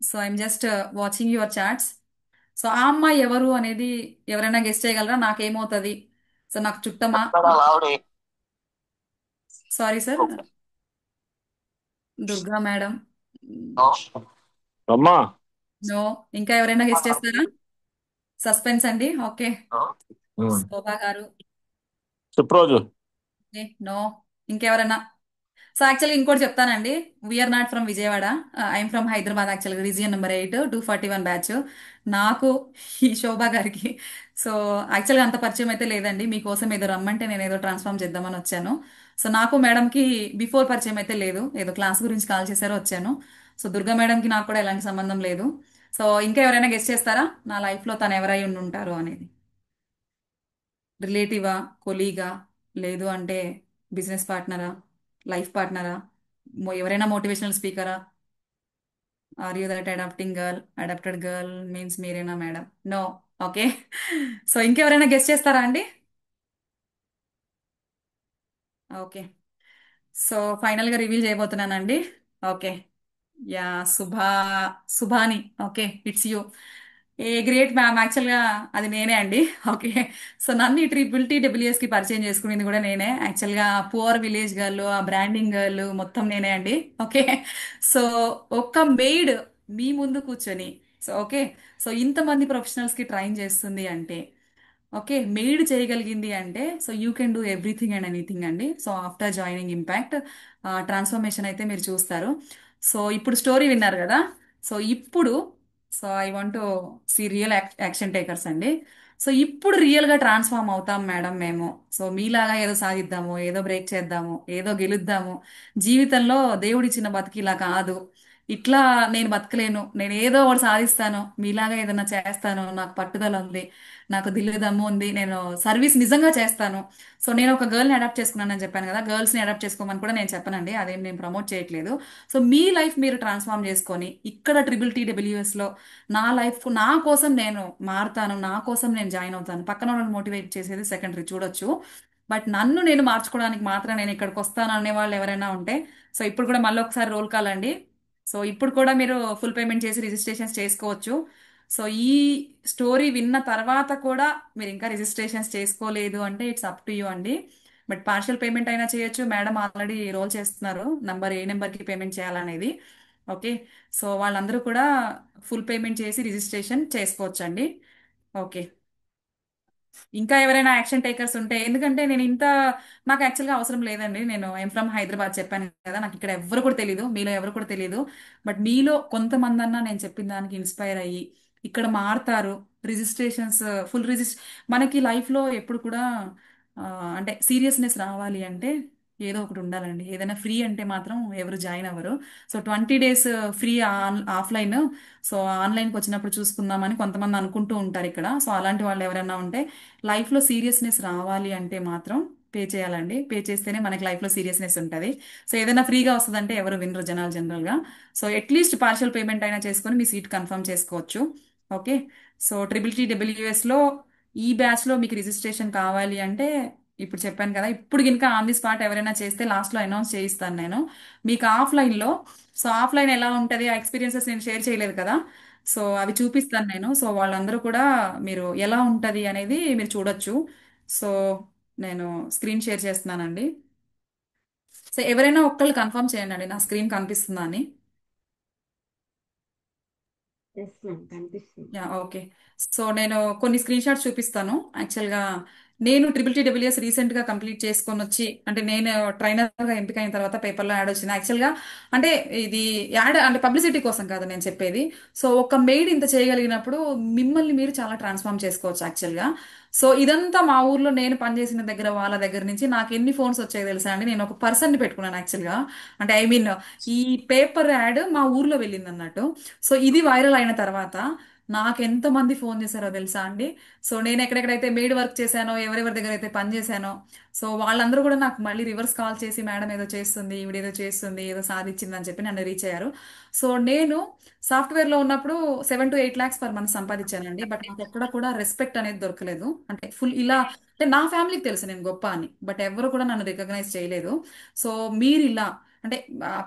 So I'm just watching your chats. So ఆ అమ్మాయి ఎవరు అనేది ఎవరైనా గెస్ట్ చేయగలరా? నాకేమవుతుంది? సో నాకు చుట్టమా? Sorry sir, Durga madam. అమ్మా నో. ఇంకా ఎవరైనా గెస్ట్ చేస్తారా? సస్పెన్స్ అండి. ఓకే. శోభా గారు. సుప్రోజు నో. ఇంకెవరైనా? సో యాక్చువల్గా ఇంకోటి చెప్తానండి, we're not from Vijayawada, I'm from Hyderabad. యాక్చువల్గా రీజియన్ నెంబర్ 8 241 బ్యాచ్. నాకు ఈ శోభా గారికి సో యాక్చువల్గా అంత పరిచయం అయితే లేదండి, మీకోసం ఏదో రమ్మంటే నేను ఏదో ట్రాన్స్ఫార్మ్ చేద్దామని వచ్చాను. సో నాకు మేడంకి బిఫోర్ పరిచయం అయితే లేదు, ఏదో క్లాస్ గురించి కాల్ చేశారో వచ్చాను. సో దుర్గా మేడంకి నాకు కూడా ఎలాంటి సంబంధం లేదు. సో ఇంకా ఎవరైనా గెస్ట్ చేస్తారా నా లైఫ్లో తను ఎవరై ఉండి ఉంటారు అనేది? రిలేటివా, కొలీగా, లేదు అంటే బిజినెస్ పార్ట్నరా, లైఫ్ పార్ట్నరా, ఎవరైనా మోటివేషనల్ స్పీకరా? Are you that adapting girl? Adapted girl means మీరేనా మేడం? నో. ఓకే. సో ఇంకెవరైనా గెస్ట్ చేస్తారా అండి? ఓకే. సో ఫైనల్గా రివీల్ చేయబోతున్నానండి. Okay. Ya, Subha, Subhani. Okay, it's you. A great ma'am, యాక్చువల్గా అది నేనే అండి. ఓకే. సో నన్ను ఈ ట్రిపుల్ టీడబ్ల్యూఎస్కి పరిచయం చేసుకునేది కూడా నేనే. యాక్చువల్గా పువర్ విలేజ్ గర్ల్, ఆ బ్రాండింగ్ గర్ల్ మొత్తం నేనే అండి. ఓకే. సో ఒక్క మెయిడ్ మీ ముందు కూర్చొని సో ఓకే, సో ఇంతమంది ప్రొఫెషనల్స్కి ట్రైన్ చేస్తుంది అంటే, ఓకే, మెయిడ్ చేయగలిగింది అంటే so you can do everything and anything అండి. So after joining impact transformation అయితే మీరు చూస్తారు. సో ఇప్పుడు స్టోరీ విన్నారు కదా, సో ఇప్పుడు so I want to see real action takers అండి. సో ఇప్పుడు రియల్గా ట్రాన్స్ఫార్మ్ అవుతాం మేడం మేము. సో మీలాగా ఏదో సాధిద్దాము, ఏదో బ్రేక్ చేద్దాము, ఏదో గెలుద్దాము, జీవితంలో దేవుడిచ్చిన బతికి ఇలా కాదు, ఇట్లా నేను బతకలేను, నేను ఏదో ఒకటి సాధిస్తాను, మీలాగా ఏదైనా చేస్తాను, నాకు పట్టుదల ఉంది, నాకు దిల్లు దమ్ము ఉంది, నేను సర్వీస్ నిజంగా చేస్తాను. సో నేను ఒక గర్ల్ని అడాప్ట్ చేసుకున్నానని చెప్పాను కదా, గర్ల్స్ని అడాప్ట్ చేసుకోమని కూడా నేను చెప్పనండి, అదేం నేను ప్రమోట్ చేయట్లేదు. సో మీ లైఫ్ మీరు ట్రాన్స్ఫార్మ్ చేసుకొని ఇక్కడ ట్రిపుల్ టీడబ్ల్యూఎస్లో నా లైఫ్ నా కోసం నేను మారుతాను, నా కోసం నేను జాయిన్ అవుతాను, పక్కన వాళ్ళని మోటివేట్ చేసేది సెకండరీ చూడొచ్చు. బట్ నన్ను నేను మార్చుకోవడానికి మాత్రం నేను ఇక్కడికి వస్తాను అనే వాళ్ళు ఎవరైనా ఉంటే, సో ఇప్పుడు కూడా మళ్ళీ ఒకసారి రోల్ కాల్ అండి. సో ఇప్పుడు కూడా మీరు ఫుల్ పేమెంట్ చేసి రిజిస్ట్రేషన్స్ చేసుకోవచ్చు. సో ఈ స్టోరీ విన్న తర్వాత కూడా మీరు ఇంకా రిజిస్ట్రేషన్స్ చేసుకోలేదు అంటే ఇట్స్ అప్ టు యూ అండి. బట్ పార్షియల్ పేమెంట్ అయినా చేయొచ్చు. మేడం ఆల్రెడీ రోల్ చేస్తున్నారు ఏ నెంబర్కి పేమెంట్ చేయాలనేది. ఓకే. సో వాళ్ళందరూ కూడా ఫుల్ పేమెంట్ చేసి రిజిస్ట్రేషన్ చేసుకోవచ్చండి. ఓకే. ఇంకా ఎవరైనా యాక్షన్ టేకర్స్ ఉంటే, ఎందుకంటే నాకు యాక్చువల్గా అవసరం లేదండి. నేను ఐఎమ్ ఫ్రమ్ హైదరాబాద్ చెప్పాను కదా, నాకు ఇక్కడ ఎవరు కూడా తెలియదు, మీలో ఎవరు కూడా తెలియదు. బట్ మీలో కొంతమంది అన్నా నేను చెప్పిన దానికి ఇన్స్పైర్ అయ్యి ఇక్కడ మారుతారు. రిజిస్ట్రేషన్స్ ఫుల్ మనకి లైఫ్లో ఎప్పుడు కూడా ఆ, అంటే సీరియస్నెస్ రావాలి అంటే ఏదో ఒకటి ఉండాలండి. ఏదైనా ఫ్రీ అంటే మాత్రం ఎవరు జాయిన్ అవ్వరు. So 20 days free offline. So ఆన్లైన్కి వచ్చినప్పుడు చూసుకుందామని కొంతమంది అనుకుంటూ ఉంటారు ఇక్కడ. సో అలాంటి వాళ్ళు ఎవరైనా ఉంటే లైఫ్లో సీరియస్నెస్ రావాలి అంటే మాత్రం పే చేయాలండి. పే చేస్తేనే మనకి లైఫ్లో సీరియస్నెస్ ఉంటుంది. సో ఏదైనా ఫ్రీగా వస్తుందంటే ఎవరు వినరు జనాలు జనరల్గా. సో అట్లీస్ట్ పార్షియల్ పేమెంట్ అయినా చేసుకొని మీ సీట్ కన్ఫర్మ్ చేసుకోవచ్చు. ఓకే. సో TTTWSలో ఈ బ్యాచ్లో మీకు రిజిస్ట్రేషన్ కావాలి అంటే ఇప్పుడు చెప్పాను కదా, ఇప్పుడు కనుక ఆన్ ది స్పాట్ ఎవరైనా చేస్తే లాస్ట్లో అనౌన్స్ చేయిస్తాను నేను మీకు ఆఫ్లైన్లో. సో ఆఫ్లైన్ ఎలా ఉంటుంది ఆ ఎక్స్పీరియన్సెస్ నేను షేర్ చేయలేదు కదా, సో అవి చూపిస్తాను నేను. సో వాళ్ళందరూ కూడా మీరు ఎలా ఉంటుంది అనేది మీరు చూడొచ్చు. సో నేను స్క్రీన్ షేర్ చేస్తున్నానండి. సో ఎవరైనా ఒక్కళ్ళు కన్ఫర్మ్ చేయండి అండి, నా స్క్రీన్ కనిపిస్తుందా అని. ఎస్ మ్యామ్, కనిపిస్తుంది. Yeah, okay. సో నేను కొన్ని స్క్రీన్ షాట్స్ చూపిస్తాను. యాక్చువల్గా నేను TTTWS రీసెంట్గా కంప్లీట్ చేసుకొని వచ్చి, అంటే నేను ట్రైనర్గా ఎంపిక అయిన తర్వాత పేపర్లో యాడ్ వచ్చింది. యాక్చువల్గా అంటే ఇది యాడ్ అంటే పబ్లిసిటీ కోసం కాదు నేను చెప్పేది. సో ఒక మెయిడ్ ఇంత చేయగలిగినప్పుడు మిమ్మల్ని మీరు చాలా ట్రాన్స్ఫార్మ్ చేసుకోవచ్చు యాక్చువల్గా. సో ఇదంతా మా ఊర్లో నేను పనిచేసిన దగ్గర వాళ్ళ దగ్గర నుంచి నాకు ఎన్ని ఫోన్స్ వచ్చాయో తెలుసా అండి. నేను ఒక పర్సన్ని పెట్టుకున్నాను యాక్చువల్గా. అంటే ఐ మీన్ ఈ పేపర్ యాడ్ మా ఊర్లో వెళ్ళింది అన్నట్టు. సో ఇది వైరల్ అయిన తర్వాత నాకు ఎంతమంది ఫోన్ చేశారో తెలుసా అండి. సో నేను ఎక్కడెక్కడైతే మెయిడ్ వర్క్ చేశానో, ఎవరెవరి దగ్గర అయితే పని చేశానో, సో వాళ్ళందరూ కూడా నాకు మళ్ళీ రివర్స్ కాల్ చేసి మేడం ఏదో చేస్తుంది, ఈవిడ ఏదో చేస్తుంది, ఏదో సాధించింది అని చెప్పి నన్ను రీచ్ అయ్యారు. సో నేను సాఫ్ట్వేర్లో ఉన్నప్పుడు 7 to 8 lakhs పర్ మంత్ సంపాదించానండి. బట్ నాకు ఎక్కడ కూడా రెస్పెక్ట్ అనేది దొరకలేదు. అంటే ఫుల్ ఇలా అంటే నా ఫ్యామిలీకి తెలుసు నేను గొప్ప అని, బట్ ఎవరు కూడా నన్ను రికగ్నైజ్ చేయలేదు. సో మీరు ఇలా అంటే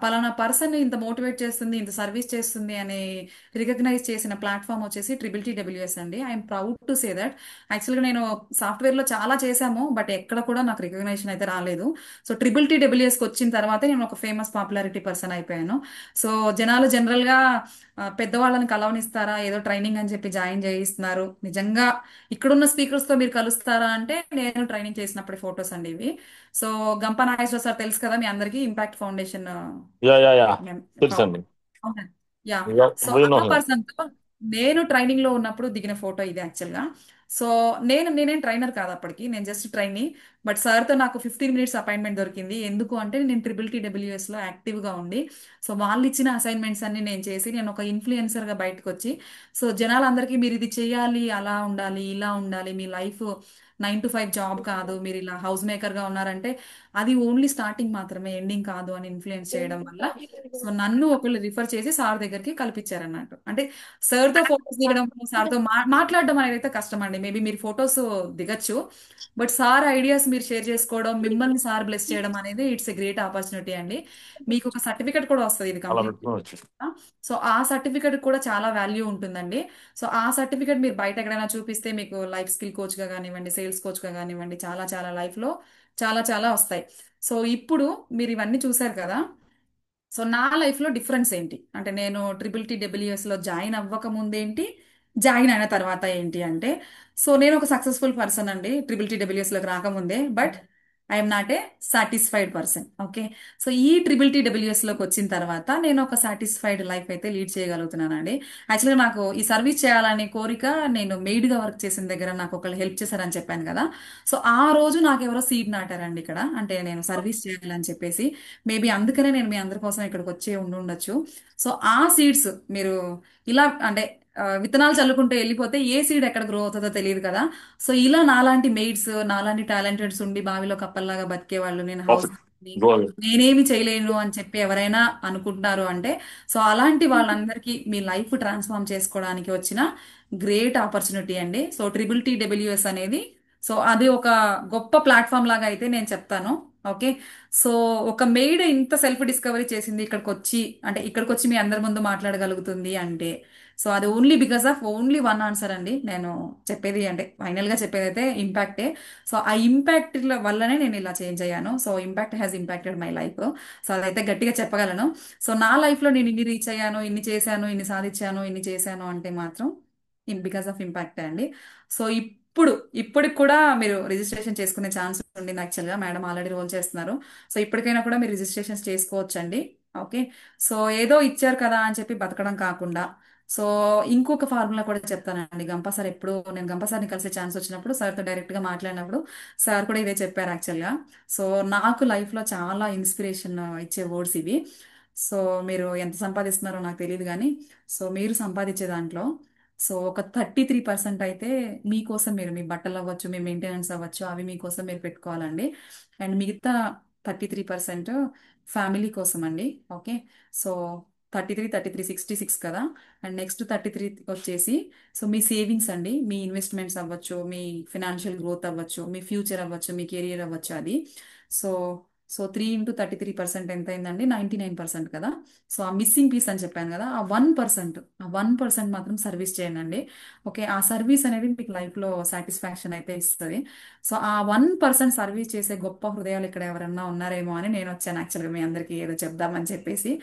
పలానా పర్సన్ ఇంత మోటివేట్ చేస్తుంది, ఇంత సర్వీస్ చేస్తుంది అని రికగ్నైజ్ చేసిన ప్లాట్ఫామ్ వచ్చేసి TTTWS అండి. I'm proud to say that. యాక్చువల్గా నేను సాఫ్ట్వేర్లో చాలా చేశాము, బట్ ఎక్కడ కూడా నాకు రికగ్నైజేషన్ అయితే రాలేదు. సో TTTWSకి వచ్చిన తర్వాతే నేను ఒక ఫేమస్ పాపులారిటీ పర్సన్ అయిపోయాను. సో జనాలు జనరల్గా పెద్దవాళ్ళని కలవనిస్తారా, ఏదో ట్రైనింగ్ అని చెప్పి జాయిన్ చేయిస్తున్నారు. నిజంగా ఇక్కడున్న స్పీకర్స్తో మీరు కలుస్తారా అంటే నేను ట్రైనింగ్ చేసినప్పుడు ఫొటోస్ అండి ఇవి. సో గంప నాగేశ్వర సార్ తెలుసు కదా మీ అందరికీ, impact foundation yeah yeah yeah తెలుసండి. యా. సో వీ నో ఆ హిమ్. పర్సన్ తో నేను ట్రైనింగ్ లో ఉన్నప్పుడు దిగిన ఫోటో ఇది యాక్చువల్ గా. సో నేనేం ట్రైనర్ కాదు అప్పటికి, నేను జస్ట్ ట్రైనీ. బట్ సార్ తో నాకు 15 minutes అపాయింట్మెంట్ దొరికింది. ఎందుకు అంటే నేను TTTWS లో యాక్టివ్ గా ఉండి, సో వాళ్ళు ఇచ్చిన అసైన్మెంట్స్ అన్ని నేను చేసి నేను ఒక ఇన్ఫ్లుయెన్సర్ గా బయటకు వచ్చి, సో జనాలందరికీ మీరు ఇది చేయాలి, అలా ఉండాలి, ఇలా ఉండాలి, మీ లైఫ్ 9 to 5 జాబ్ కాదు, మీరు ఇలా హౌస్ మేకర్ గా ఉన్నారంటే అది ఓన్లీ స్టార్టింగ్ మాత్రమే, ఎండింగ్ కాదు అని ఇన్ఫ్లుయెన్స్ చేయడం వల్ల సో నన్ను ఒకళ్ళు రిఫర్ చేసి సార్ దగ్గరికి కల్పించారన్నట్టు. అంటే సార్ తో ఫొటోస్ దిగడం, సార్ తో మాట్లాడడం అనేది అయితే కష్టం అండి. మేబీ మీరు ఫొటోస్ దిగచ్చు, బట్ సార్ ఐడియాస్ మీరు షేర్ చేసుకోవడం, మిమ్మల్ని సార్ బ్లెస్ చేయడం అనేది ఇట్స్ ఎ గ్రేట్ ఆపర్చునిటీ అండి. మీకు ఒక సర్టిఫికెట్ కూడా వస్తుంది ఇది అలా కంప్లీట్. పెట్టుకుని వచ్చి సో ఆ సర్టిఫికెట్ కూడా చాలా వాల్యూ ఉంటుందండి. సో ఆ సర్టిఫికెట్ మీరు బయట ఎక్కడైనా చూపిస్తే మీకు లైఫ్ స్కిల్ కోచ్ గా కానివ్వండి, సేల్స్ కోచ్ గా కానివ్వండి, చాలా చాలా లైఫ్ లో చాలా చాలా వస్తాయి. సో ఇప్పుడు మీరు ఇవన్నీ చూసారు కదా. సో నా లైఫ్లో డిఫరెన్స్ ఏంటి అంటే నేను TTTWSలో జాయిన్ అవ్వక ముందేంటి, జాయిన్ అయిన తర్వాత ఏంటి అంటే, సో నేను ఒక సక్సెస్ఫుల్ పర్సన్ అండి TTTWSలోకి రాకముందే. But I'm not a satisfied person. Okay. So ఈ TTTWSలోకి వచ్చిన తర్వాత నేను ఒక సాటిస్ఫైడ్ లైఫ్ అయితే లీడ్ చేయగలుగుతున్నానండి. యాక్చువల్గా నాకు ఈ సర్వీస్ చేయాలనే కోరిక, నేను మెయిడ్గా వర్క్ చేసిన దగ్గర నాకు ఒకళ్ళు హెల్ప్ చేశారని చెప్పాను కదా. సో ఆ రోజు నాకు ఎవరో సీడ్ నాటారండి ఇక్కడ, అంటే నేను సర్వీస్ చేయాలని చెప్పేసి. మేబీ అందుకనే నేను మీ అందరి కోసం ఇక్కడికి వచ్చే ఉండొచ్చు. సో ఆ సీడ్స్ మీరు ఇలా అంటే విత్తనాలు చల్లుకుంటూ వెళ్ళిపోతే ఏ సీడ్ ఎక్కడ గ్రో అవుతుందో తెలియదు కదా. సో ఇలా నాలాంటి మెయిడ్స్, నాలాంటి టాలెంటెడ్స్ ఉండి బావిలో కప్పల్లాగా బతికే వాళ్ళు, నేను హౌస్ పర్ఫెక్ట్ గో అహెడ్. నేనేమి చేయలేను అని చెప్పి ఎవరైనా అనుకుంటున్నారు అంటే, సో అలాంటి వాళ్ళందరికీ మీ లైఫ్ ట్రాన్స్ఫార్మ్ చేసుకోవడానికి వచ్చిన గ్రేట్ ఆపర్చునిటీ అండి. సో TTTWS అనేది సో అది ఒక గొప్ప ప్లాట్ఫామ్ లాగా అయితే నేను చెప్తాను. ఓకే. సో ఒక మెయిడ్ ఇంత సెల్ఫ్ డిస్కవరీ చేసింది ఇక్కడికి వచ్చి, అంటే ఇక్కడికి వచ్చి మీ అందరి ముందు మాట్లాడగలుగుతుంది అంటే, సో అది only because of only one answer అండి. నేను చెప్పేది అంటే ఫైనల్ గా చెప్పేది అయితే ఇంపాక్టే. సో ఆ ఇంపాక్ట్ వల్లనే నేను ఇలా చేంజ్ అయ్యాను. So impact has impacted my life. So అదైతే గట్టిగా చెప్పగలను. సో నా లైఫ్ లో నేను ఇన్ని రీచ్ అయ్యాను, ఇన్ని చేశాను, ఇన్ని సాధించాను, ఇన్ని చేశాను అంటే మాత్రం బికాస్ ఆఫ్ ఇంపాక్ట్ అండి. సో ఇప్పటికి కూడా మీరు రిజిస్ట్రేషన్ చేసుకునే ఛాన్స్ ఉండింది. యాక్చువల్గా మేడం ఆల్రెడీ రోల్ చేస్తున్నారు. సో ఇప్పటికైనా కూడా మీరు రిజిస్ట్రేషన్స్ చేసుకోవచ్చండి. ఓకే. సో ఏదో ఇచ్చారు కదా అని చెప్పి బతకడం కాకుండా, సో ఇంకొక ఫార్ములా కూడా చెప్తానండి. గంపా సార్ ఎప్పుడు నేను గంపా సార్ని కలిసే ఛాన్స్ వచ్చినప్పుడు సార్తో డైరెక్ట్గా మాట్లాడినప్పుడు సార్ కూడా ఇదే చెప్పారు యాక్చువల్గా. సో నాకు లైఫ్లో చాలా ఇన్స్పిరేషన్ ఇచ్చే వర్డ్స్ ఇవి. సో మీరు ఎంత సంపాదిస్తున్నారో నాకు తెలియదు కానీ, సో మీరు సంపాదించే దాంట్లో సో ఒక 33% అయితే మీకోసం, మీరు మీ బట్టలు అవ్వచ్చు, మీ మెయింటెనెన్స్ అవ్వచ్చు, అవి మీకోసం మీరు పెట్టుకోవాలండి. అండ్ మిగతా 33% ఫ్యామిలీ కోసం అండి. ఓకే. సో 33 కదా. అండ్ నెక్స్ట్ 33 వచ్చేసి సో మీ సేవింగ్స్ అండి, మీ ఇన్వెస్ట్మెంట్స్ అవ్వచ్చు, మీ ఫినాన్షియల్ గ్రోత్ అవ్వచ్చు, మీ ఫ్యూచర్ అవ్వచ్చు, మీ కెరియర్ అవ్వచ్చు అది. సో సో 3 into 33% ఎంత అయిందండి? 99% కదా. సో ఆ మిస్సింగ్ పీస్ అని చెప్పాను కదా, ఆ 1% మాత్రం సర్వీస్ చేయండి. ఓకే. ఆ సర్వీస్ అనేది మీకు లైఫ్లో సాటిస్ఫాక్షన్ అయితే ఇస్తుంది. సో ఆ 1% సర్వీస్ చేసే గొప్ప హృదయాలు ఇక్కడ ఎవరన్నా ఉన్నారేమో అని నేను వచ్చాను యాక్చువల్గా మీ అందరికీ ఏదో చెప్దామని చెప్పేసి.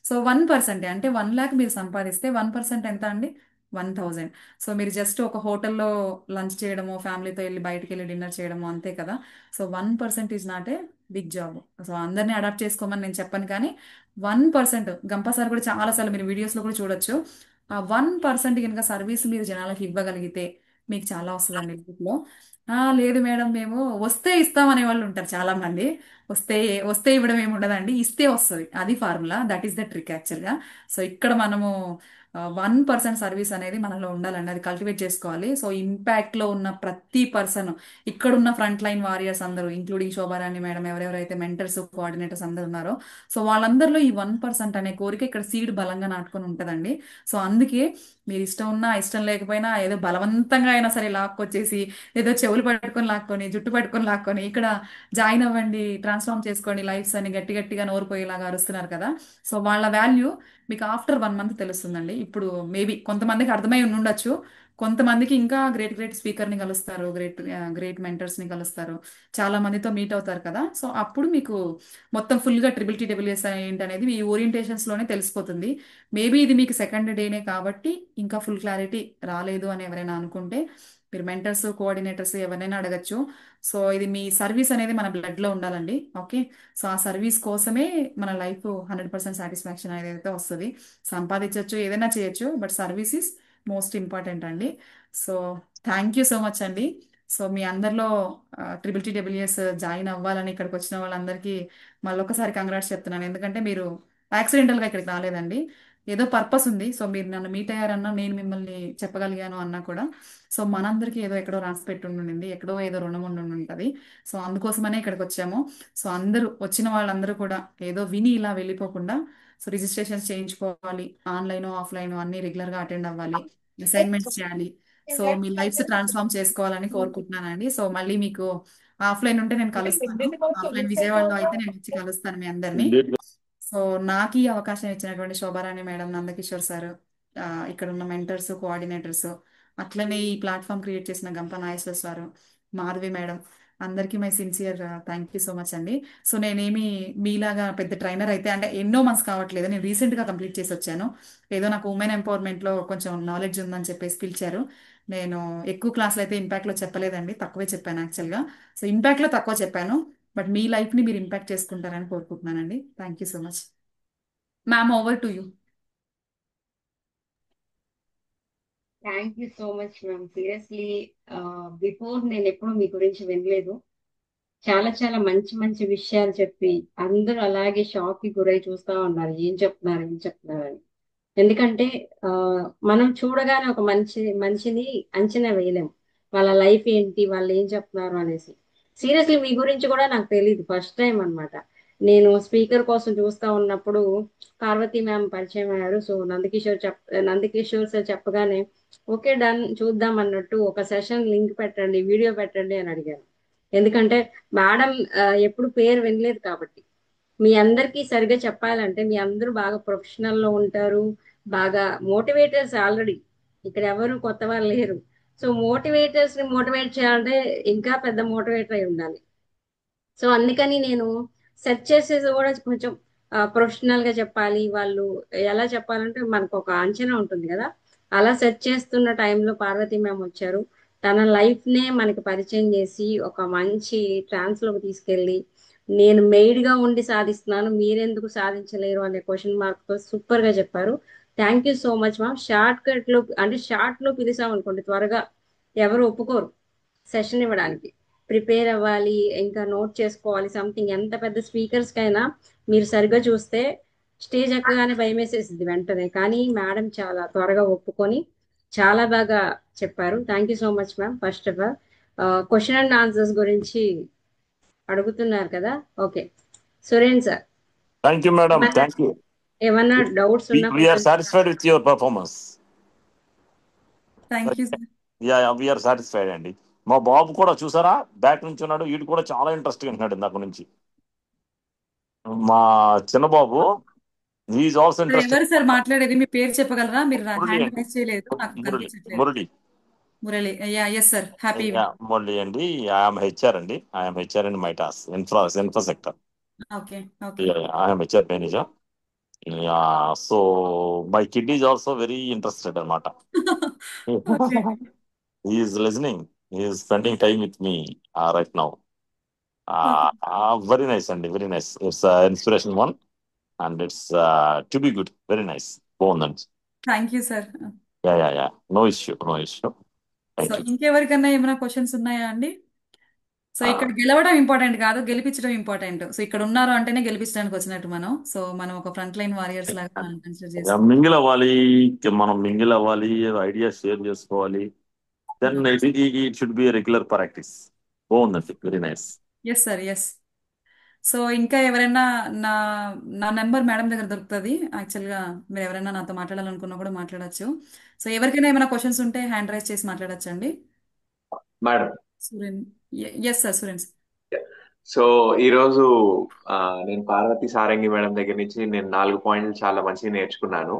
సో 1% అంటే 1 lakh మీరు సంపాదిస్తే 1% ఎంత అండి? 1000. సో మీరు జస్ట్ ఒక హోటల్లో లంచ్ చేయడము, ఫ్యామిలీతో వెళ్ళి బయటికి వెళ్ళి డిన్నర్ చేయడము అంతే కదా. So 1% is not a big job. So అందరినీ అడాప్ట్ చేసుకోమని నేను చెప్పను కానీ 1%, గంపా సార్ కూడా చాలాసార్లు మీరు వీడియోస్లో కూడా చూడొచ్చు, ఆ 1% కనుక సర్వీస్ మీరు జనాలకు ఇవ్వగలిగితే మీకు చాలా వస్తుందండి లైఫ్లో. లేదు మేడం మేము వస్తే ఇస్తాం అనే వాళ్ళు ఉంటారు చాలా మంది. వస్తే వస్తే ఇవ్వడం ఏమి ఉండదండి, ఇస్తే వస్తుంది. అది formula, that is the trick యాక్చువల్గా. సో ఇక్కడ మనము 1% సర్వీస్ అనేది మనలో ఉండాలండి, అది కల్టివేట్ చేసుకోవాలి. సో ఇంపాక్ట్లో ఉన్న ప్రతి పర్సన్, ఇక్కడున్న ఫ్రంట్ లైన్ వారియర్స్ అందరూ ఇంక్లూడింగ్ శోభారాణి మేడం, ఎవరెవరైతే మెంటర్స్ కోఆర్డినేటర్స్ అందరూ ఉన్నారో సో వాళ్ళందరిలో ఈ 1% అనే కోరిక ఇక్కడ సీడ్ బలంగా నాటుకొని ఉంటుందండి. సో అందుకే మీరు ఇష్టం ఉన్నా ఇష్టం లేకపోయినా ఏదో బలవంతంగా అయినా సరే లాక్కొచ్చేసి, ఏదో చెవులు పట్టుకొని లాక్కొని, జుట్టు పట్టుకొని లాక్కొని ఇక్కడ జాయిన్ అవ్వండి, ట్రాన్స్ఫార్మ్ చేసుకోండి లైఫ్స్ అని గట్టి గట్టిగా నోరుపోయేలాగా అరుస్తున్నారు కదా. సో వాళ్ళ వాల్యూ మీకు ఆఫ్టర్ 1 month తెలుస్తుందండి. ఇప్పుడు మేబీ కొంతమందికి అర్థమై ఉండొచ్చు, కొంతమందికి ఇంకా గ్రేట్ గ్రేట్ స్పీకర్ని కలుస్తారు, గ్రేట్ మెంటర్స్ని కలుస్తారు, చాలా మందితో మీట్ అవుతారు కదా. సో అప్పుడు మీకు మొత్తం ఫుల్గా TTTWS ఏంటనేది మీ ఓరియంటేషన్స్లోనే తెలిసిపోతుంది. మేబీ ఇది మీకు సెకండ్ డేనే కాబట్టి ఇంకా ఫుల్ క్లారిటీ రాలేదు అని ఎవరైనా అనుకుంటే మీరు మెంటర్స్ కోఆర్డినేటర్స్ ఎవరైనా అడగచ్చు. సో ఇది మీ సర్వీస్ అనేది మన బ్లడ్లో ఉండాలండి. ఓకే. సో ఆ సర్వీస్ కోసమే మన లైఫ్ 100% సాటిస్ఫాక్షన్ అనేది వస్తుంది. సంపాదించవచ్చు, ఏదైనా చేయొచ్చు, but service is most important అండి. So thank you so much అండి. సో మీ అందరిలో TTTWS జాయిన్ అవ్వాలని ఇక్కడికి వచ్చిన వాళ్ళందరికీ మళ్ళొకసారి కంగ్రాట్స్ చెప్తున్నాను. ఎందుకంటే మీరు యాక్సిడెంటల్గా ఇక్కడికి రాలేదండి, ఏదో పర్పస్ ఉంది. సో మీరు నన్ను మీట్ అయ్యారన్నా, నేను మిమ్మల్ని చెప్పగలిగాను అన్నా కూడా సో మనందరికీ ఏదో ఎక్కడో రాసి పెట్టి ఉండింది, ఎక్కడో ఏదో రుణం ఉండి ఉంటుంది. సో అందుకోసమనే ఇక్కడికి వచ్చాము. సో అందరూ వచ్చిన వాళ్ళందరూ కూడా ఏదో విని ఇలా వెళ్ళిపోకుండా సో రిజిస్ట్రేషన్స్ చేయించుకోవాలి, ఆన్లైన్ ఆఫ్లైన్ అన్ని రెగ్యులర్గా అటెండ్ అవ్వాలి, అసైన్మెంట్స్ చేయాలి. సో మీ లైఫ్స్ ట్రాన్స్ఫార్మ్ చేసుకోవాలని కోరుకుంటున్నానండి. సో మళ్ళీ మీకు ఆఫ్లైన్ ఉంటే నేను కలుస్తాను, ఆఫ్లైన్ విజయవాడలో అయితే నేను వచ్చి కలుస్తాను మీ అందరినీ. సో నాకు ఈ అవకాశం ఇచ్చినటువంటి శోభారాణి మేడం, నందకిషోర్ సార్, ఇక్కడ ఉన్న మెంటర్స్ కోఆర్డినేటర్స్, అట్లనే ఈ ప్లాట్ఫామ్ క్రియేట్ చేసిన గంప నాగేశ్వర్ సార్, మాధవి మేడం, అందరికీ my sincere thank you so much అండి. సో నేనేమి మీలాగా పెద్ద ట్రైనర్ అయితే అంటే ఎన్నో మంత్స్ కావట్లేదు, నేను రీసెంట్గా కంప్లీట్ చేసి వచ్చాను. ఏదో నాకు ఉమెన్ ఎంపవర్మెంట్లో కొంచెం నాలెడ్జ్ ఉందని చెప్పేసి పిలిచారు. నేను ఎక్కువ క్లాసులు అయితే ఇంపాక్ట్లో చెప్పలేదండి, తక్కువే చెప్పాను యాక్చువల్గా. సో ఇంపాక్ట్లో తక్కువ చెప్పాను, బట్ మీ లైఫ్ని మీరు ఇంపాక్ట్ చేసుకుంటారని కోరుకుంటున్నానండి. Thank you so much ma'am. Over to you. Thank you so much ma'am. Seriously before నేను ఎప్పుడు మీ గురించి వినలేదు. చాలా చాలా మంచి మంచి విషయాలు చెప్పి అందరూ అలాగే షాక్ కి గురై చూస్తా ఉన్నారు, ఏం చెప్తున్నారు అని. ఎందుకంటే ఆ మనం చూడగానే ఒక మనిషిని అంచనా వేయలేం, వాళ్ళ లైఫ్ ఏంటి, వాళ్ళు ఏం చెప్తున్నారు అనేసి. సీరియస్లీ మీ గురించి కూడా నాకు తెలియదు, ఫస్ట్ టైం అన్నమాట. నేను స్పీకర్ కోసం చూస్తా ఉన్నప్పుడు పార్వతీ మ్యామ్ పరిచయం అయ్యారు. సో నందకిషోర్ సార్ చెప్పగానే ఓకే డన్ చూద్దాం అన్నట్టు ఒక సెషన్ లింక్ పెట్టండి, వీడియో పెట్టండి అని అడిగాను. ఎందుకంటే మేడం ఎప్పుడు పేరు వినలేదు కాబట్టి. మీ అందరికీ సరిగ్గా చెప్పాలంటే మీ అందరూ బాగా ప్రొఫెషనల్ లో ఉంటారు, బాగా మోటివేటర్స్ ఆల్రెడీ. ఇక్కడ ఎవరు కొత్త వాళ్ళు లేరు. సో మోటివేటర్స్ ని మోటివేట్ చేయాలంటే ఇంకా పెద్ద మోటివేటర్ అయి ఉండాలి. సో అందుకని నేను సెర్చ్ చేసేది కూడా కొంచెం ప్రొఫెషనల్ గా చెప్పాలి. వాళ్ళు ఎలా చెప్పాలంటే మనకు ఒక అంచనా ఉంటుంది కదా. అలా సెర్చ్ చేస్తున్న టైంలో పార్వతీ మ్యామ్ వచ్చారు. తన లైఫ్ నే మనకి పరిచయం చేసి ఒక మంచి ట్రాన్స్ లోకి తీసుకెళ్ళి, నేను మెయిడ్ గా ఉండి సాధిస్తున్నాను మీరెందుకు సాధించలేరు అనే క్వశ్చన్ మార్క్ తో సూపర్ గా చెప్పారు. Thank you so much ma'am. Short cut లో అంటే షార్ట్ లో పిలిచాం అనుకోండి త్వరగా ఎవరు ఒప్పుకోరు సెషన్ ఇవ్వడానికి. ప్రిపేర్ అవ్వాలి, ఇంకా నోట్ చేసుకోవాలి సంథింగ్. ఎంత పెద్ద స్పీకర్స్ కైనా మీరు సరిగ్గా చూస్తే స్టేజ్ ఎక్కగానే భయం వేసేసింది వెంటనే. కానీ మేడం చాలా త్వరగా ఒప్పుకొని చాలా బాగా చెప్పారు. Thank you so much ma'am. First of all question and answers గురించి అడుగుతున్నారు కదా. Okay Suren sir, thank you madam, ఏమన్నా థ్యాంక్ యూ. ఏమన్నా డౌట్స్ ఉన్నా వీఆర్ కొంచెం satisfied with your performance. Thank you sir. Yeah we're satisfied అండి. మా బాబు కూడా చూసారా బ్యాక్ నుంచి ఉన్నాడు, వీడు కూడా చాలా ఇంట్రెస్ట్గా వింటున్నాడు ఇందాక నుంచి. మా చిన్న బాబు ఈజ్ ఆల్సో ఇంట్రెస్టెడ్. ఎవరు సార్ మాట్లాడేది? మీ పేరు చెప్పగలరా? మీరు మురళి హ్యాండ్ అండి, రైజ్ చేయలేదు, నాకు మురళి కనిపించట్లేదు. Murali. Murali, ya yes sir, happy ya Murali అండి. ఐఎమ్ హెచ్ఆర్ అండి, I'm HR in Maytas infra sector. Okay okay I'm HR manager. Ya, so my kid is also very interested అనమాట. Okay. Is listening, is spending time with me right now. Very nice అండి, very nice. It's inspiration one and it's to be good. Very nice, బాగుందండి. Thank you sir. Ya no issue, no issue. So thank you. ఇంకెవరికన్నా ఏమైనా questions ఉన్నాయా అండి? So ఇక్కడ గెలవడం important కాదు, గెలిపించడం ఇంపార్టెంట్. సో ఇక్కడ ఉన్నారు అంటేనే గెలిపించడానికి వచ్చినట్టు మనం. సో మనం ఒక ఫ్రంట్ లైన్ వారియర్స్ లాగా మనం కన్సిడర్ చేసుకోవాలి. మింగిల్ అవ్వాలి, మనం మింగిల్ అవ్వాలి, ఐడియాస్ షేర్ చేసుకోవాలి. Then it should be regular practice. బాగుందండి, very nice. Yes sir, yes. So ఇంకా ఎవరైనా, నా నా నెంబర్ మేడం దగ్గర దొరుకుతుంది యాక్చువల్గా. మీరు ఎవరైనా నాతో మాట్లాడాలనుకున్నా కూడా మాట్లాడచ్చు. సో ఎవరికైనా ఏమైనా క్వశ్చన్స్ ఉంటే హ్యాండ్ రైజ్ చేసి మాట్లాడచ్చు అండి. Madam. Suren, yes sir, Suren sir. So ఈ రోజు ఆ, నేను పార్వతి సారంగి మేడం దగ్గర నుంచి నేను 4 పాయింట్లు చాలా మంచిగా నేర్చుకున్నాను.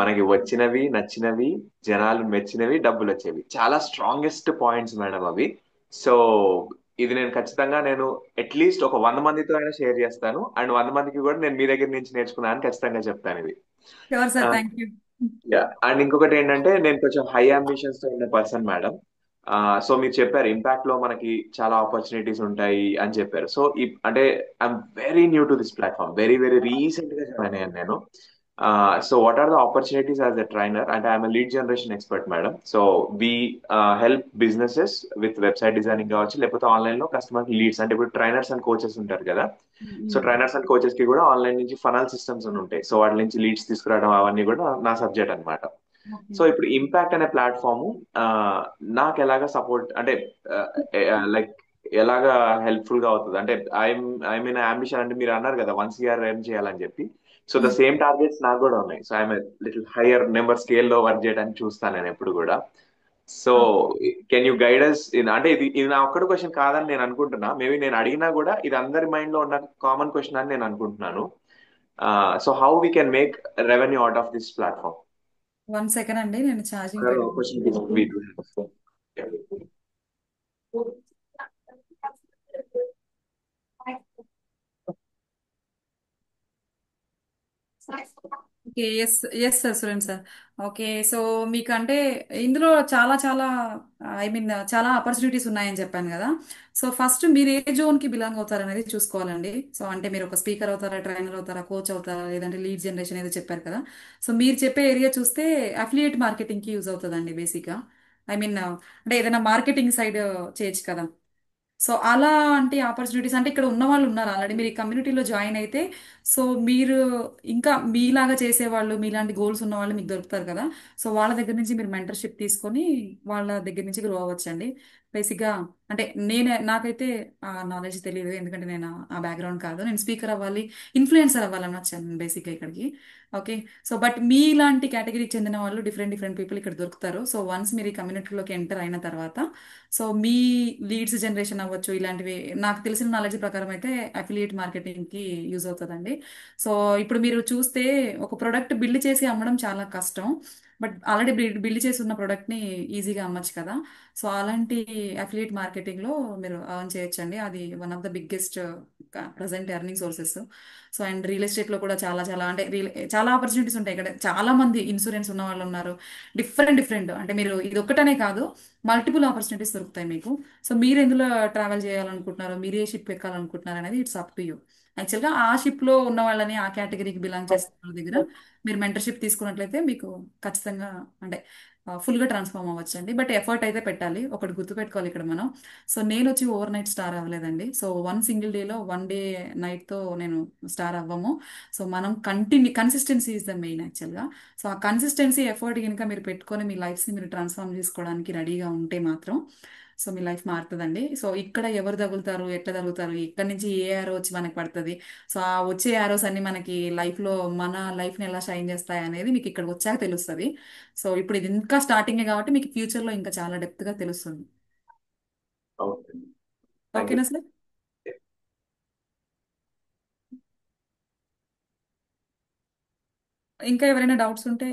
మనకి వచ్చినవి, నచ్చినవి, జనాలు మెచ్చినవి, డబ్బులు వచ్చేవి, చాలా స్ట్రాంగెస్ట్ పాయింట్స్ మేడం అవి. సో ఇది నేను ఖచ్చితంగా నేను అట్లీస్ట్ ఒక 100 మందితో అయినా షేర్ చేస్తాను. అండ్ 100 మందికి కూడా నేను మీ దగ్గర నుంచి నేర్చుకున్నాను ఖచ్చితంగా చెప్తాను ఇది. Sure sir, thank you. And ఇంకొకటి ఏంటంటే నేను కొంచెం హై అంబిషన్స్ తో ఉన్న పర్సన్ మేడం. సో మీరు చెప్పారు ఇంపాక్ట్ లో మనకి చాలా ఆపర్చునిటీస్ ఉంటాయి అని చెప్పారు. సో అంటే I'm very new to this platform, very very recent గా జాయిన్ అయ్యాను నేను. So what are the opportunities as a trainer? అంటే I'm lead generation expert madam. So we help businesses with website designing కావచ్చు, లేకపోతే online లో customer leads. అంటే ఇప్పుడు trainers and coaches ఉంటారు కదా. సో ట్రైనర్స్ అండ్ కోచెస్ కి కూడా ఆన్లైన్ నుంచి ఫనల్ సిస్టమ్స్ ఉంటాయి. సో వాటి నుంచి లీడ్స్ తీసుకురావడం అవన్నీ కూడా నా సబ్జెక్ట్ అన్నమాట. సో ఇప్పుడు ఇంపాక్ట్ అనే ప్లాట్ఫామ్ నాకు ఎలాగా సపోర్ట్ అంటే లైక్ ఎలాగా హెల్ప్ఫుల్ గా అవుతుంది అంటే ఐ మీన్ అంబిషన్ అంటే మీరు అన్నారు కదా 1 CR ఎర్న్ చేయాలని చెప్పి. సో ద సేమ్ టార్గెట్స్ నాకు కూడా ఉన్నాయి. So I'm little hire number scale లో వర్క్ చేయడానికి చూస్తాను నేను ఎప్పుడు కూడా. So can you guidance? అంటే ఇది నా ఒక్కటి క్వశ్చన్ కాదని నేను అనుకుంటున్నా. మేబీ నేను అడిగినా కూడా ఇది అందరి మైండ్ లో ఉన్న కామన్ క్వశ్చన్ అని నేను అనుకుంటున్నాను. So how we can make revenue out of this platform? 1 second అండి, నేను charging Question is we do have. Yeah. Okay. Yes yes sir, Suren sir. Okay. So మీకు అంటే ఇందులో చాలా చాలా ఐ మీన్ చాలా ఆపర్చునిటీస్ ఉన్నాయని చెప్పాను కదా. సో ఫస్ట్ మీరు ఏ జోన్ కి బిలాంగ్ అవుతారు అనేది చూసుకోవాలండి. సో అంటే మీరు ఒక స్పీకర్ అవుతారా, ట్రైనర్ అవుతారా, కోచ్ అవుతారా, లేదంటే లీడ్ జనరేషన్ ఏదో చెప్పారు కదా. సో మీరు చెప్పే ఏరియా చూస్తే అఫిలియేట్ మార్కెటింగ్ కి యూజ్ అవుతుందండి బేసిక్గా. ఐ మీన్ అంటే ఏదైనా మార్కెటింగ్ సైడ్ చేయొచ్చు కదా. సో అలాంటి ఆపర్చునిటీస్ అంటే ఇక్కడ ఉన్న వాళ్ళు ఉన్నారు ఆల్రెడీ. మీరు ఈ కమ్యూనిటీలో జాయిన్ అయితే సో మీరు ఇంకా మీలాగా చేసేవాళ్ళు, మీలాంటి గోల్స్ ఉన్న వాళ్ళు మీకు దొరుకుతారు కదా. సో వాళ్ళ దగ్గర నుంచి మీరు మెంటర్షిప్ తీసుకొని వాళ్ళ దగ్గర నుంచి గ్రో అవ్వచ్చండి. బేసిక్గా అంటే నాకైతే ఆ నాలెడ్జ్ తెలియదు, ఎందుకంటే నేను ఆ బ్యాక్గ్రౌండ్ కాదు. నేను స్పీకర్ అవ్వాలి, ఇన్ఫ్లుయెన్సర్ అవ్వాలని వచ్చాను బేసిక్గా ఇక్కడికి. ఓకే. సో బట్ మీలాంటి కేటగిరీకి చెందిన వాళ్ళు డిఫరెంట్ డిఫరెంట్ పీపుల్ ఇక్కడ దొరుకుతారు. సో వన్స్ మీరు ఈ కమ్యూనిటీలోకి ఎంటర్ అయిన తర్వాత సో మీ లీడ్స్ జనరేషన్ అవ్వచ్చు, ఇలాంటివి నాకు తెలిసిన నాలెడ్జ్ ప్రకారం అయితే అఫిలియేట్ మార్కెటింగ్కి యూజ్ అవుతుందండి. సో ఇప్పుడు మీరు చూస్తే ఒక ప్రోడక్ట్ బిల్డ్ చేసి అమ్మడం చాలా కష్టం, బట్ ఆల్రెడీ బిల్డ్ చేసి ఉన్న ప్రోడక్ట్ని ఈజీగా అమ్మచ్చు కదా. సో అలాంటి అఫిలియేట్ మార్కెటింగ్లో మీరు అర్న్ చేయొచ్చండి. అది one of the biggest present earning sources. So and real ఎస్టేట్లో కూడా చాలా చాలా అంటే చాలా ఆపర్చునిటీస్ ఉంటాయి ఇక్కడ. చాలా మంది ఇన్సూరెన్స్ ఉన్న వాళ్ళు ఉన్నారు, డిఫరెంట్ డిఫరెంట్, అంటే మీరు ఇది ఒక్కటనే కాదు, మల్టిపుల్ ఆపర్చునిటీస్ దొరుకుతాయి మీకు. సో మీరు ఎందులో ట్రావెల్ చేయాలనుకుంటున్నారో, మీరు ఏ షిప్ ఎక్కాలనుకుంటున్నారు అనేది ఇట్స్ అప్ టు యూ. యాక్చువల్గా ఆ షిప్లో ఉన్న వాళ్ళని, ఆ కేటగిరీకి బిలాంగ్ చేసిన వాళ్ళ దగ్గర మీరు మెంటర్షిప్ తీసుకున్నట్లయితే మీకు ఖచ్చితంగా అంటే ఫుల్గా ట్రాన్స్ఫార్మ్ అవ్వచ్చు అండి. బట్ ఎఫర్ట్ అయితే పెట్టాలి. ఒకటి గుర్తుపెట్టుకోవాలి ఇక్కడ మనం. సో నేను వచ్చి ఓవర్ నైట్ స్టార్ అవ్వలేదండి. సో వన్ సింగిల్ డేలో, వన్ డే నైట్తో నేను స్టార్ అవ్వము. సో మనం కన్సిస్టెన్సీ ఇస్ ద మెయిన్ యాక్చువల్గా. సో ఆ కన్సిస్టెన్సీ ఎఫర్ట్ కనుక మీరు పెట్టుకొని మీ లైఫ్ని మీరు ట్రాన్స్ఫార్మ్ చేసుకోవడానికి రెడీగా ఉంటే మాత్రం సో మీ లైఫ్ మారుతుందండి. సో ఇక్కడ ఎవరు తగులుతారు, ఎట్లా తగులుతారు, ఇక్కడి నుంచి ఏ యారో వచ్చి మనకి పడుతుంది, సో ఆ వచ్చే యారోస్ అన్ని మనకి లైఫ్లో మన లైఫ్ని ఎలా షైన్ చేస్తాయి అనేది మీకు ఇక్కడ వచ్చాక తెలుస్తుంది. సో ఇప్పుడు ఇది ఇంకా స్టార్టింగే కాబట్టి మీకు ఫ్యూచర్లో ఇంకా చాలా డెప్త్గా తెలుస్తుంది. ఓకే. Thank you. ఓకేనా సార్? ఇంకా ఎవరైనా డౌట్స్ ఉంటే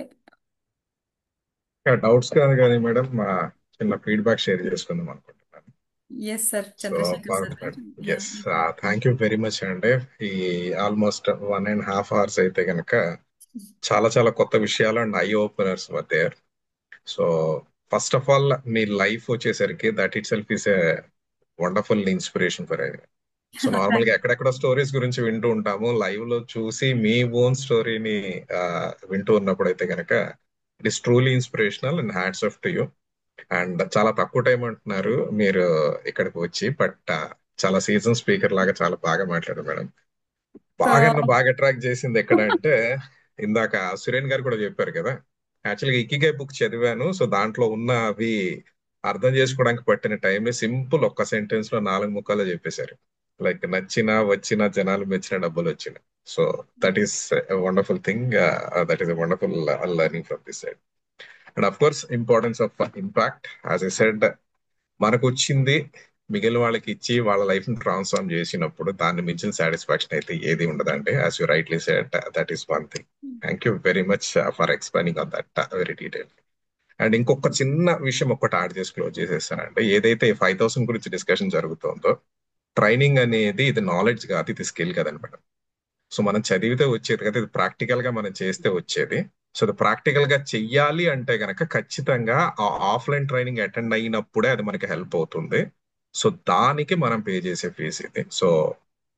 డౌట్స్ కాదు కానీ మేడం, చిన్న ఫీడ్బ్యాక్ షేర్ చేసుకుందాం అనుకుంటున్నాను. Yes sir, so Chandrasekhar sir. Madam, yes, thank you very much అండి. ఈ ఆల్మోస్ట్ 1.5 hours అయితే కనుక చాలా చాలా కొత్త విషయాలు and eye openers there. So first of all మీ లైఫ్ వచ్చేసరికి that itself is a wonderful inspiration for every. So normal గా ఎక్కడెక్కడ స్టోరీస్ గురించి వింటూ ఉంటాము, లైవ్ లో చూసి మీ ఓన్ స్టోరీని వింటూ ఉన్నప్పుడు అయితే కనుక it is truly inspirational and hats off to you. And చాలా తక్కువ టైం అంటున్నారు మీరు ఇక్కడికి వచ్చి, బట్ చాలా సీజన్ స్పీకర్ లాగా చాలా బాగా మాట్లాడారు మేడం. సో బాగా అట్రాక్ట్ చేసింది ఎక్కడ అంటే, ఇందాక సురేన్ గారు కూడా చెప్పారు కదా, యాక్చువల్గా ఇకిగై బుక్ చదివాను. సో దాంట్లో ఉన్న అవి అర్థం చేసుకోవడానికి పట్టిన టైం సింపుల్, ఒక్క సెంటెన్స్ లో 4 ముక్కల్లో చెప్పేశారు. లైక్ నచ్చిన, వచ్చిన, జనాలు మెచ్చిన, డబ్బులు వచ్చిన. So that is wonderful thing, that is wonderful learning from this side. And of course importance of impact, as I said, మనకు వచ్చింది మిగిలిన వాళ్ళకి ఇచ్చి వాళ్ళ లైఫ్ ని ట్రాన్స్ఫార్మ్ చేసినప్పుడు దాన్ని మించిన సాటిస్ఫాక్షన్ అయితే ఏది ఉండదండి. As you rightly said, that is one thing. Thank you very much for explaining on that very detail. And ఇంకొక చిన్న విషయం ఒక్కటి యాడ్ చేసి క్లోజ్ చేసేస్తానంటే, ఏదైతే 5,000 గురించి డిస్కషన్ జరుగుతుందో, ట్రైనింగ్ అనేది ఇది నాలెడ్జ్ కాదు, ఇది స్కిల్ కదండి మేడం. సో మనం చదివితే వచ్చేది కదా, ఇది ప్రాక్టికల్ గా మనం చేస్తే వచ్చేది. సో అది ప్రాక్టికల్ గా చెయ్యాలి అంటే గనక ఖచ్చితంగా ఆ ఆఫ్లైన్ ట్రైనింగ్ అటెండ్ అయినప్పుడే అది మనకి హెల్ప్ అవుతుంది. సో దానికి మనం పే చేసే ఫీజు ఇది. సో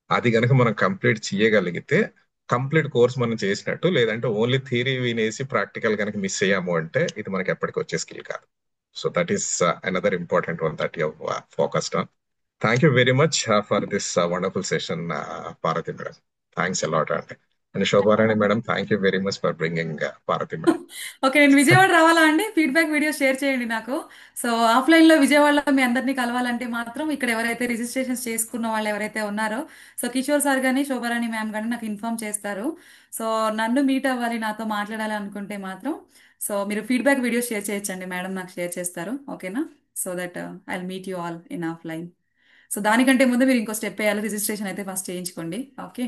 అది గనక మనం కంప్లీట్ చేయగలిగితే కంప్లీట్ కోర్స్ మనం చేసినట్టు. లేదంటే ఓన్లీ థియరీ వినేసి ప్రాక్టికల్ కనుక మిస్ అయ్యాము అంటే ఇది మనకి ఎప్పటికి వచ్చే స్కిల్ కాదు. So that is another important one that you focused on. Thank you very much for this wonderful session, Parvathi madam. Thanks a lot అండి. And Shobharani madam, thank you very much for bringing Parvathi madam. Okay, నేను విజయవాడ రావాలా అండి? Feedback video share చేయండి నాకు. So ఆఫ్లైన్లో విజయవాడలో మీ అందరినీ కలవాలంటే మాత్రం ఇక్కడ ఎవరైతే రిజిస్ట్రేషన్స్ చేసుకున్న వాళ్ళు ఎవరైతే ఉన్నారో, సో కిషోర్ సార్ కానీ శోభారాణి మ్యామ్ కానీ నాకు ఇన్ఫార్మ్ చేస్తారు. సో నన్ను మీట్ అవ్వాలి, నాతో మాట్లాడాలి అనుకుంటే మాత్రం సో మీరు ఫీడ్బ్యాక్ వీడియో షేర్ చేయొచ్చండి, మేడం నాకు షేర్ చేస్తారు. ఓకేనా? So that I meet you all in offline. So దానికంటే ముందు మీరు ఇంకో స్టెప్ వేయాలి, రిజిస్ట్రేషన్ అయితే ఫస్ట్ చేయించుకోండి. ఓకే.